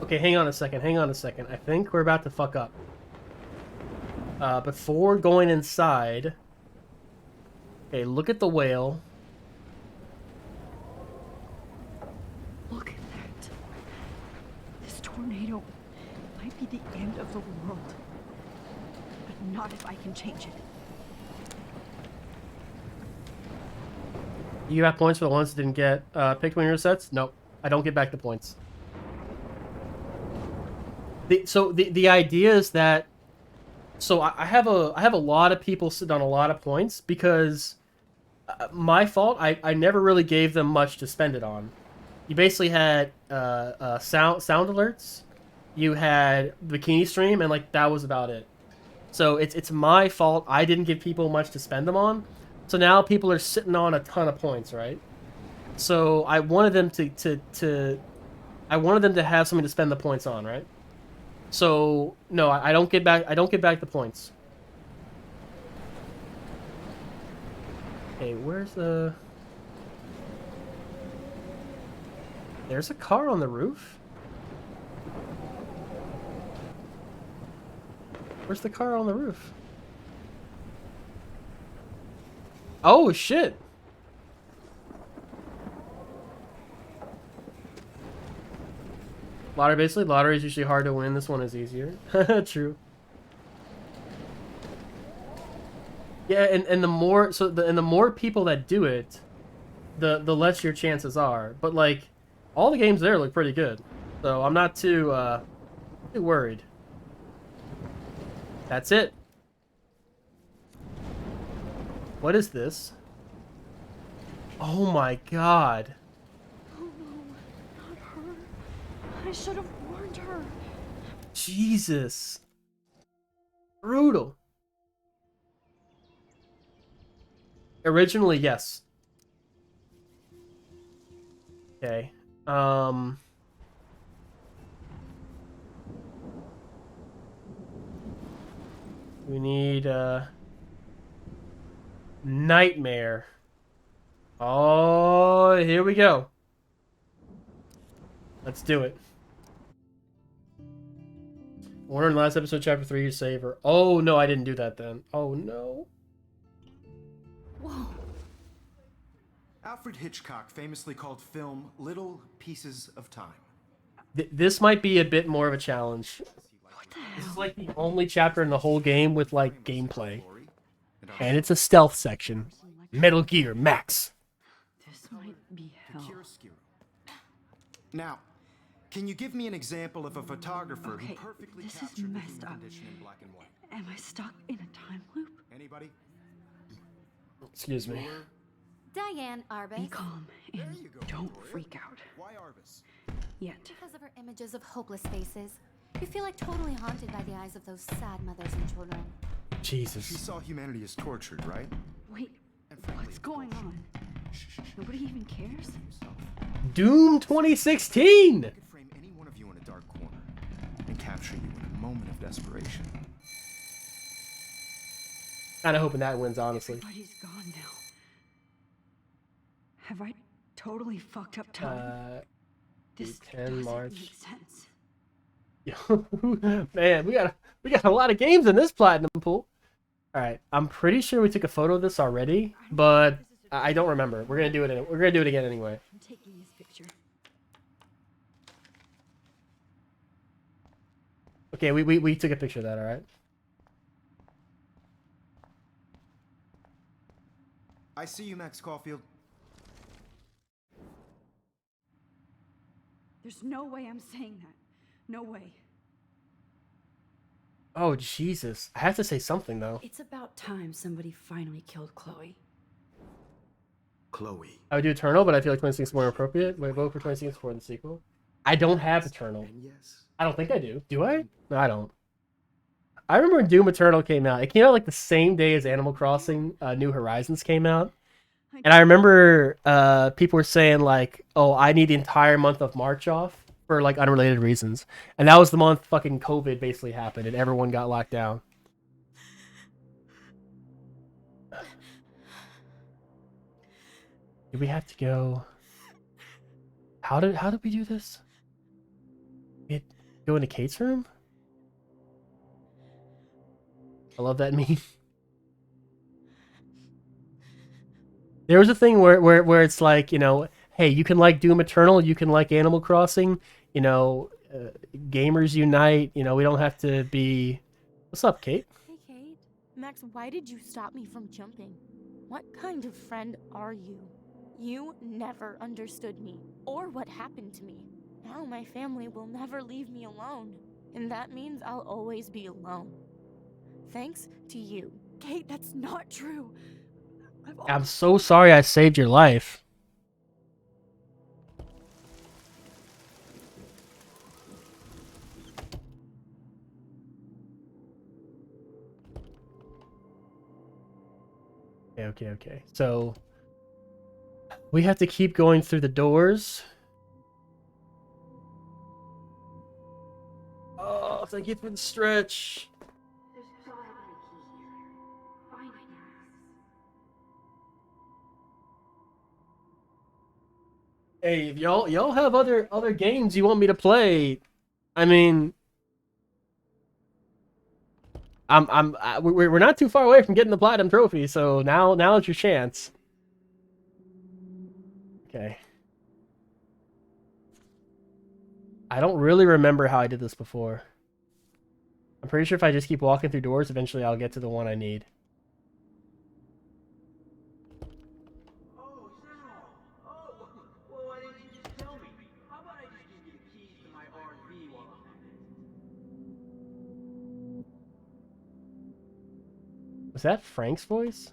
Okay, hang on a second. I think we're about to fuck up. Before going inside. Okay, look at the whale. Look at that. This tornado might be the end of the world. But not if I can change it. You have points for the ones that didn't get picked when your sets? Nope. I don't get back the points. The idea is that I have a lot of people sitting on a lot of points because my fault. I never really gave them much to spend it on. You basically had sound alerts, you had Bikini Stream, and like that was about it. So it's my fault. I didn't give people much to spend them on. So now people are sitting on a ton of points, right? So I wanted them to have something to spend the points on, right? So no, I don't get back the points. Okay, where's the... There's a car on the roof? Where's the car on the roof? Oh, shit! Lottery is usually hard to win. This one is easier. True. Yeah, and the more people that do it, the less your chances are. But like, all the games there look pretty good, so I'm not too worried. That's it. What is this? Oh my god. Oh no, not her. I should have warned her. Jesus. Brutal. Originally, yes. Okay. We need Nightmare. Oh, here we go. Let's do it. Warner in last episode, chapter 3, you save her. Oh no, I didn't do that then. Oh no. Whoa. Alfred Hitchcock famously called film little pieces of time. This might be a bit more of a challenge. What the hell? This is like the only chapter in the whole game with like gameplay. And it's a stealth section. Metal Gear Max. This might be hell. Now, can you give me an example of a photographer Okay, who perfectly this is captured the messed human up. condition in black and white? Am I stuck in a time loop? Anybody? Excuse me. Diane Arbus. Be calm and don't freak out. Why Arbus? Yet. Because of her images of hopeless faces. You feel like totally haunted by the eyes of those sad mothers and children. Jesus. She saw humanity as tortured, right? Wait, what's going on? Nobody even cares? Doom 2016! I could frame any one of you in a dark corner and capture you in a moment of desperation. Kinda hoping that wins, honestly. Everybody's gone now. Have I totally fucked up time? This 10 doesn't March. make sense. Man, we got a lot of games in this platinum pool. All right, I'm pretty sure we took a photo of this already, but I don't remember. We're gonna do it. We're gonna do it again anyway. I'm taking this picture. Okay, we took a picture of that. All right. I see you, Max Caulfield. There's no way I'm saying that. No way. Oh Jesus! I have to say something though. It's about time somebody finally killed Chloe. Chloe. I would do Eternal, but I feel like 26 is more appropriate. Would I vote for 26 for the sequel? I don't have Eternal. Yes. I don't think I do. Do I? No, I don't. I remember when Doom Eternal came out. It came out like the same day as Animal Crossing New Horizons came out. And I remember people were saying like, oh, I need the entire month of March off for like unrelated reasons. And that was the month fucking COVID basically happened and everyone got locked down. Do we have to go? How did we do this? We go into Kate's room? I love that meme. There was a thing where it's like, you know, hey, you can like Doom Eternal, you can like Animal Crossing, you know, gamers unite, you know, we don't have to be... What's up, Kate? Hey, Kate. Max, why did you stop me from jumping? What kind of friend are you? You never understood me, or what happened to me. Now my family will never leave me alone, and that means I'll always be alone. Thanks to you. Kate, that's not true. I'm so sorry I saved your life. Okay. So we have to keep going through the doors. Oh, thank you for the stretch. Hey, if y'all have other games you want me to play, I mean, we're not too far away from getting the platinum trophy, so now it's your chance. Okay. I don't really remember how I did this before. I'm pretty sure if I just keep walking through doors, eventually I'll get to the one I need. Was that Frank's voice?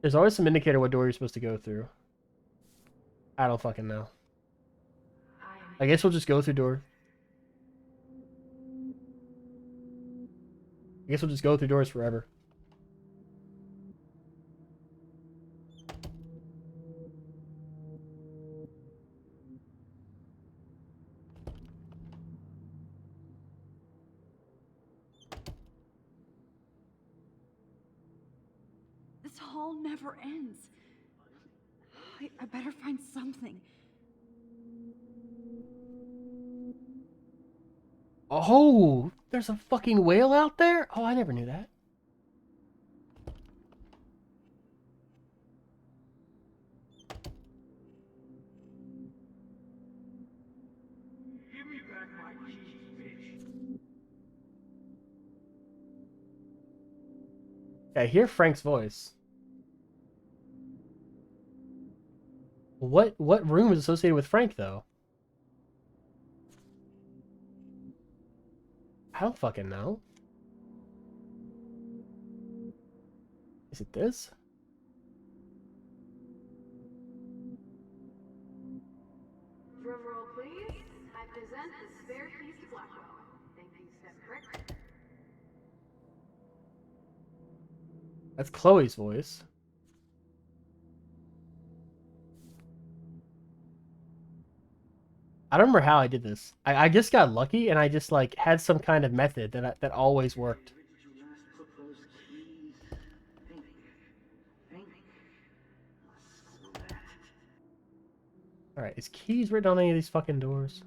There's always some indicator what door you're supposed to go through. I don't fucking know. I guess we'll just go through door. I guess we'll just go through doors forever. This hall never ends. I better find something. Oh, there's a fucking whale out there? Oh, I never knew that. Give me back my keys, bitch. I hear Frank's voice. What room is associated with Frank though? I don't fucking know. Is it this? Drum roll, please. I present the spare keys to Blackwell. Thank you, Step Crick. That's Chloe's voice. I don't remember how I did this. I just got lucky and I just like had some kind of method that always worked. All right, is keys written on any of these fucking doors?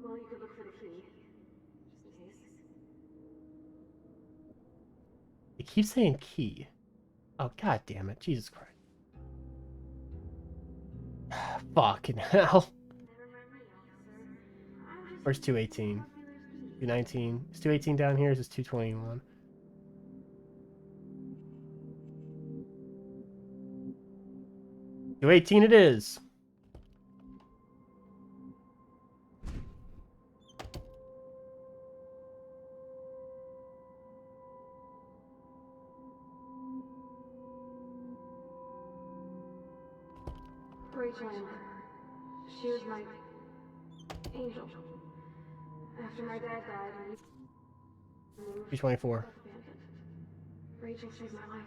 Well, you could look for the key, just in case. It keeps saying key. Oh, god damn it. Jesus Christ. Fucking hell. Where's 218? 219. Is 218 down here? Is this 221? $218 it is. Rachel, she was my angel. After my dad died, we moved 224. abandoned. Rachel saved my life.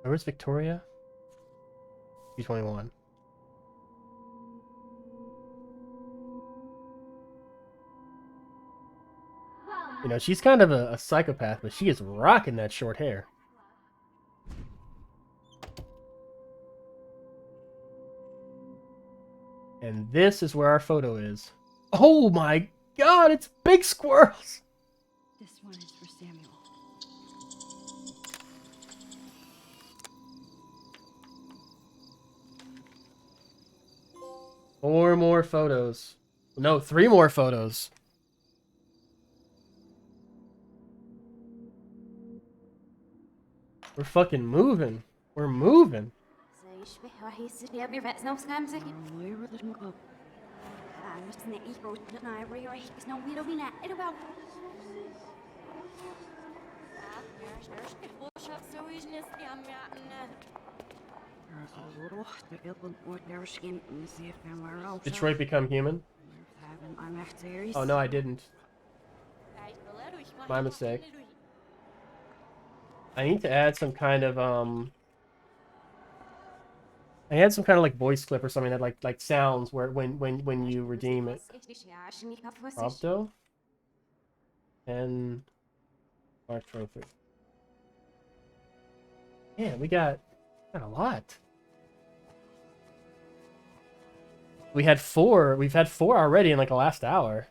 Where's Victoria? 221. You know, she's kind of a psychopath, but she is rocking that short hair. And this is where our photo is. Oh my god, it's big squirrels! This one is for Samuel. Four more photos. No, 3 more photos. We're fucking moving. We're moving. Detroit become human? Oh no, I didn't. My mistake. I need to add some kind of I had some kind of like voice clip or something that like sounds where when you redeem it. Prompto? And March 23. Yeah, we got a lot. We've had 4 already in like the last hour.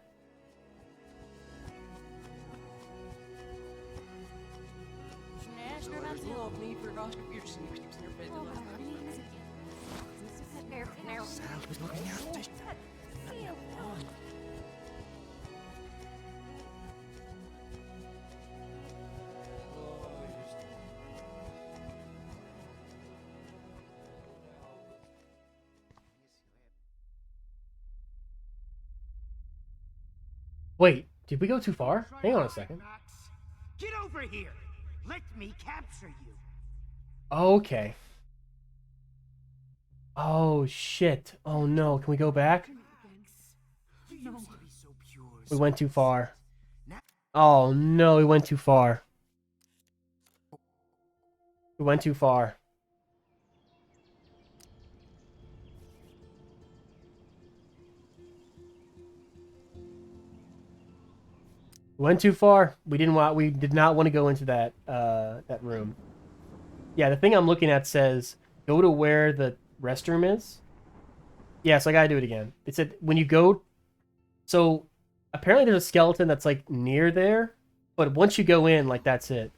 Wait, did we go too far? Hang on a second. Get over here! Let me capture you! Okay. Oh shit. Oh no, can we go back? We went too far. Oh no, we went too far. We went too far. Went too far. We did not want to go into that that room. Yeah, the thing I'm looking at says go to where the restroom is. Yeah, so I gotta do it again. It said when you go, so apparently there's a skeleton that's like near there, but once you go in, like that's it.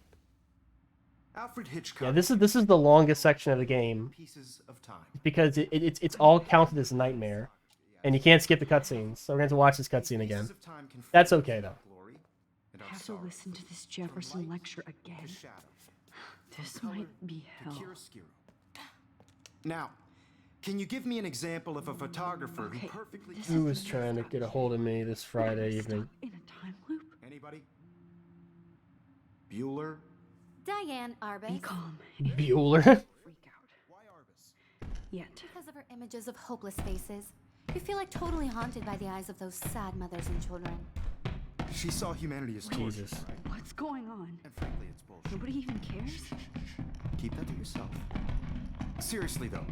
Alfred Hitchcock. Yeah, this is the longest section of the game Pieces of time. because it's all counted as a nightmare, and you can't skip the cutscenes. So we're gonna have to watch this cutscene again. That's okay though. I have to listen to this Jefferson lecture again. This might be hell. Now, can you give me an example of a photographer who perfectly... Who was trying to get a hold of me this Friday evening? In a time loop? Anybody? Bueller? Diane Arbus. Be calm. Bueller? Freak out. Yet. Because of her images of hopeless faces. You feel like totally haunted by the eyes of those sad mothers and children. She saw humanity as torture, Jesus. right? What's going on? And frankly, it's bullshit. Nobody even cares? Keep that to yourself. Seriously, though,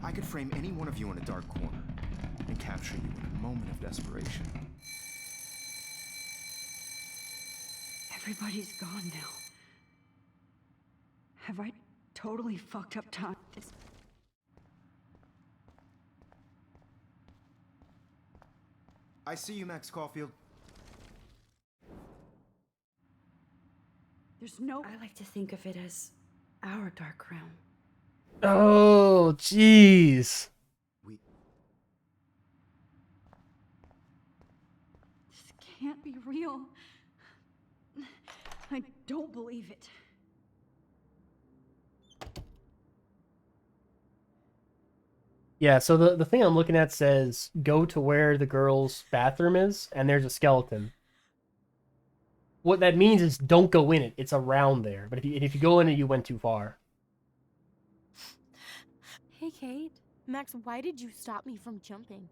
I could frame any one of you in a dark corner and capture you in a moment of desperation. Everybody's gone now. Have I totally fucked up time? I see you, Max Caulfield. There's no. I like to think of it as our dark realm. Oh, jeez. This can't be real. I don't believe it. Yeah, so the thing I'm looking at says go to where the girl's bathroom is, and there's a skeleton. What that means is don't go in it. It's around there. But if you go in it, you went too far. Hey, Kate. Max, why did you stop me from jumping?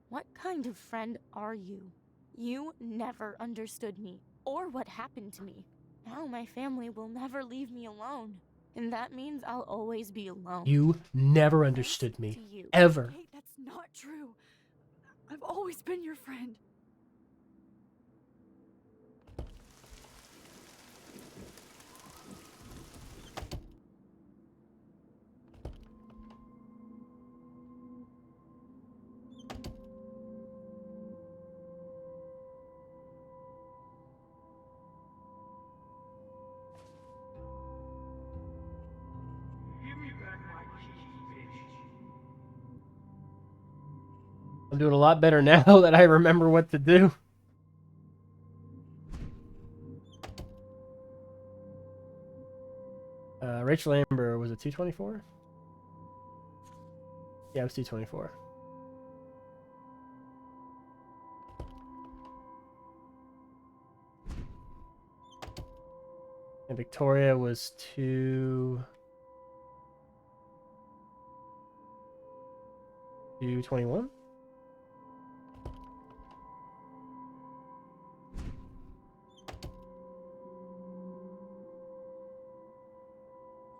What kind of friend are you? You never understood me, or what happened to me. Now my family will never leave me alone. And that means I'll always be alone. You never understood me. To you. Ever. Kate, that's not true. I've always been your friend. I'm doing a lot better now that I remember what to do. Rachel Amber, was it 224? Yeah, it was 224. And Victoria was 221?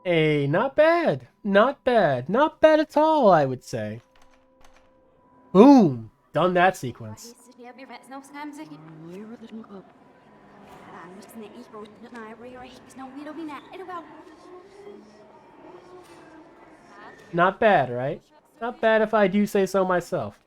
Hey, not bad. Not bad. Not bad at all, I would say. Boom! Done that sequence. Not bad, right? Not bad if I do say so myself.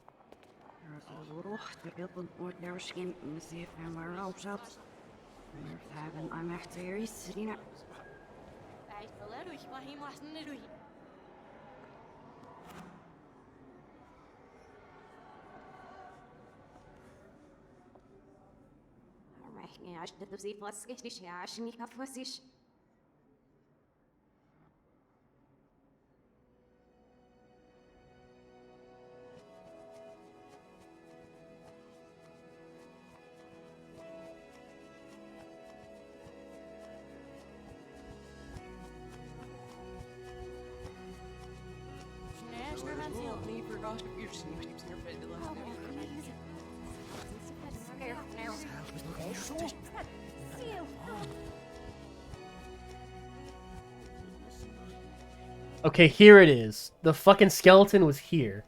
Okay, here it is. The fucking skeleton was here.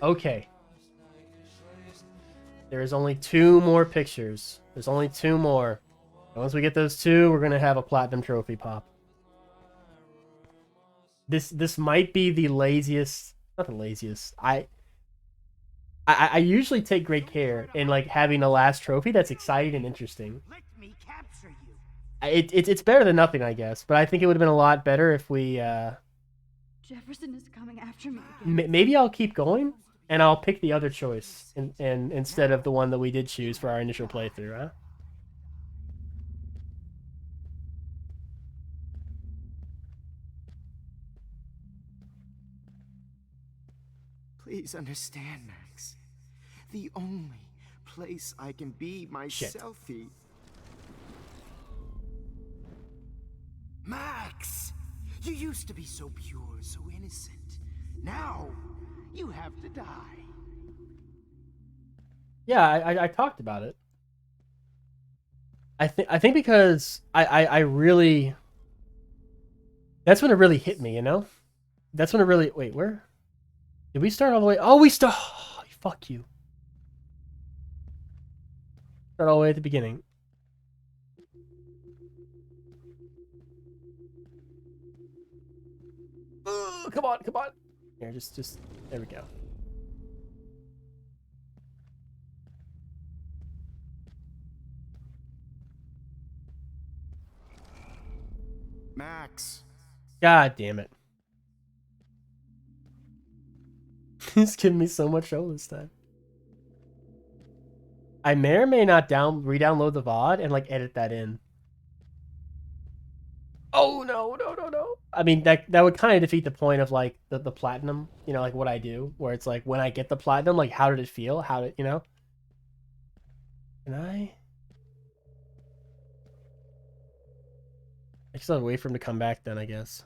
Okay. There is only 2 more pictures. There's only 2 more. And once we get those 2, we're gonna have a platinum trophy pop. This might be the laziest. Not the laziest. I usually take great care in like having a last trophy that's exciting and interesting. Let me capture you. It's better than nothing, I guess. But I think it would have been a lot better if we. Jefferson is coming after me again. Maybe I'll keep going and I'll pick the other choice and instead of the one that we did choose for our initial playthrough, huh? Please understand, Max. The only place I can be myself. Max! You used to be so pure, so innocent. Now, you have to die. Yeah, I talked about it. I think because I really, that's when it really hit me, you know? That's when it really, wait, where? Did we start all the way? Oh, we start, oh, fuck you. Start all the way at the beginning. Oh, come on, come on. Here, just, there we go. Max. God damn it. He's giving me so much trouble this time. I may or may not re-download the VOD and like edit that in. Oh no. I mean that would kind of defeat the point of like the platinum, you know, like what I do, where it's like when I get the platinum, like how did it feel? How did, you know? Can I just have to wait for him to come back then, I guess.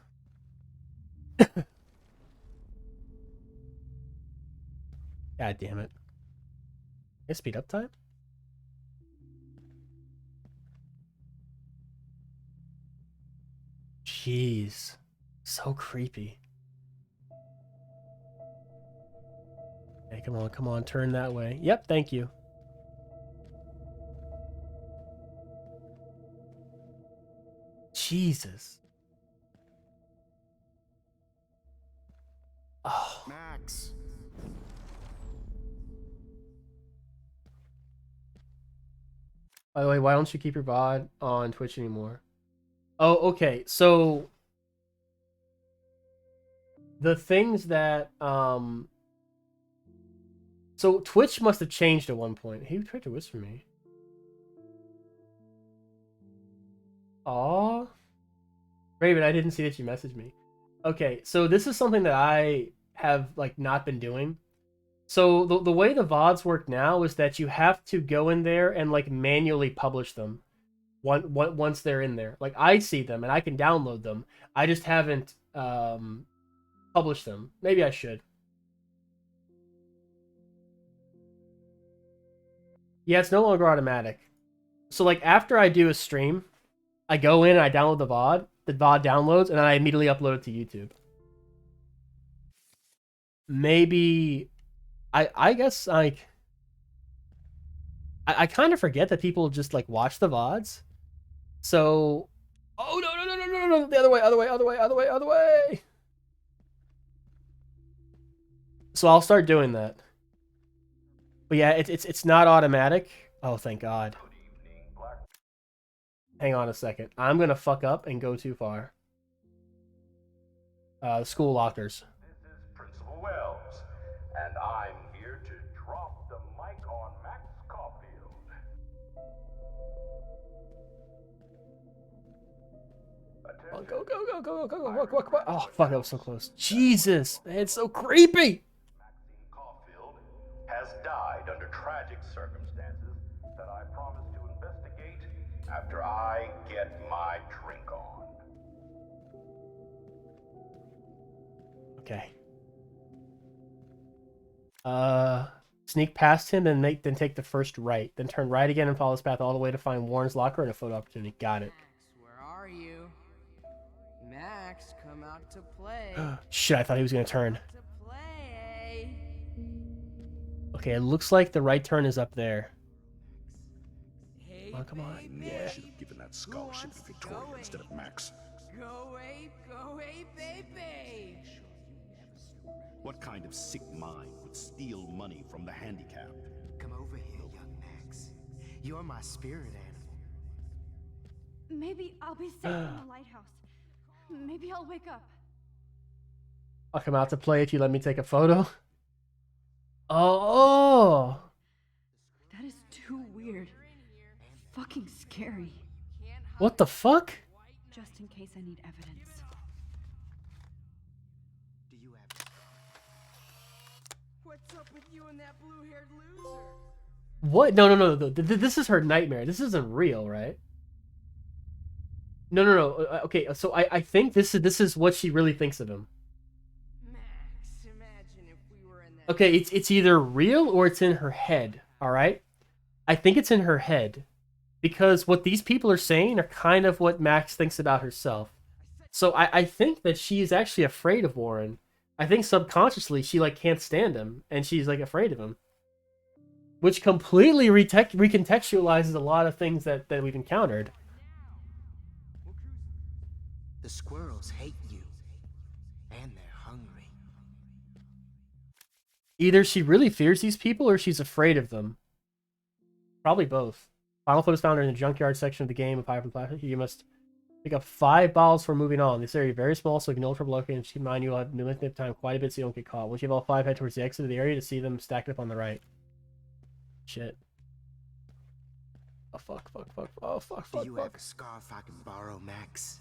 God damn it. Can I speed up time? Jeez. So creepy. Okay, come on, turn that way. Yep, thank you. Jesus. Oh. Max. By the way, why don't you keep your VOD on Twitch anymore? Oh, okay. So the things that so Twitch must have changed at one point. He tried to whisper me. Aw. Raven, I didn't see that you messaged me. Okay, so this is something that I have like not been doing. So the way the VODs work now is that you have to go in there and like manually publish them once they're in there. Like I see them and I can download them. I just haven't published them. Maybe I should. Yeah, it's no longer automatic. So like after I do a stream, I go in and I download the VOD downloads, and then I immediately upload it to YouTube. Maybe I guess like I kind of forget that people just like watch the VODs. So oh no, the other way. So I'll start doing that. But yeah, it's not automatic. Oh, thank God. Hang on a second. I'm gonna fuck up and go too far. School lockers. This is Principal Wells, and I'm here to drop the mic on Max Caulfield. Oh, go. Oh, fuck, I was so close. Jesus, man, it's so creepy. Maxine Caulfield has died under tragic circumstances that I promise to investigate after I get my drink on. Okay. Sneak past him and then take the first right. Then turn right again and follow this path all the way to find Warren's locker and a photo opportunity. Got it. Where are you? Max, come out to play. Shit, I thought he was gonna turn. To play. Okay, it looks like the right turn is up there. Hey, Come on. Yeah. I should have given that scholarship to Victoria instead of Max. Go ape, baby. What kind of sick mind would steal money from the handicapped? Come over here, young Max. You're my spirit animal. Maybe I'll be safe in the lighthouse. Maybe I'll wake up. I'll come out to play if you let me take a photo. Oh. That is too weird. Fucking scary. What the fuck? Just in case I need evidence. Do you have... What's up with you and that blue-haired loser? What? No. This is her nightmare. This isn't real, right? No. Okay, so I think this is what she really thinks of him. Okay, it's either real or it's in her head, all right? I think it's in her head because what these people are saying are kind of what Max thinks about herself. So I think that she's actually afraid of Warren. I think subconsciously she like can't stand him and she's like afraid of him. Which completely recontextualizes a lot of things that we've encountered. The squirrels hate you. And they're hungry. Either she really fears these people or she's afraid of them. Probably both. Final foot is found in the junkyard section of the game of Hyper Plastic. You must pick up 5 bottles for moving on. This area is very small, so you can ultra locate and keep in mind you'll have limited time quite a bit so you don't get caught. Once you have all 5, head towards the exit of the area to see them stacked up on the right. Shit. Oh fuck. Oh fuck. Do you have a scarf I can borrow, Max?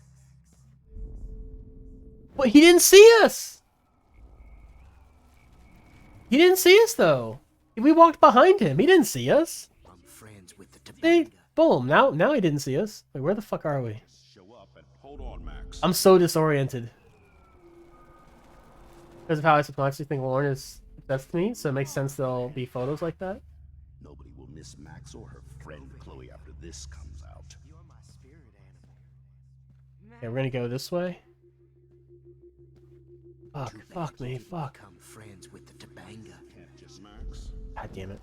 But he didn't see us! He didn't see us though. We walked behind him. He didn't see us. I'm friends with the See? Boom. Now he didn't see us. Wait, where the fuck are we? Hold on, Max. I'm so disoriented. Because of how I subconsciously think Lauren is obsessed with me, so it makes sense there'll be photos like that. Nobody will miss Max or her friend Chloe after this comes out. Okay, we're gonna go this way. Fuck me. Become friends with the Topanga. Can't just Max. God damn it.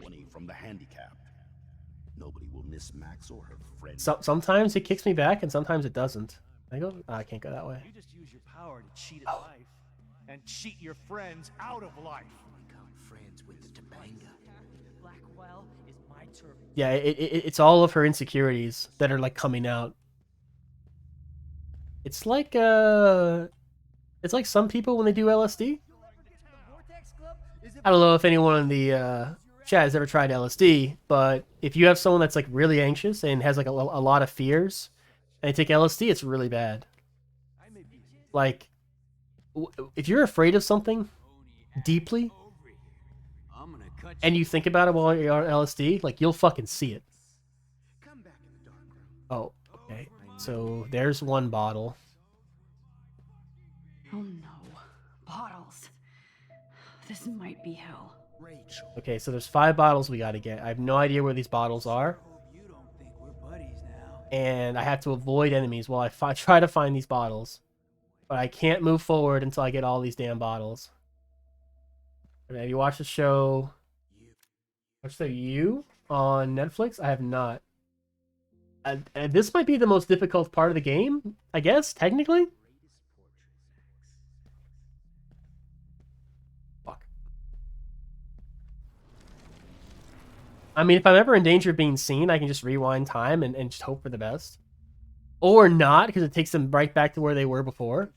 Money from the handicap. Nobody will miss Max or her friend. Sometimes it kicks me back, and sometimes it doesn't. I go. I can't go that way. You just use your power to cheat at life and cheat your friends out of life. Become friends with the Topanga. Blackwell is my turf. Yeah, it's all of her insecurities that are like coming out. It's like some people when they do LSD. I don't know if anyone in the chat has ever tried LSD, but if you have someone that's like really anxious and has like a lot of fears and they take LSD, it's really bad. Like, if you're afraid of something deeply and you think about it while you're on LSD, like you'll fucking see it. Oh, okay. So there's one bottle. Oh no. Bottles. This might be hell. Okay, so there's 5 bottles we gotta get. I have no idea where these bottles are. And I have to avoid enemies while I try to find these bottles. But I can't move forward until I get all these damn bottles. Have you watched the show? Watch the You on Netflix? I have not. This might be the most difficult part of the game, I guess, technically. Fuck. I mean, if I'm ever in danger of being seen, I can just rewind time and just hope for the best. Or not, because it takes them right back to where they were before.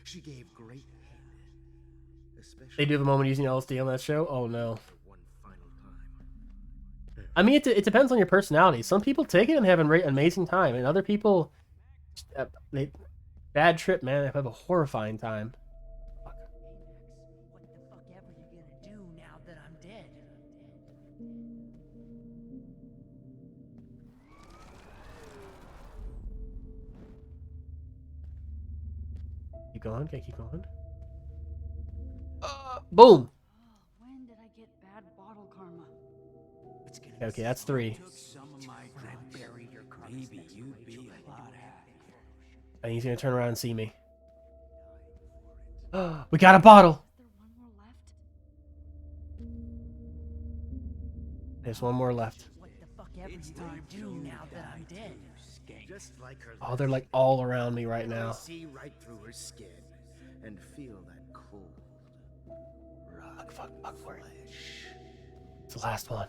She gave great. They do have a moment using LSD on that show? Oh no. I mean, it depends on your personality. Some people take it and have an amazing time, and other people, bad trip, man. They have a horrifying time. What the fuck ever you gonna do now that I'm dead? Keep going. Okay, keep going. Boom. When did I get bad bottle karma? Okay, that's 3. And he's gonna turn around and see me. We got a bottle. There's one more left. What the fuck ever you gonna do now that I'm dead? Just like her. Oh, they're like all around me right I now. see right through her skin and feel that cold. Fuck for it. It's the last one.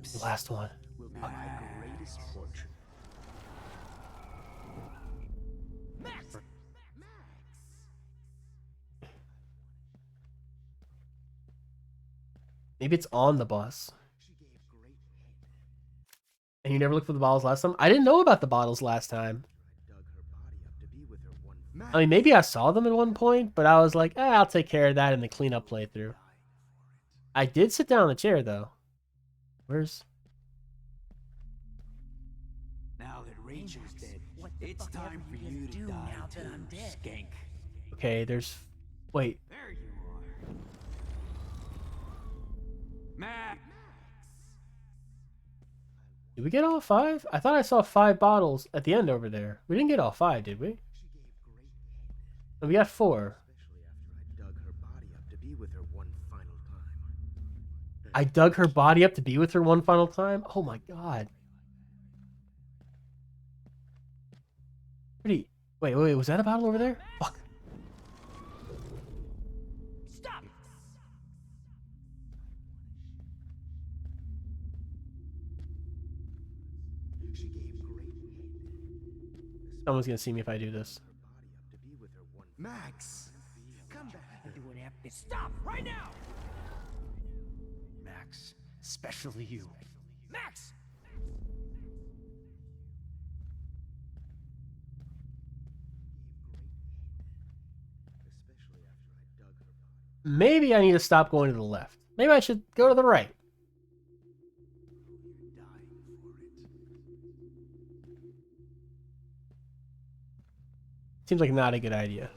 It's the last one. Will be my greatest portrait. Max! Maybe it's on the bus. And you never looked for the bottles last time? I didn't know about the bottles last time. I mean, maybe I saw them at one point, but I was like, I'll take care of that in the cleanup playthrough. I did sit down in the chair, though. Where's... Now that Rachel's dead, it's time for you to die now that I'm dead. Skank. Okay, there's... Wait. There you are. Max! Did we get all 5? I thought I saw 5 bottles at the end over there. We didn't get all 5, did we? No, we got 4. I dug her body up to be with her one final time? Oh my god. Pretty... Wait, was that a bottle over there? Fuck. Stop! Someone's gonna see me if I do this. Max! Come back and do an epic. Stop right now! Max, especially you. Max! Maybe I need to stop going to the left. Maybe I should go to the right. Seems like not a good idea.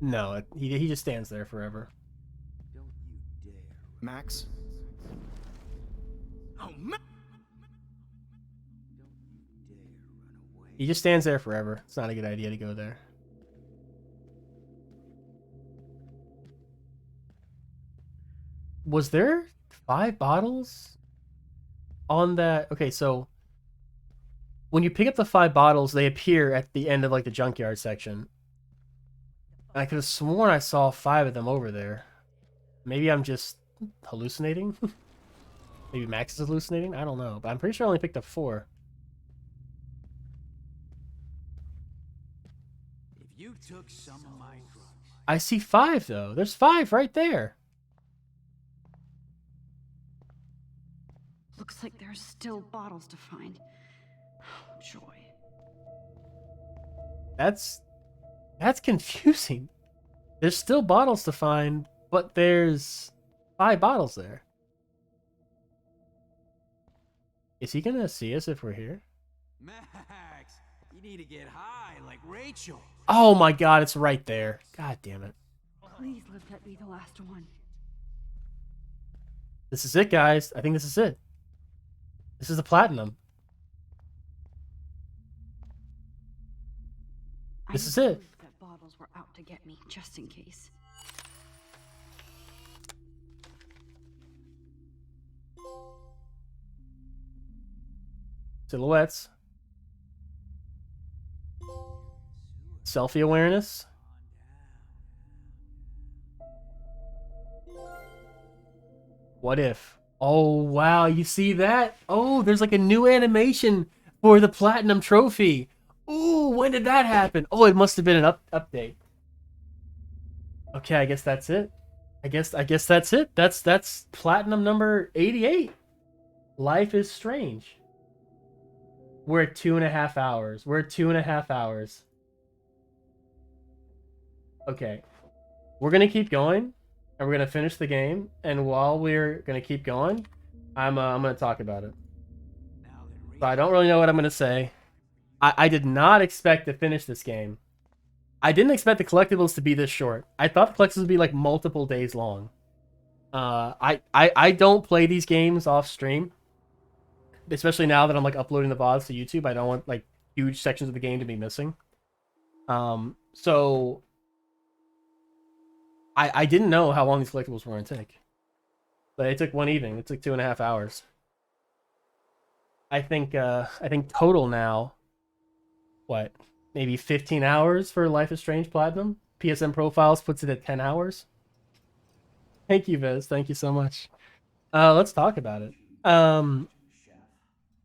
No, he just stands there forever. Max? Oh, Max! He just stands there forever. It's not a good idea to go there. Was there 5 bottles on that? Okay, so when you pick up the 5 bottles, they appear at the end of like the junkyard section. I could have sworn I saw 5 of them over there. Maybe I'm just hallucinating. Maybe Max is hallucinating. I don't know, but I'm pretty sure I only picked up 4. If you took some of my drugs, I see 5 though. There's 5 right there. Looks like there's still bottles to find. Oh, joy. That's confusing. There's still bottles to find, but there's 5 bottles there. Is he gonna see us if we're here? Max, you need to get high like Rachel. Oh my god, it's right there. God damn it. Please let that be the last one. This is it, guys. I think this is it. This is the platinum. This is it. That bottles were out to get me, just in case. Silhouettes. Selfie awareness. What if? Oh, wow, you see that? Oh, there's like a new animation for the Platinum Trophy. Ooh, when did that happen? Oh, it must have been an update. Okay, I guess that's it. I guess that's it. That's Platinum number 88. Life is Strange. We're at 2.5 hours. We're at 2.5 hours. Okay. We're gonna keep going. And we're going to finish the game. And while we're going to keep going, I'm going to talk about it. So I don't really know what I'm going to say. I did not expect to finish this game. I didn't expect the collectibles to be this short. I thought the collectibles would be like multiple days long. I don't play these games off stream. Especially now that I'm like uploading the VODs to YouTube. I don't want like huge sections of the game to be missing. So I didn't know how long these collectibles were going to take. But it took one evening. It took 2.5 hours. I think total now, what, maybe 15 hours for Life is Strange Platinum? PSN Profiles puts it at 10 hours. Thank you, Viz. Thank you so much. Let's talk about it.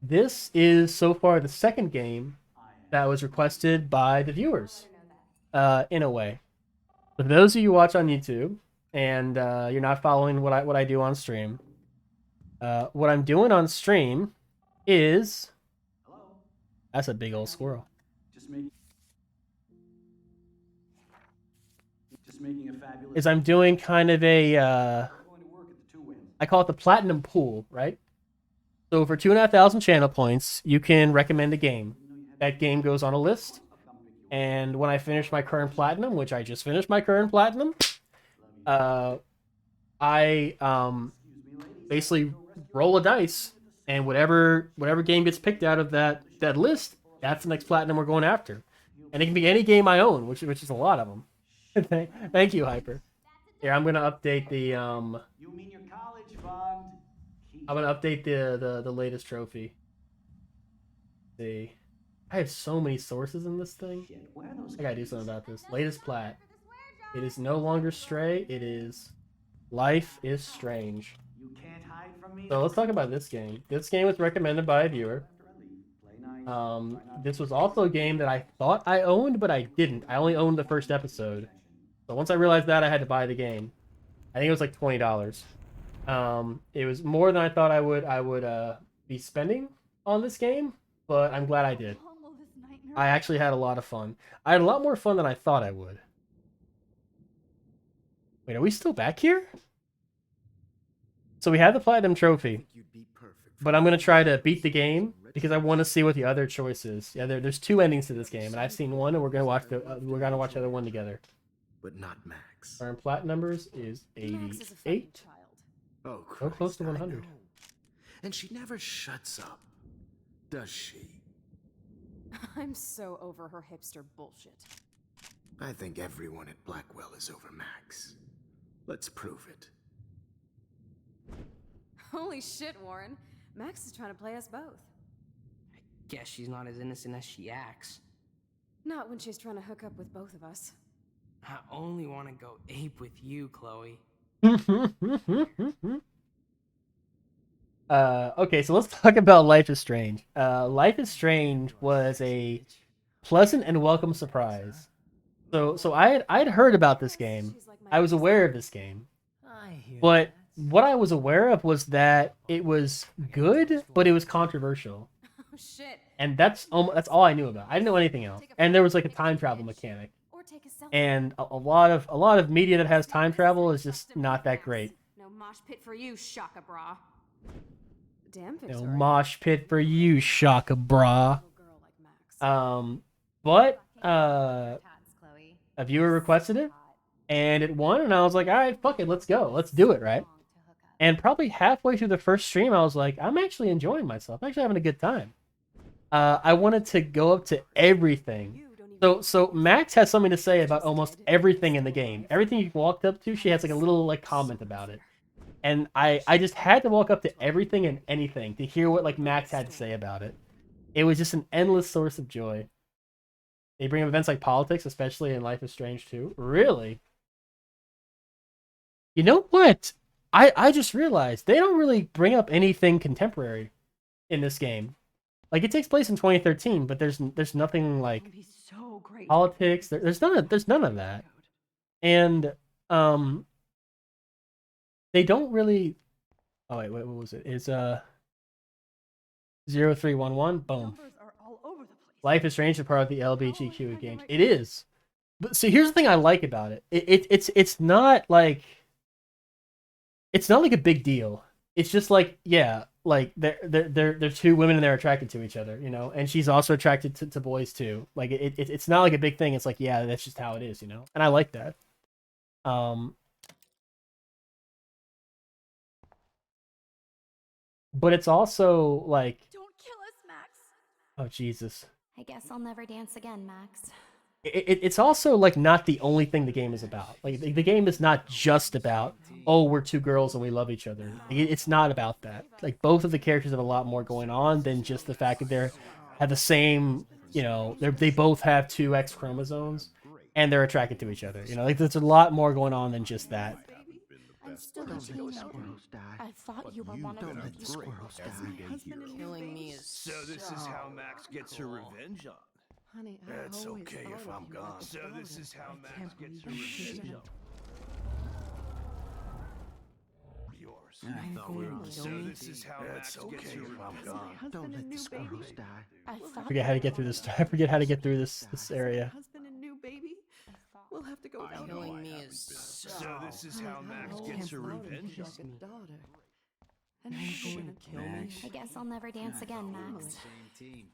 This is so far the second game that was requested by the viewers, in a way. For those of you who watch on YouTube and you're not following what I do on stream, what I'm doing on stream is... That's a big old squirrel. is I'm doing kind of a, I call it the platinum pool, right? So for 2,500 channel points, you can recommend a game. That game goes on a list. And when I finish my current platinum, which I just finished my current platinum, I basically roll a dice, and whatever game gets picked out of that list, that's the next platinum we're going after. And it can be any game I own, which is a lot of them. Thank you, Hyper. Here, I'm gonna update the I'm gonna update the latest trophy. Let's see. I have so many sources in this thing. I gotta do something about this. Latest plat. It is no longer Stray. It is Life is Strange. So let's talk about this game. This game was recommended by a viewer. This was also a game that I thought I owned, but I didn't. I only owned the first episode. So once I realized that, I had to buy the game. I think it was like $20. It was more than I thought I would be spending on this game, but I'm glad I did. I actually had a lot of fun. I had a lot more fun than I thought I would. Wait, are we still back here? So we have the platinum trophy, but I'm gonna try to beat the game because I want to see what the other choice is. Yeah, there's 2 endings to this game, and I've seen one, and we're gonna watch the other one together. But not Max. Current plat numbers is 88. Oh, so close to 100. And she never shuts up, does she? I'm so over her hipster bullshit. I think everyone at Blackwell is over Max. Let's prove it. Holy shit, Warren. Max is trying to play us both. Guess she's not as innocent as she acts. Not when she's trying to hook up with both of us. I only want to go ape with you, Chloe. Okay, so let's talk about Life is Strange. Life is Strange was a pleasant and welcome surprise. So I'd heard about this game. I was aware of this game. But what I was aware of was that it was good, but it was controversial. Oh shit. And that's all I knew about. I didn't know anything else. And there was like a time travel mechanic. And a lot of media that has time travel is just not that great. No mosh pit for you, Shaka Bra. Damn, No mosh pit for you, Shaka Bra. But a viewer requested it, and it won, and I was like, all right, fuck it, let's go, let's do it, right? And probably halfway through the first stream, I was like, I'm actually enjoying myself, I'm actually having a good time. I wanted to go up to everything. So Max has something to say about almost everything in the game. Everything you walked up to, she has like a little like comment about it. And I just had to walk up to everything and anything to hear what like Max had to say about it. It was just an endless source of joy. They bring up events like politics, especially in Life is Strange 2. Really? You know what? I just realized they don't really bring up anything contemporary in this game. Like, it takes place in 2013, but there's nothing like politics. There's none of that. And they don't really. Oh wait, what was it? It's 0311. Boom. Life is Strange is part of the LGBTQ games. It is. But see, here's the thing I like about it. It's not like a big deal. It's just like, yeah, like they're 2 women and they're attracted to each other, you know, and she's also attracted to boys too. Like it's not like a big thing. It's like, yeah, that's just how it is, you know, and I like that. But it's also like, Don't kill us, Max. oh Jesus. I guess I'll never dance again, Max. It's also like not the only thing the game is about. Like the game is not just about, oh, we're 2 girls and we love each other. It's not about that. Like both of the characters have a lot more going on than just the fact that they're have the same, you know, they both have 2 X chromosomes and they're attracted to each other. You know, like there's a lot more going on than just that. I'm still a teenager. I thought you were one of them. Killing me is So this is how Max gets her revenge on. Honey, It's okay if I'm gone. So this is how Max gets her revenge on. Yours. I thought we were on So this is how Max gets her revenge on. Don't let the squirrels die. I thought I forget how to get through this. I forget how to get through this area. Husband and new baby. We'll have to go Killing me is so... So this is how Max gets her revenge? Now you're going to kill me? I guess I'll never dance again, Max. Same team.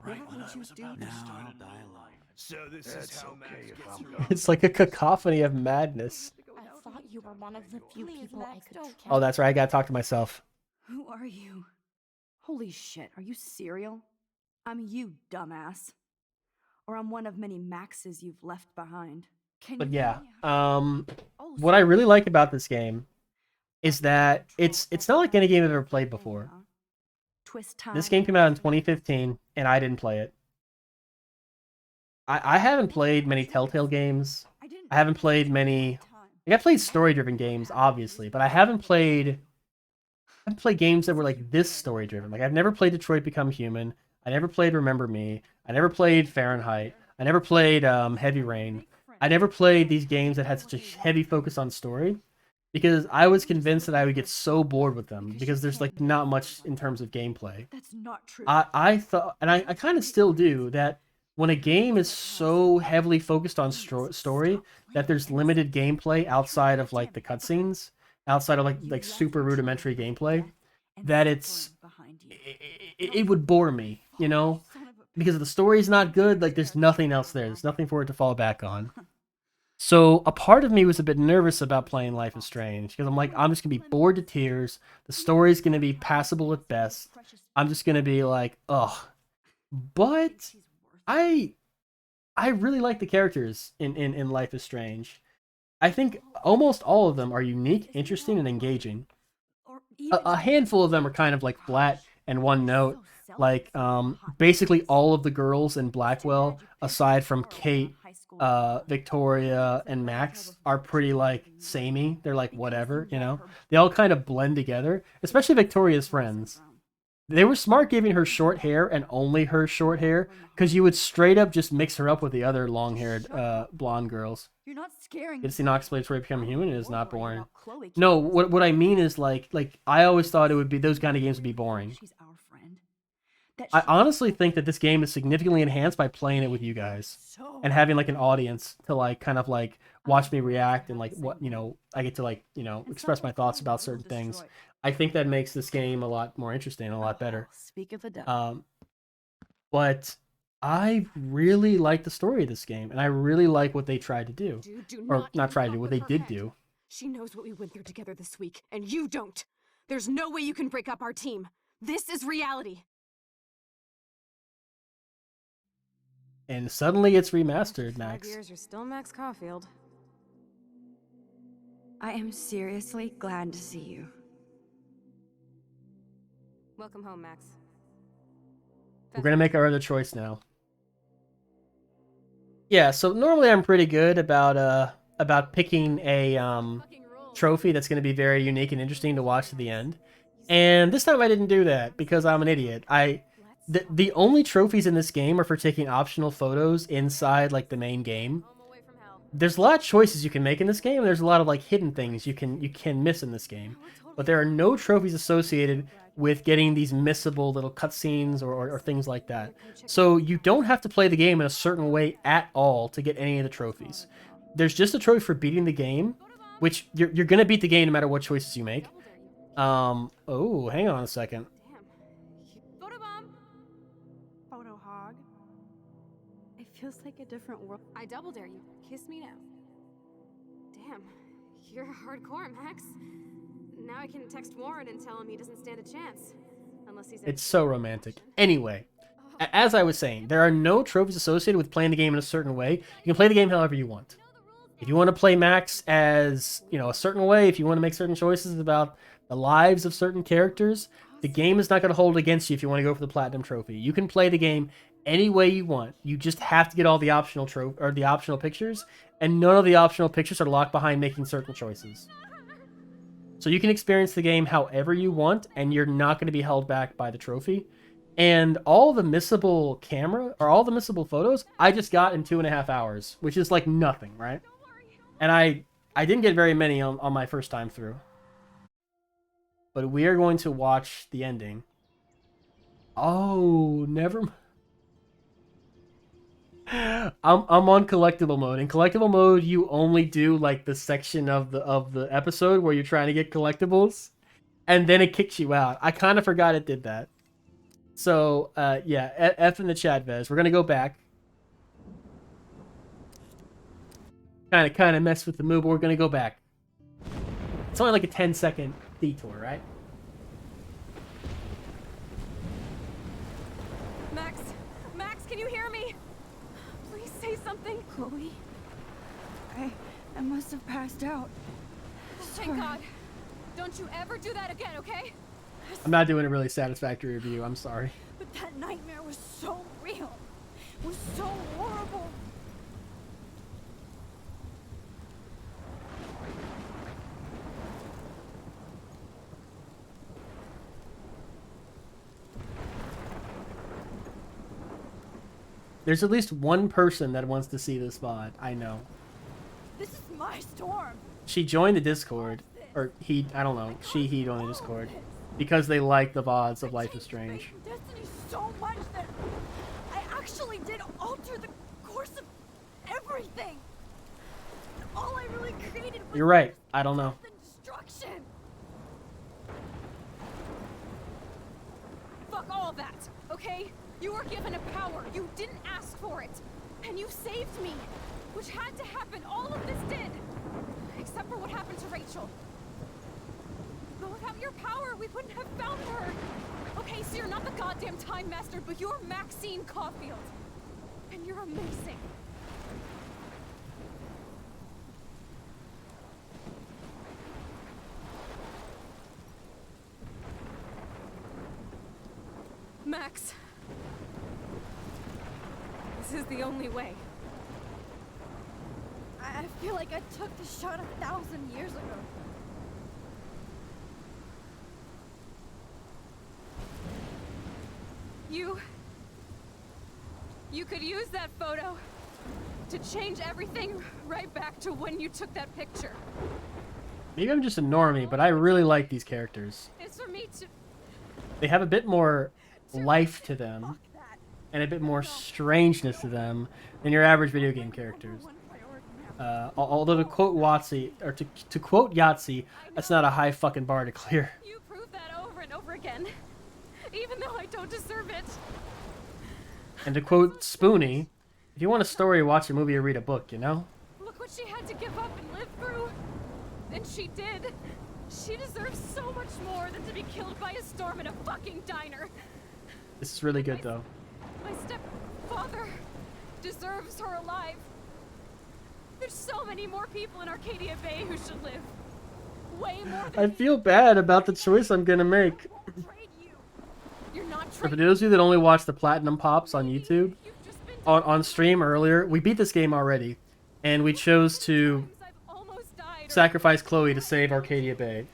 Right when I was about to start a new life. So this is how Max gets her revenge. It's like a cacophony of madness. I thought you were one of the few people I could trust. Oh, that's right. I gotta talk to myself. Who are you? Holy shit, are you serial? I'm you, dumbass. Or I'm one of many Maxes you've left behind. Can But you yeah, hear me? what I really like about this game is that it's not like any game I've ever played before. Twist time. This game came out in 2015, and I didn't play it. I haven't played many Telltale games. I haven't played many... Like, I played story-driven games, obviously, but I haven't played games that were like this story-driven. Like, I've never played Detroit Become Human. I never played Remember Me. I never played Fahrenheit. I never played Heavy Rain. I never played these games that had such a heavy focus on story, because I was convinced that I would get so bored with them because there's like not much in terms of gameplay. That's not true. I thought, and I kind of still do, that when a game is so heavily focused on story that there's limited gameplay outside of like the cutscenes, outside of like super rudimentary gameplay, that it would bore me, you know, because if the story is not good, like there's nothing else there. There's nothing for it to fall back on. So a part of me was a bit nervous about playing Life is Strange because I'm like, I'm just gonna be bored to tears. The story's gonna be passable at best. I'm just gonna be like, ugh. But I really like the characters in Life is Strange. I think almost all of them are unique, interesting, and engaging. A handful of them are kind of like flat and one note. Like, basically all of the girls in Blackwell, aside from Kate, Victoria, and Max, are pretty like samey. They're like whatever, you know? They all kind of blend together, especially Victoria's friends. They were smart giving her short hair and only her short hair, because you would straight up just mix her up with the other long-haired blonde girls. You're not scaring It's the Knox Blade for Become Human is not boring. No, what I mean is like I always thought it would be, those kind of games would be boring. I honestly think that this game is significantly enhanced by playing it with you guys and having like an audience to like kind of like watch me react and like what, you know, I get to like, you know, express my thoughts about certain things. I think that makes this game a lot more interesting and a lot better. Speak of the devil. But I really like the story of this game, and I really like what they tried to do. Or not tried to do, what they did do. She knows what we went through together this week, and you don't. There's no way you can break up our team. This is reality. And suddenly it's remastered, Max. 5 years, you're still Max Caulfield. I am seriously glad to see you. Welcome home, Max. We're gonna make our other choice now. Yeah, so normally I'm pretty good about picking a trophy that's gonna be very unique and interesting to watch to the end. And this time I didn't do that because I'm an idiot. The only trophies in this game are for taking optional photos inside like the main game. There's a lot of choices you can make in this game, and there's a lot of like hidden things you can miss in this game. But there are no trophies associated with getting these missable little cutscenes or things like that. So you don't have to play the game in a certain way at all to get any of the trophies. There's just a trophy for beating the game, which you're gonna beat the game no matter what choices you make. Oh, hang on a second. Photo hog. It feels like a different world. I double dare you. Kiss me now. Damn, you're hardcore, Max. Now I can text Warren and tell him he doesn't stand a chance. Unless he's... It's so romantic. Anyway, as I was saying, there are no trophies associated with playing the game in a certain way. You can play the game however you want. If you want to play Max as, you know, a certain way, if you want to make certain choices about the lives of certain characters, the game is not going to hold it against you if you want to go for the Platinum Trophy. You can play the game any way you want. You just have to get all the optional the optional pictures, and none of the optional pictures are locked behind making certain choices. So you can experience the game however you want, and you're not going to be held back by the trophy. And all the missable all the missable photos, I just got in 2.5 hours, which is like nothing, right? And I didn't get very many on my first time through. But we are going to watch the ending. Oh, never mind. I'm on collectible mode. In collectible mode, you only do like the section of the episode where you're trying to get collectibles, and then it kicks you out. I kind of forgot it did that. So yeah, F in the chat, Vez. We're gonna go back. Kind of mess with the move, but we're gonna go back. It's only like a 10-second detour, right? Max, can you hear me? Please say something. Chloe? I must have passed out. Thank God. Don't you ever do that again, okay? I'm not doing a really satisfactory review. I'm sorry. But that nightmare was so real. It was so horrible. There's at least one person that wants to see this VOD. I know. This is my storm. She joined the Discord. Or he, I don't know. He joined the Discord. Because they like the VODs of Life is Strange. Destiny so much that I actually did alter the course of everything. All I really created was You're right. I don't know. destruction. Fuck all of that, okay? You were given a power. You didn't ask for it. And you saved me. Which had to happen. All of this did. Except for what happened to Rachel. But without your power, we wouldn't have found her. Okay, so you're not the goddamn Time Master, but you're Maxine Caulfield. And you're amazing. Max. This is the only way. I feel like I took the shot 1,000 years ago. You could use that photo to change everything right back to when you took that picture. Maybe I'm just a normie, but I really like these characters. It's for me to... They have a bit more life to them, and a bit more strangeness to them than your average video game characters. Although to quote Yahtzee, or to quote Yahtzee, that's not a high fucking bar to clear. You prove that over and over again, even though I don't deserve it. And to quote Spoonie, if you want a story, watch a movie or read a book, you know? Look what she had to give up and live through. And she did. She deserves so much more than to be killed by a storm in a fucking diner. This is really good, though. My stepfather deserves her alive. There's so many more people in Arcadia Bay who should live. Way more than I feel bad about the choice I'm gonna make. You're not For those of you that only watch the Platinum Pops on YouTube, on stream earlier, we beat this game already, and we chose to sacrifice Chloe to save Arcadia Bay.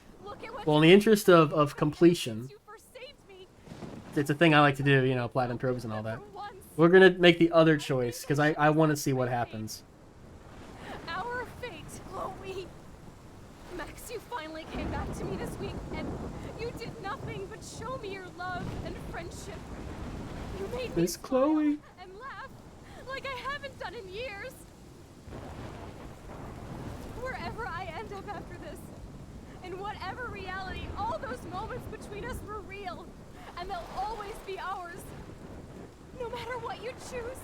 Well, in the interest of completion, it's a thing I like to do, you know, Platinum Trophies and all that. We're gonna make the other choice, because I want to see what happens. Our fate, Chloe. Max, you finally came back to me this week, and you did nothing but show me your love and friendship. You made me Miss Chloe. and laugh like I haven't done in years. Wherever I end up after this, in whatever reality, all those moments between us were real, and they'll always be ours. No matter what you choose,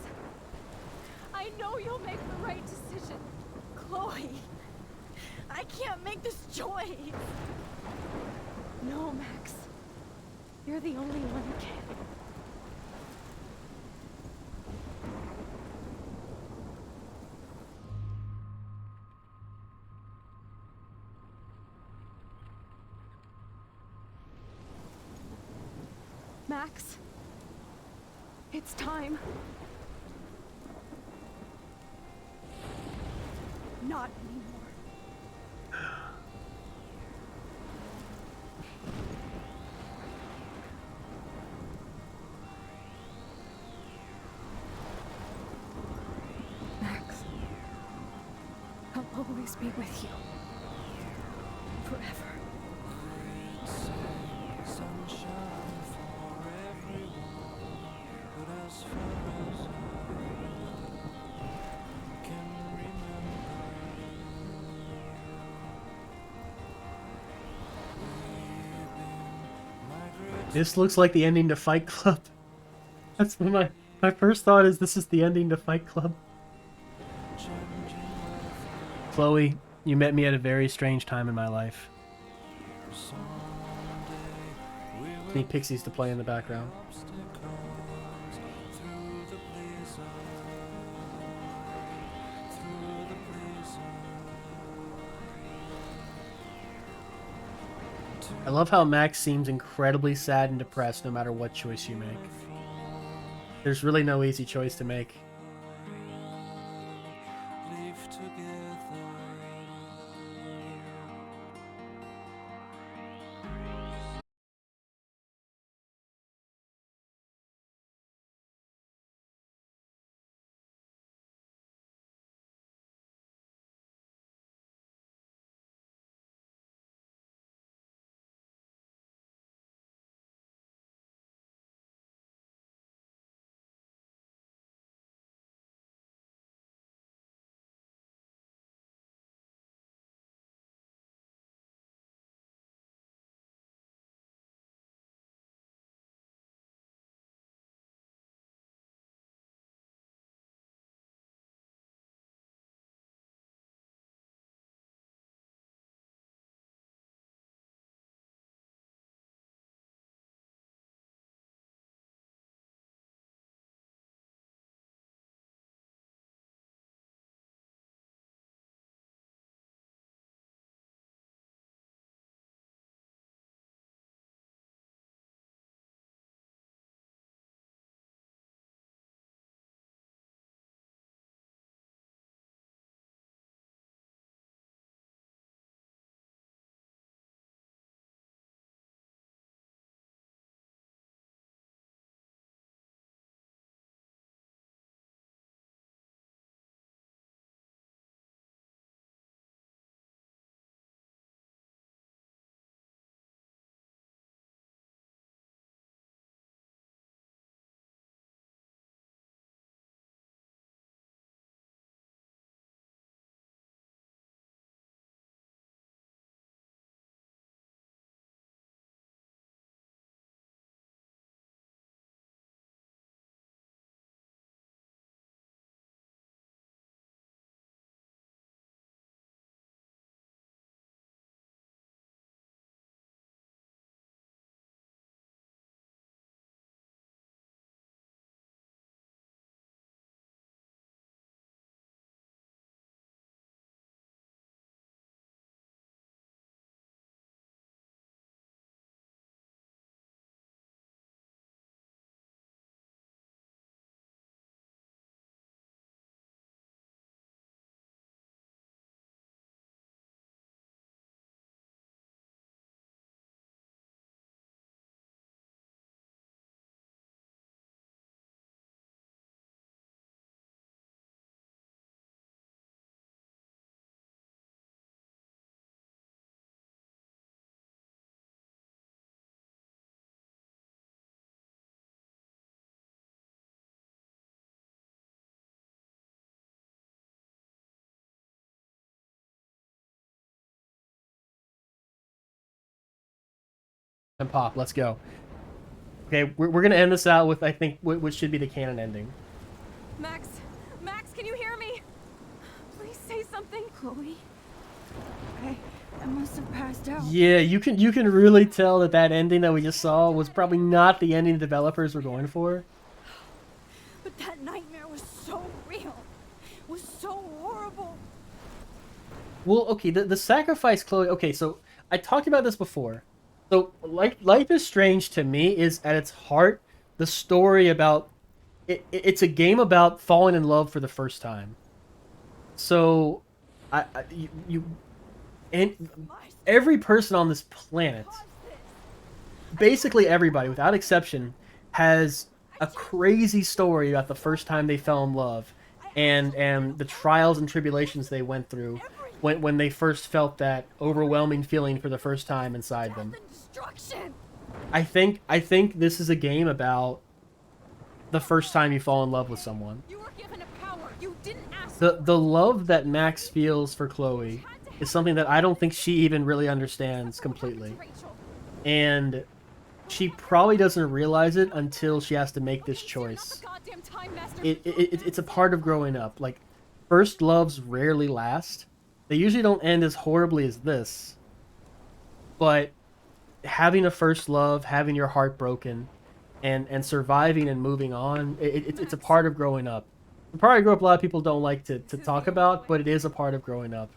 I know you'll make the right decision. Chloe, I can't make this choice. No, Max. You're the only one who can. Max, it's time. Not anymore. Max, I'll always be with you. Forever. This looks like the ending to Fight Club. That's what my first thought is. This is the ending to Fight Club. Chloe, you met me at a very strange time in my life. Need Pixies to play in the background. I love how Max seems incredibly sad and depressed no matter what choice you make. There's really no easy choice to make. And Pop, let's go. Okay, we're gonna end this out with, I think, what should be the canon ending. Max, can you hear me? Please say something. Chloe, I must have passed out. Yeah, you can really tell that that ending that we just saw was probably not the ending the developers were going for. But that nightmare was so real. Was so horrible. Well, okay, the sacrifice, Chloe. Okay, so I talked about this before. So, Life is Strange to me is at its heart the story about it's a game about falling in love for the first time. So, and every person on this planet, basically everybody without exception, has a crazy story about the first time they fell in love and the trials and tribulations they went through when they first felt that overwhelming feeling for the first time inside them. I think this is a game about the first time you fall in love with someone. The love that Max feels for Chloe is something that I don't think she even really understands completely. And she probably doesn't realize it until she has to make this choice. It's a part of growing up. Like, first loves rarely last. They usually don't end as horribly as this. But having a first love, having your heart broken, and surviving and moving on, it's a part of growing up. The part I grew up, a lot of people don't like to talk about, but it is a part of growing up.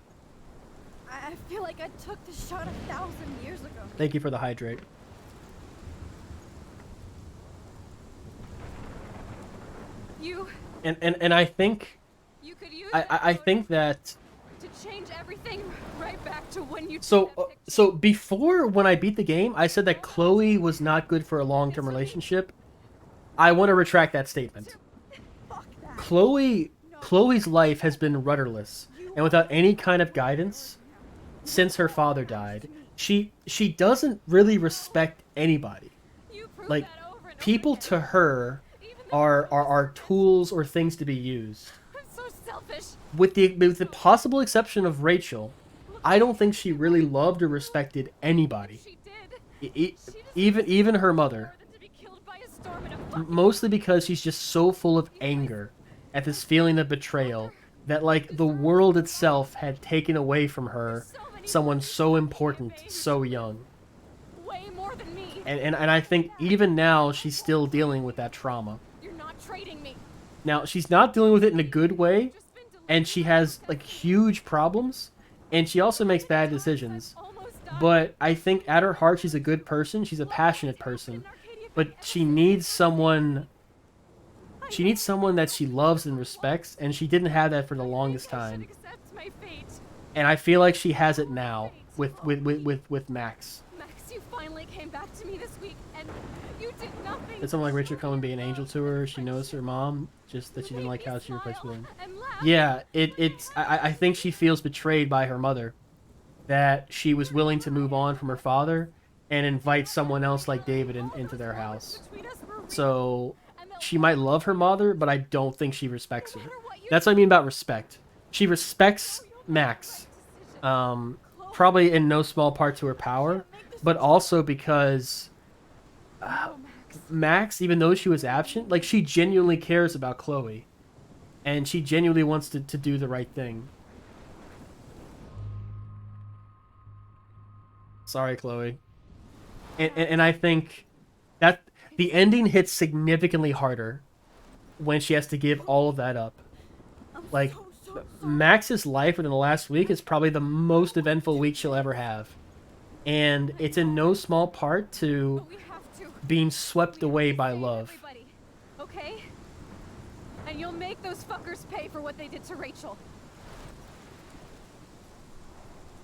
I feel like I took the shot 1,000 years ago. Thank you for the hydrate. You. And I think. You could use I think that. To change everything right back to when you. So before, when I beat the game, I said that Chloe was not good for a long-term relationship. I want to retract that statement. Chloe's life has been rudderless and without any kind of guidance since her father died. She doesn't really respect anybody. Like, people to her are tools or things to be used. I'm so selfish. With the possible exception of Rachel, I don't think she really loved or respected anybody. Even her mother. Mostly because she's just so full of anger at this feeling of betrayal that, like, the world itself had taken away from her someone so important, so young. Way more than me. And I think even now she's still dealing with that trauma. You're not trading me. Now, she's not dealing with it in a good way, and she has, like, huge problems, and she also makes bad decisions. But I think at her heart she's a good person, she's a passionate person, but she needs someone that she loves and respects, and she didn't have that for the longest time. And I feel like she has it now with Max. Max, you finally came back to me this week, and you did nothing. Did someone like Rachel come and be an angel to her? She knows her mom, just that she didn't like how she replaced William. Yeah, I think she feels betrayed by her mother. That she was willing to move on from her father and invite someone else like David into their house. So she might love her mother, but I don't think she respects her. That's what I mean about respect. She respects Max, probably in no small part to her power, but also because Max, even though she was absent, like, she genuinely cares about Chloe, and she genuinely wants to do the right thing. Sorry, Chloe. And I think that the ending hits significantly harder when she has to give all of that up. Like, Max's life within the last week is probably the most eventful week she'll ever have. And it's in no small part to being swept away by love. Okay? And you'll make those fuckers pay for what they did to Rachel.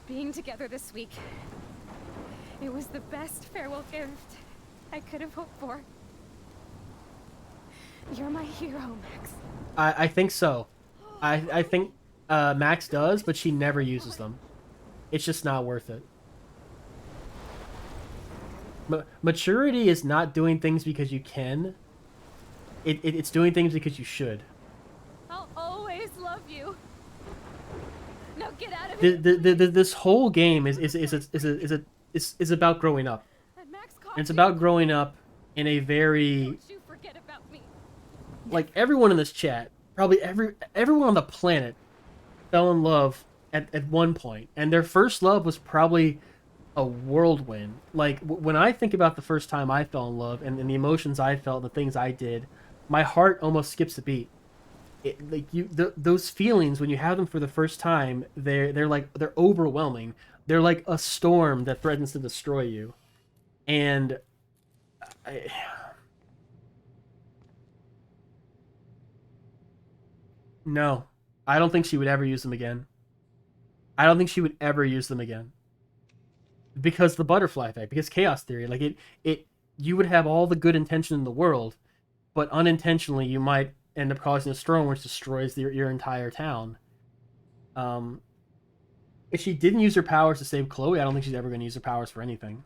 Being together this week. It was the best farewell gift I could have hoped for. You're my hero, Max. I think so. I think Max does, but she never uses them. It's just not worth it. Maturity is not doing things because you can. It's doing things because you should. I'll always love you. Now get out of here. This whole game is about growing up. And it's about growing up in a very, like, everyone in this chat, probably everyone on the planet fell in love at one point, and their first love was probably a whirlwind. Like, when I think about the first time I fell in love and the emotions I felt, the things I did, my heart almost skips a beat. Those feelings, when you have them for the first time, they're overwhelming. They're like a storm that threatens to destroy you. And no, I don't think she would ever use them again. I don't think she would ever use them again. Because the butterfly effect, because chaos theory, like you would have all the good intention in the world, but unintentionally you might end up causing a storm which destroys your entire town. If she didn't use her powers to save Chloe, I don't think she's ever going to use her powers for anything.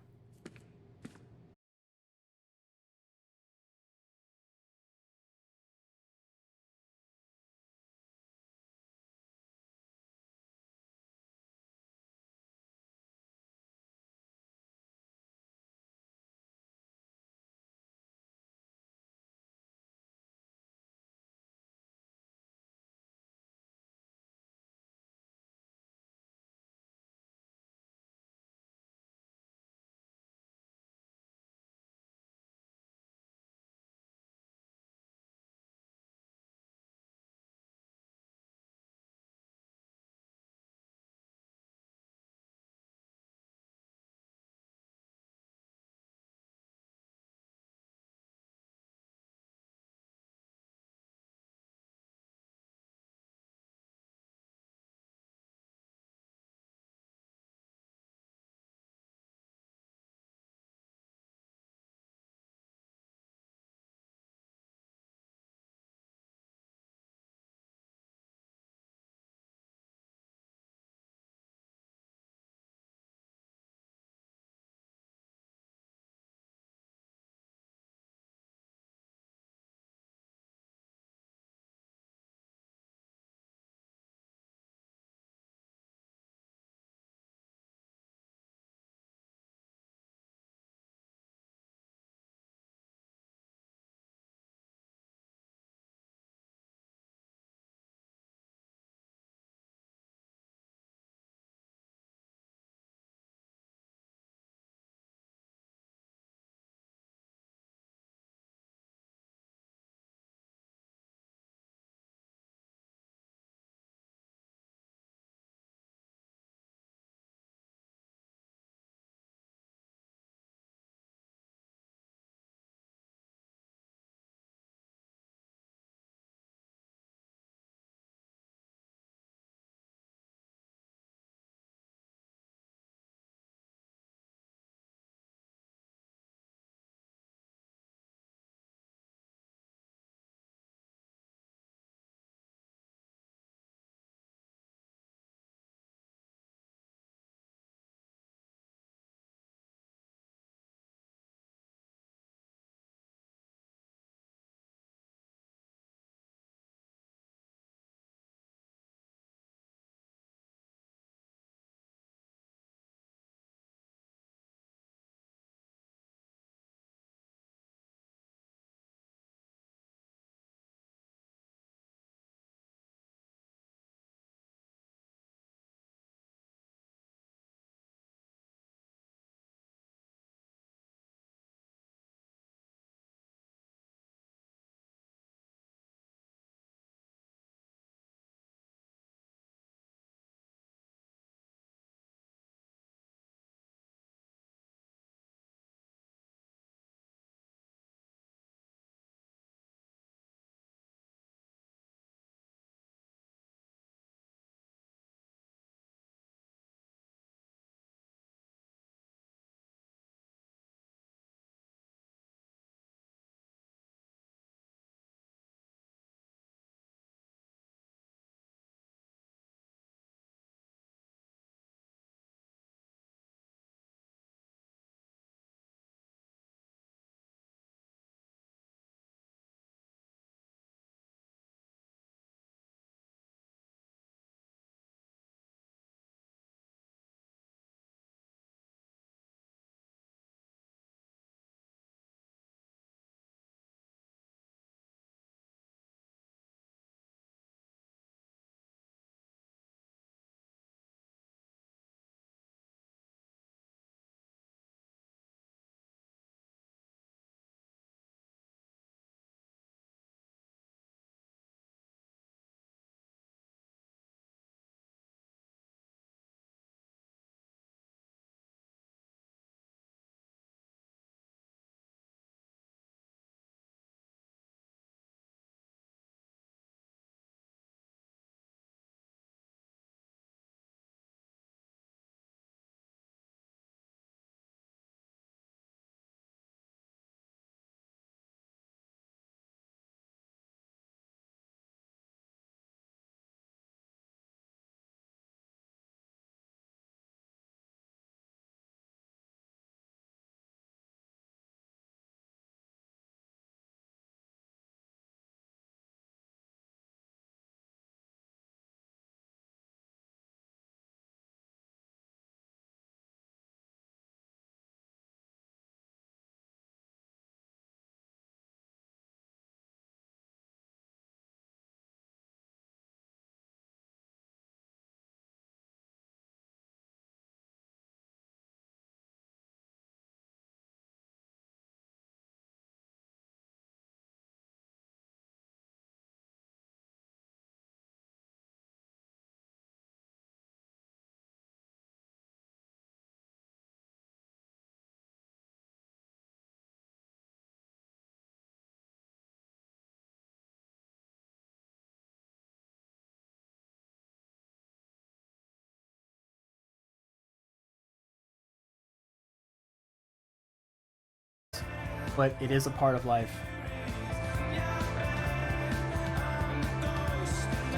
but it is a part of life.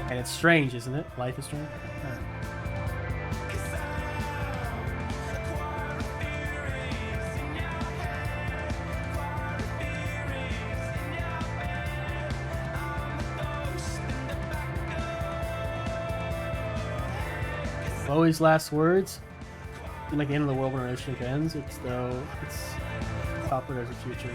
And it's strange, isn't it? Life is strange. Chloe's last words. Seem like the end of the world when a relationship ends. It's though it's top where there's a future.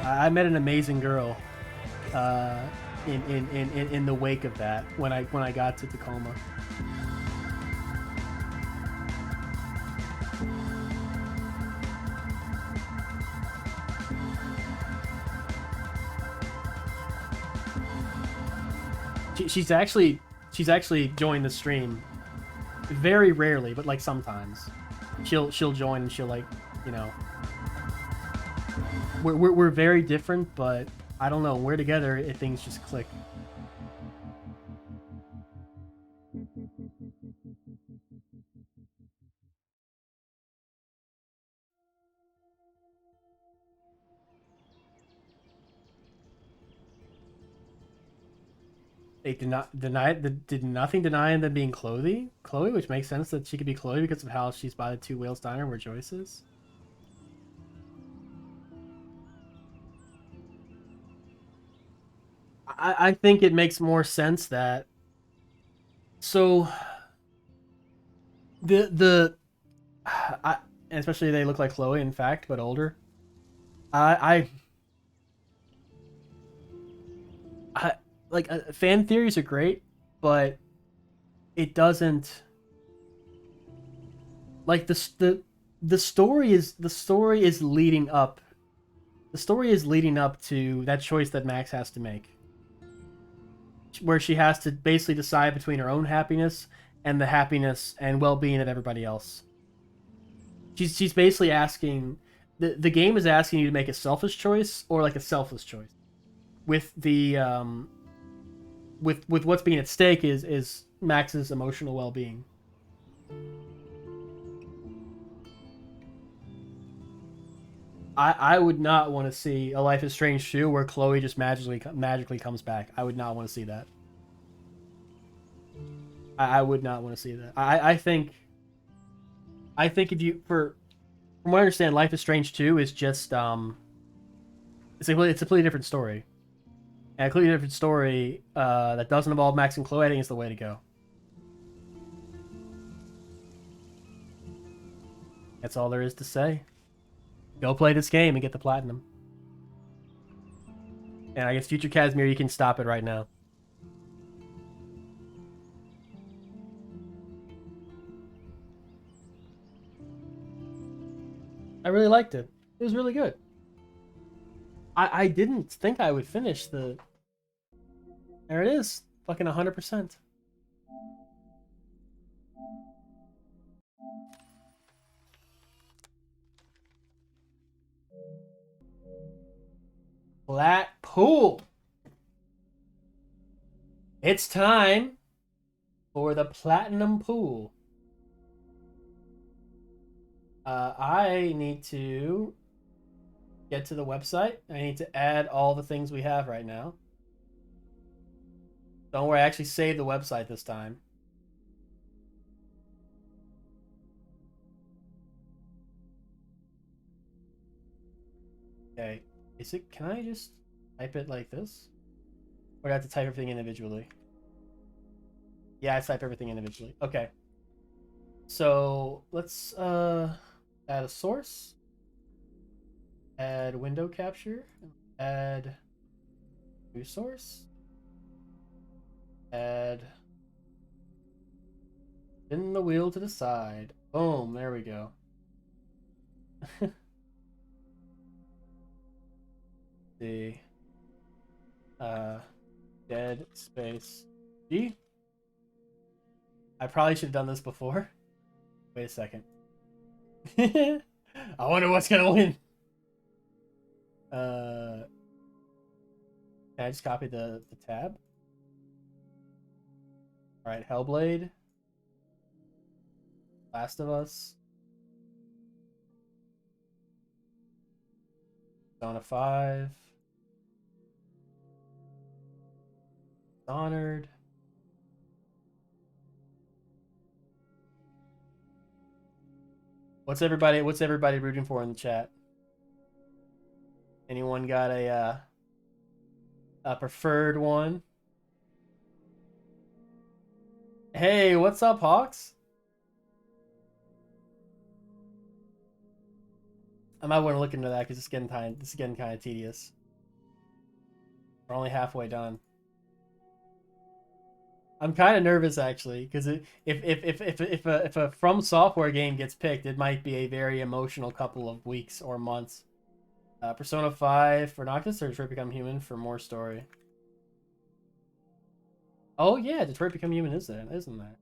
I met an amazing girl in the wake of that when I got to Tacoma. She's actually joined the stream very rarely, but like sometimes she'll join and she'll like, you know, we're very different, but I don't know, we're together, things just click. They did nothing deny them being Chloe, which makes sense that she could be Chloe because of how she's by the Two Whales Diner where Joyce is. I think it makes more sense that especially they look like Chloe in fact, but older. Fan theories are great, but it doesn't like the story is leading up. The story is leading up to that choice that Max has to make, where she has to basically decide between her own happiness and the happiness and well-being of everybody else. She's basically asking the game is asking you to make a selfish choice or like a selfless choice. With the with what's being at stake is Max's emotional well-being. I would not want to see a Life is Strange 2 where Chloe just magically comes back. I would not want to see that. I would not want to see that. I think if you from what I understand, Life is Strange 2 is just it's a completely different story. And a completely different story that doesn't involve Max and Chloe, I think is the way to go. That's all there is to say. Go play this game and get the platinum. And I guess Future Casimir, you can stop it right now. I really liked it. It was really good. I didn't think I would finish the... There it is. Fucking 100%. Black Pool. It's time for the Platinum Pool. I need to get to the website. I need to add all the things we have right now. Don't worry, I actually saved the website this time. Okay. Can I just type it like this? Or do I have to type everything individually? Yeah, I type everything individually. Okay. So let's add a source. Add window capture. Add new source. Add spin the wheel to the side. Boom, there we go. The Dead Space G. I probably should have done this before. Wait a second. I wonder what's gonna win. Can I just copy the tab? Alright, Hellblade. Last of Us. Persona 5. Honored. What's everybody rooting for in the chat? Anyone got a preferred one? Hey, what's up, Hawks? I might want to look into that because it's getting kind of tedious. We're only halfway done. I'm kind of nervous actually because if a From Software game gets picked, it might be a very emotional couple of weeks or months. Persona 5 for Noctis or Detroit Become Human for more story. Oh yeah, Detroit Become Human is there, isn't there?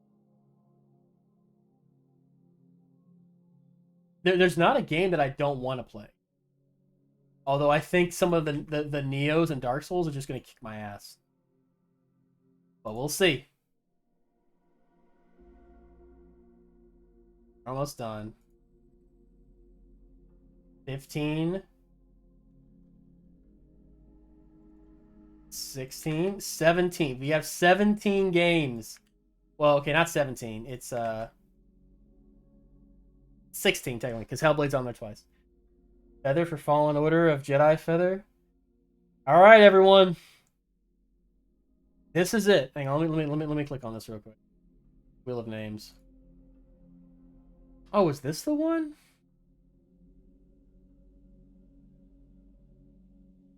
There's not a game that I don't want to play. Although I think some of the Neos and Dark Souls are just going to kick my ass. But we'll see. Almost done. 15. 16. 17. We have 17 games. Well, okay, not 17. It's 16 technically, because Hellblade's on there twice. Feather for Fallen Order of Jedi Feather. Alright, everyone. This is it. Hang on, let me click on this real quick. Wheel of Names. Oh, is this the one?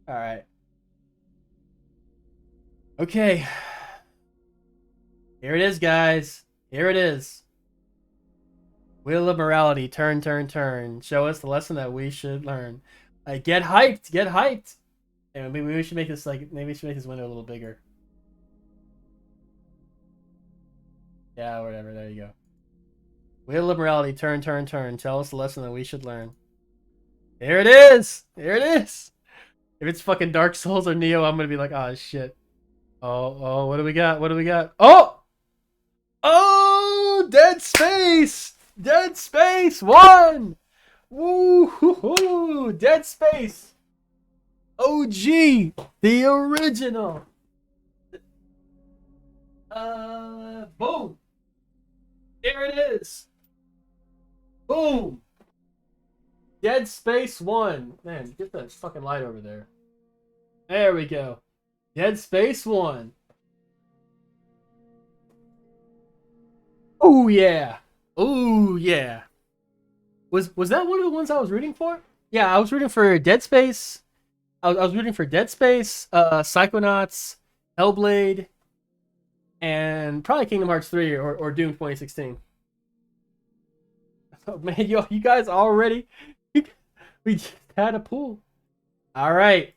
Alright. Okay. Here it is, guys. Here it is. Wheel of Morality. Turn, turn, turn. Show us the lesson that we should learn. Get hyped. Get hyped. And maybe we should make this maybe we should make this window a little bigger. Yeah, whatever. There you go. Wheel of Morality. Turn, turn, turn. Tell us the lesson that we should learn. Here it is. Here it is. If it's fucking Dark Souls or Neo, I'm gonna be like, oh shit. Oh, what do we got? What do we got? Oh! Oh! Dead Space! Dead Space 1! Woo-hoo-hoo! Dead Space! OG! The original! Boom! There it is! Boom! Dead Space 1. Man, get that fucking light over there. There we go. Dead Space 1. Oh yeah. Oh yeah. Was that one of the ones I was rooting for? Yeah, I was rooting for Dead Space. I was rooting for Dead Space, Psychonauts, Hellblade, and probably Kingdom Hearts 3 or Doom 2016. Oh man, yo, you guys already we just had a pool. All right.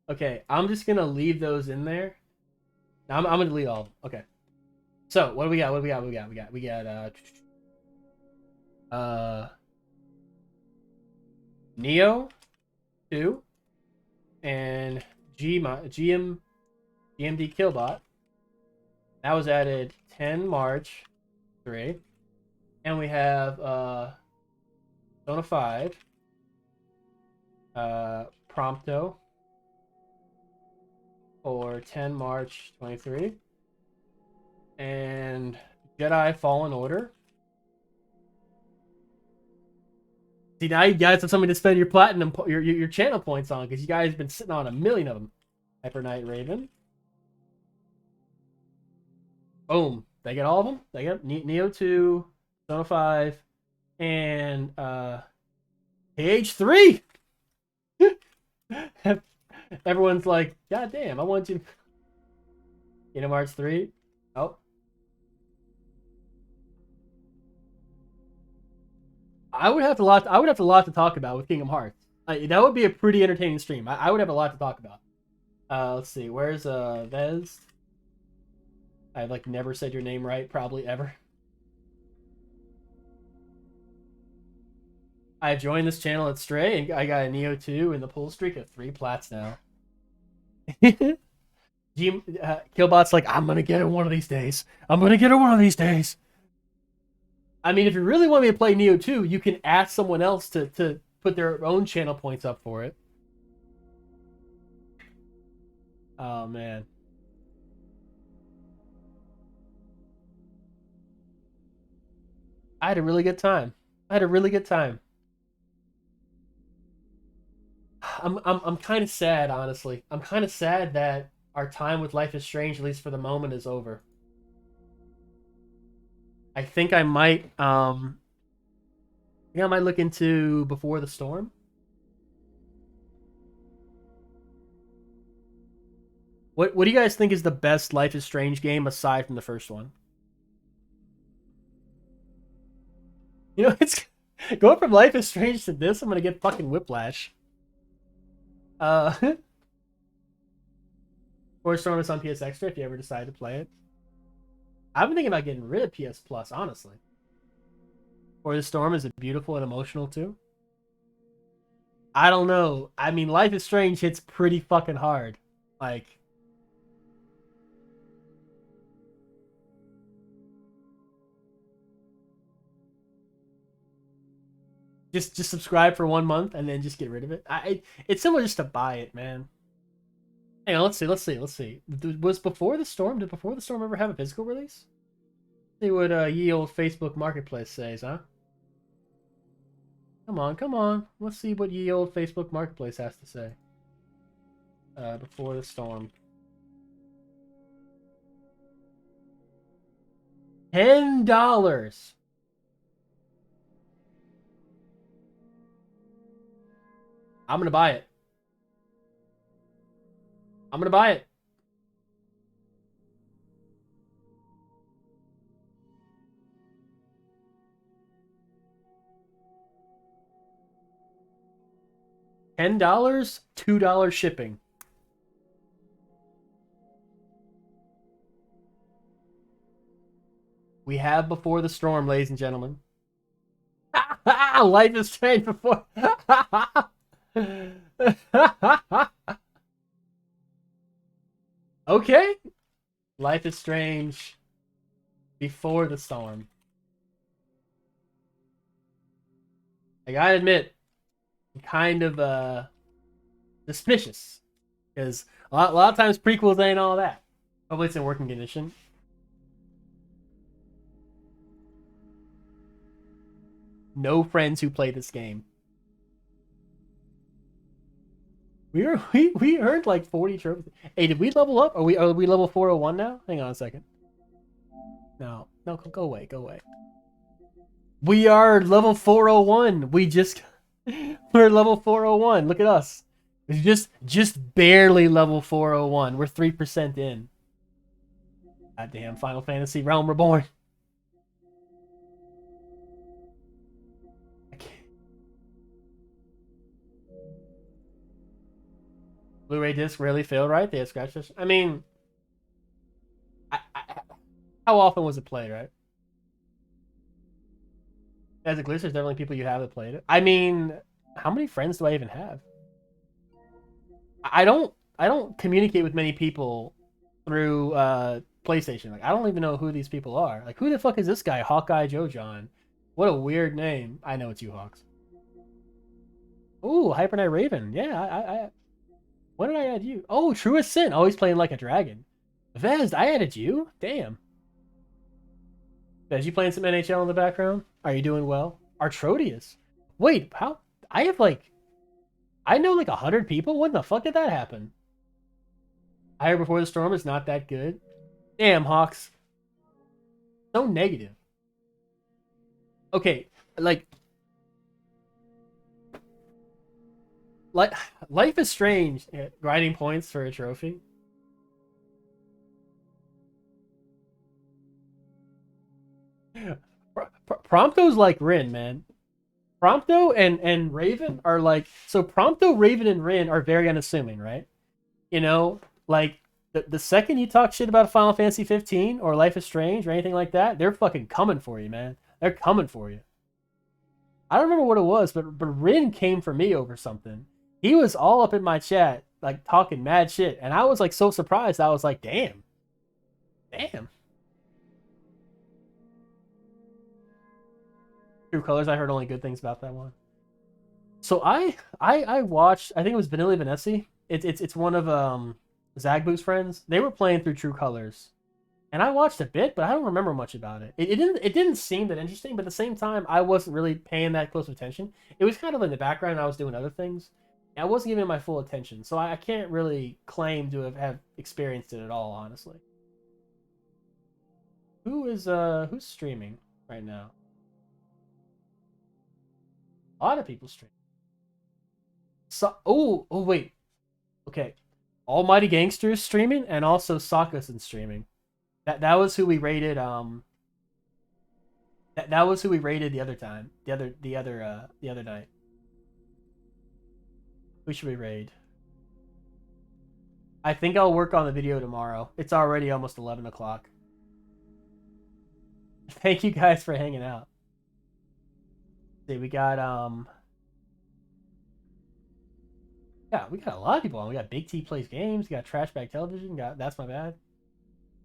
Okay, I'm just gonna leave those in there. Now I'm gonna delete all of them. Okay. So what do we got? What do we got? We got Neo 2 and GMD Killbot. That was added 10 March 3. And we have Persona 5. Prompto for 10 March 23. And Jedi Fallen Order. See, now you guys have something to spend your platinum, your channel points on, because you guys have been sitting on a million of them. Hyper Knight Raven. Boom. They get all of them. They get Neo 2, Persona 5, and KH3. Everyone's like, God damn, I want you. Kingdom Hearts 3. Oh. I would have a lot to talk about with Kingdom Hearts. That would be a pretty entertaining stream. I would have a lot to talk about. Let's see. Where's Vez? I've like never said your name right, probably ever. I joined this channel at Stray, and I got a Neo 2 in the pull streak of 3 plats now. Killbot's like, I'm gonna get it one of these days. I'm gonna get it one of these days. I mean, if you really want me to play Neo 2, you can ask someone else to put their own channel points up for it. Oh, man. I had a really good time. I'm kind of sad, honestly. I'm kind of sad that our time with Life is Strange, at least for the moment, is over. I think I might look into Before the Storm. What do you guys think is the best Life is Strange game aside from the first one? You know, it's going from Life is Strange to this, I'm gonna get fucking whiplash. Before Storm is on PS Extra if you ever decide to play it. I've been thinking about getting rid of PS Plus, honestly. Before the Storm is beautiful and emotional too. I don't know. I mean, Life is Strange hits pretty fucking hard. Like, just subscribe for 1 month and then just get rid of it. It's similar just to buy it, man. Hang on, let's see. Was Before the Storm? Did Before the Storm ever have a physical release? See what ye old Facebook Marketplace says, huh? Come on. Let's see what ye old Facebook Marketplace has to say. Before the Storm. $10. I'm gonna buy it. $10, $2 shipping. We have Before the Storm, ladies and gentlemen. Life is Strange before. Okay. Life is Strange Before the Storm. I gotta admit, I'm kind of suspicious. Because a lot of times prequels ain't all that. Hopefully it's in working condition. No friends who play this game. We earned like 40 trophies. Hey, did we level up? Are we level 401 now? Hang on a second. No, go away. We are level 401. We're level 401. Look at us. It's just barely level 401. We're 3% in. Goddamn Final Fantasy Realm Reborn. Blu-ray disc rarely failed, right? They had scratch this. I mean, how often was it played, right? As a glitch, there's definitely people you have that played it. I mean, how many friends do I even have? I don't communicate with many people through PlayStation. Like, I don't even know who these people are. Like, who the fuck is this guy, Hawkeye Joe John? What a weird name. I know it's you, Hawks. Ooh, Hyper Knight Raven. Yeah, when did I add you? Oh, True as Sin. Always playing like a dragon. Vez, I added you? Damn. Vez, you playing some NHL in the background? Are you doing well? Artrodius. Wait, how? I know like 100 people? When the fuck did that happen? I heard Before the Storm is not that good. Damn, Hawks. So negative. Okay, like Life is Strange, grinding points for a trophy. Prompto's like Rin, man. Prompto and Raven are like, so Prompto, Raven, and Rin are very unassuming, right? You know, like the second you talk shit about Final Fantasy 15 or Life is Strange or anything like that, they're fucking coming for you, man. They're coming for you. I don't remember what it was, but Rin came for me over something. He was all up in my chat, like talking mad shit, and I was like so surprised. I was like, damn. True Colors, I heard only good things about that one. So I watched, I think it was Vanilla Vanessa. It's one of Zagboot's friends. They were playing through True Colors. And I watched a bit, but I don't remember much about it. It didn't seem that interesting, but at the same time, I wasn't really paying that close attention. It was kind of in the background, and I was doing other things. I wasn't giving it my full attention, so I can't really claim to have experienced it at all, honestly. Who's streaming right now? A lot of people stream. So oh wait. Okay. Almighty Gangster is streaming, and also Sokka's streaming. That was who we raided that was who we raided the other time. The other night. Who should we raid? I think I'll work on the video tomorrow. It's already almost 11 o'clock. Thank you guys for hanging out. See, we got yeah, we got a lot of people on. We got Big T Plays Games, we got Trashbag Television, got That's My Bad.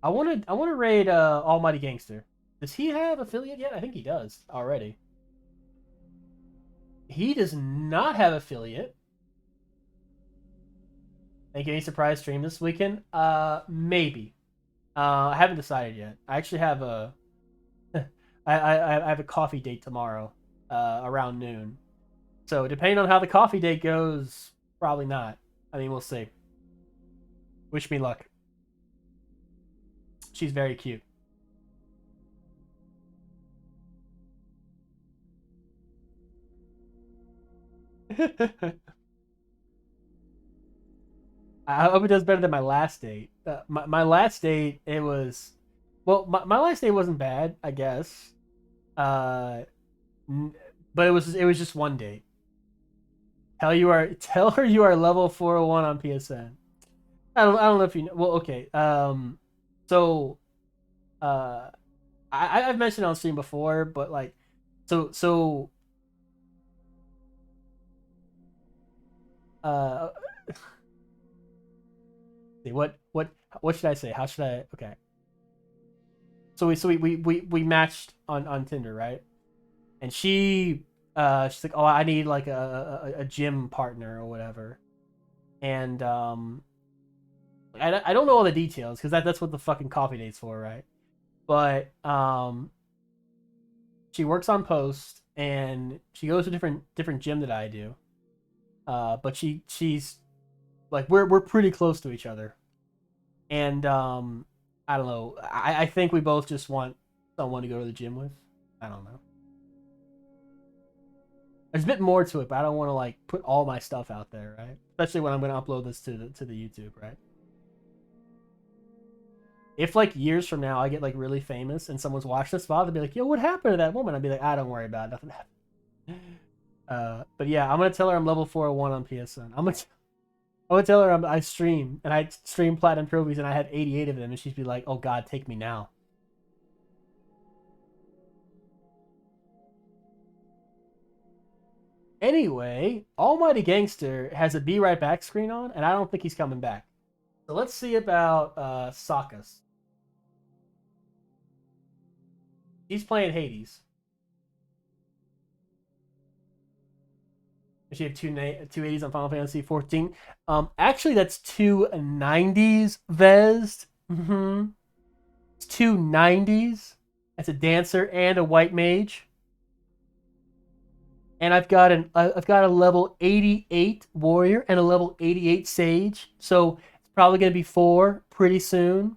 I wanna raid Almighty Gangster. Does he have affiliate yet? I think he does already. He does not have affiliate. Think any surprise stream this weekend? Maybe. I haven't decided yet. I actually have a I have a coffee date tomorrow, around noon. So depending on how the coffee date goes, probably not. I mean, we'll see. Wish me luck. She's very cute. I hope it does better than my last date. My last date, it was... Well, my last date wasn't bad, I guess. But it was just one date. Tell her you are level 401 on PSN. I don't know if you know. Well, okay. So I've mentioned it on stream before, but like so see, what should I say? How should I? Okay. So we matched on Tinder, right? And she's like, oh, I need like a gym partner or whatever. And I don't know all the details because that's what the fucking coffee date's for, right? But she works on Post and she goes to different gym that I do. But she's like we're pretty close to each other. And I don't know. I think we both just want someone to go to the gym with. I don't know. There's a bit more to it, but I don't want to like put all my stuff out there, right? Especially when I'm going to upload this to the YouTube, right? If like years from now I get like really famous and someone's watching this VOD, they'll be like, "Yo, what happened to that woman?" I'd be like, "Don't worry about it. Nothing happened." But yeah, I'm gonna tell her I'm level 401 on PSN. I'm gonna tell her I stream and I stream platinum trophies and I have 88 of them, and she'd be like, "Oh God, take me now." Anyway, Almighty Gangster has a Be Right Back screen on, and I don't think he's coming back. So let's see about Sokka's. He's playing Hades. Does she have two 80s on Final Fantasy 14? Actually, that's two 90s Vezd. It's two 90s. That's a dancer and a white mage. And I've got a level 88 warrior and a level 88 sage. So it's probably gonna be 4 pretty soon.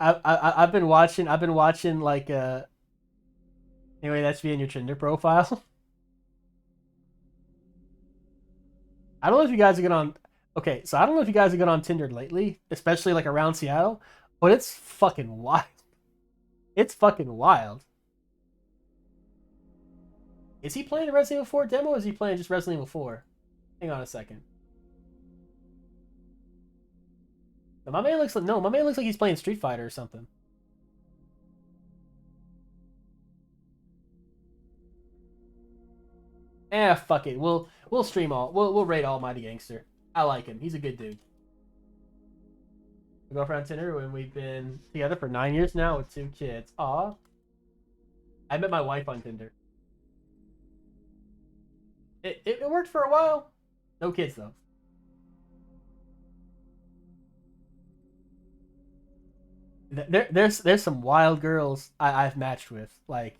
I've been watching like anyway, that's me in your Tinder profile. I don't know if you guys are good on... Okay, so I don't know if you guys are good on Tinder lately, especially like around Seattle, but it's fucking wild. It's fucking wild. Is he playing the Resident Evil 4 demo, or is he playing just Resident Evil 4? Hang on a second. My man looks like he's playing Street Fighter or something. Fuck it. We'll stream all. We'll raid Almighty Gangster. I like him. He's a good dude. My girlfriend on Tinder when we've been together for 9 years now with 2 kids. Aw. I met my wife on Tinder. It worked for a while. No kids though. There's some wild girls I've matched with, like,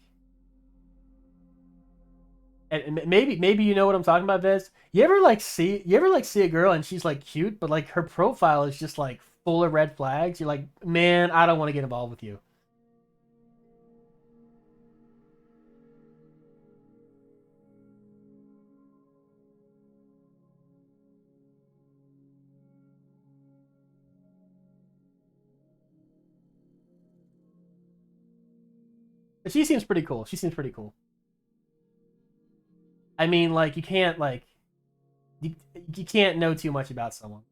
and maybe you know what I'm talking about, Vez. You ever see a girl and she's like cute, but like her profile is just like full of red flags. You're like, man, I don't want to get involved with you. But she seems pretty cool. She seems pretty cool. I mean, like, you can't, like, you can't know too much about someone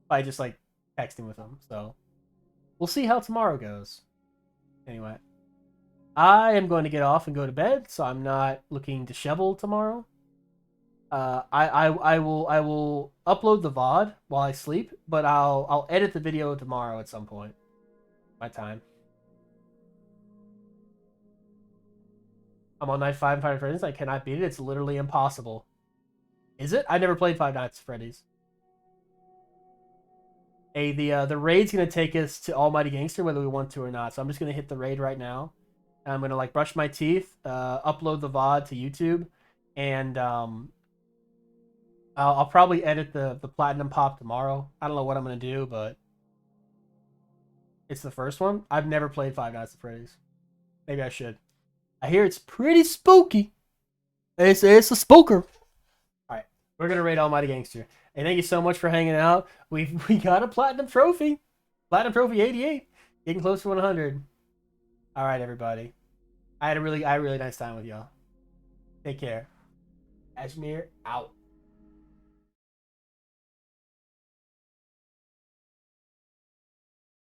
by just, like, texting with them. So, we'll see how tomorrow goes. Anyway, I am going to get off and go to bed, so I'm not looking disheveled tomorrow. I will upload the VOD while I sleep, but I'll edit the video tomorrow at some point. My time. I'm on night 5 in Five Nights at Freddy's. I cannot beat it. It's literally impossible. Is it? I never played Five Nights at Freddy's. Hey, the raid's gonna take us to Almighty Gangster whether we want to or not. So I'm just gonna hit the raid right now. And I'm gonna like brush my teeth, upload the VOD to YouTube, and I'll probably edit the Platinum Pop tomorrow. I don't know what I'm gonna do, but it's the first one. I've never played Five Nights at Freddy's. Maybe I should. I hear it's pretty spooky. It's a spooker. Alright, we're gonna raid Almighty Gangster. Hey, thank you so much for hanging out. We got a Platinum Trophy. Platinum Trophy 88. Getting close to 100. Alright, everybody. I had a really nice time with y'all. Take care. Ashmere out.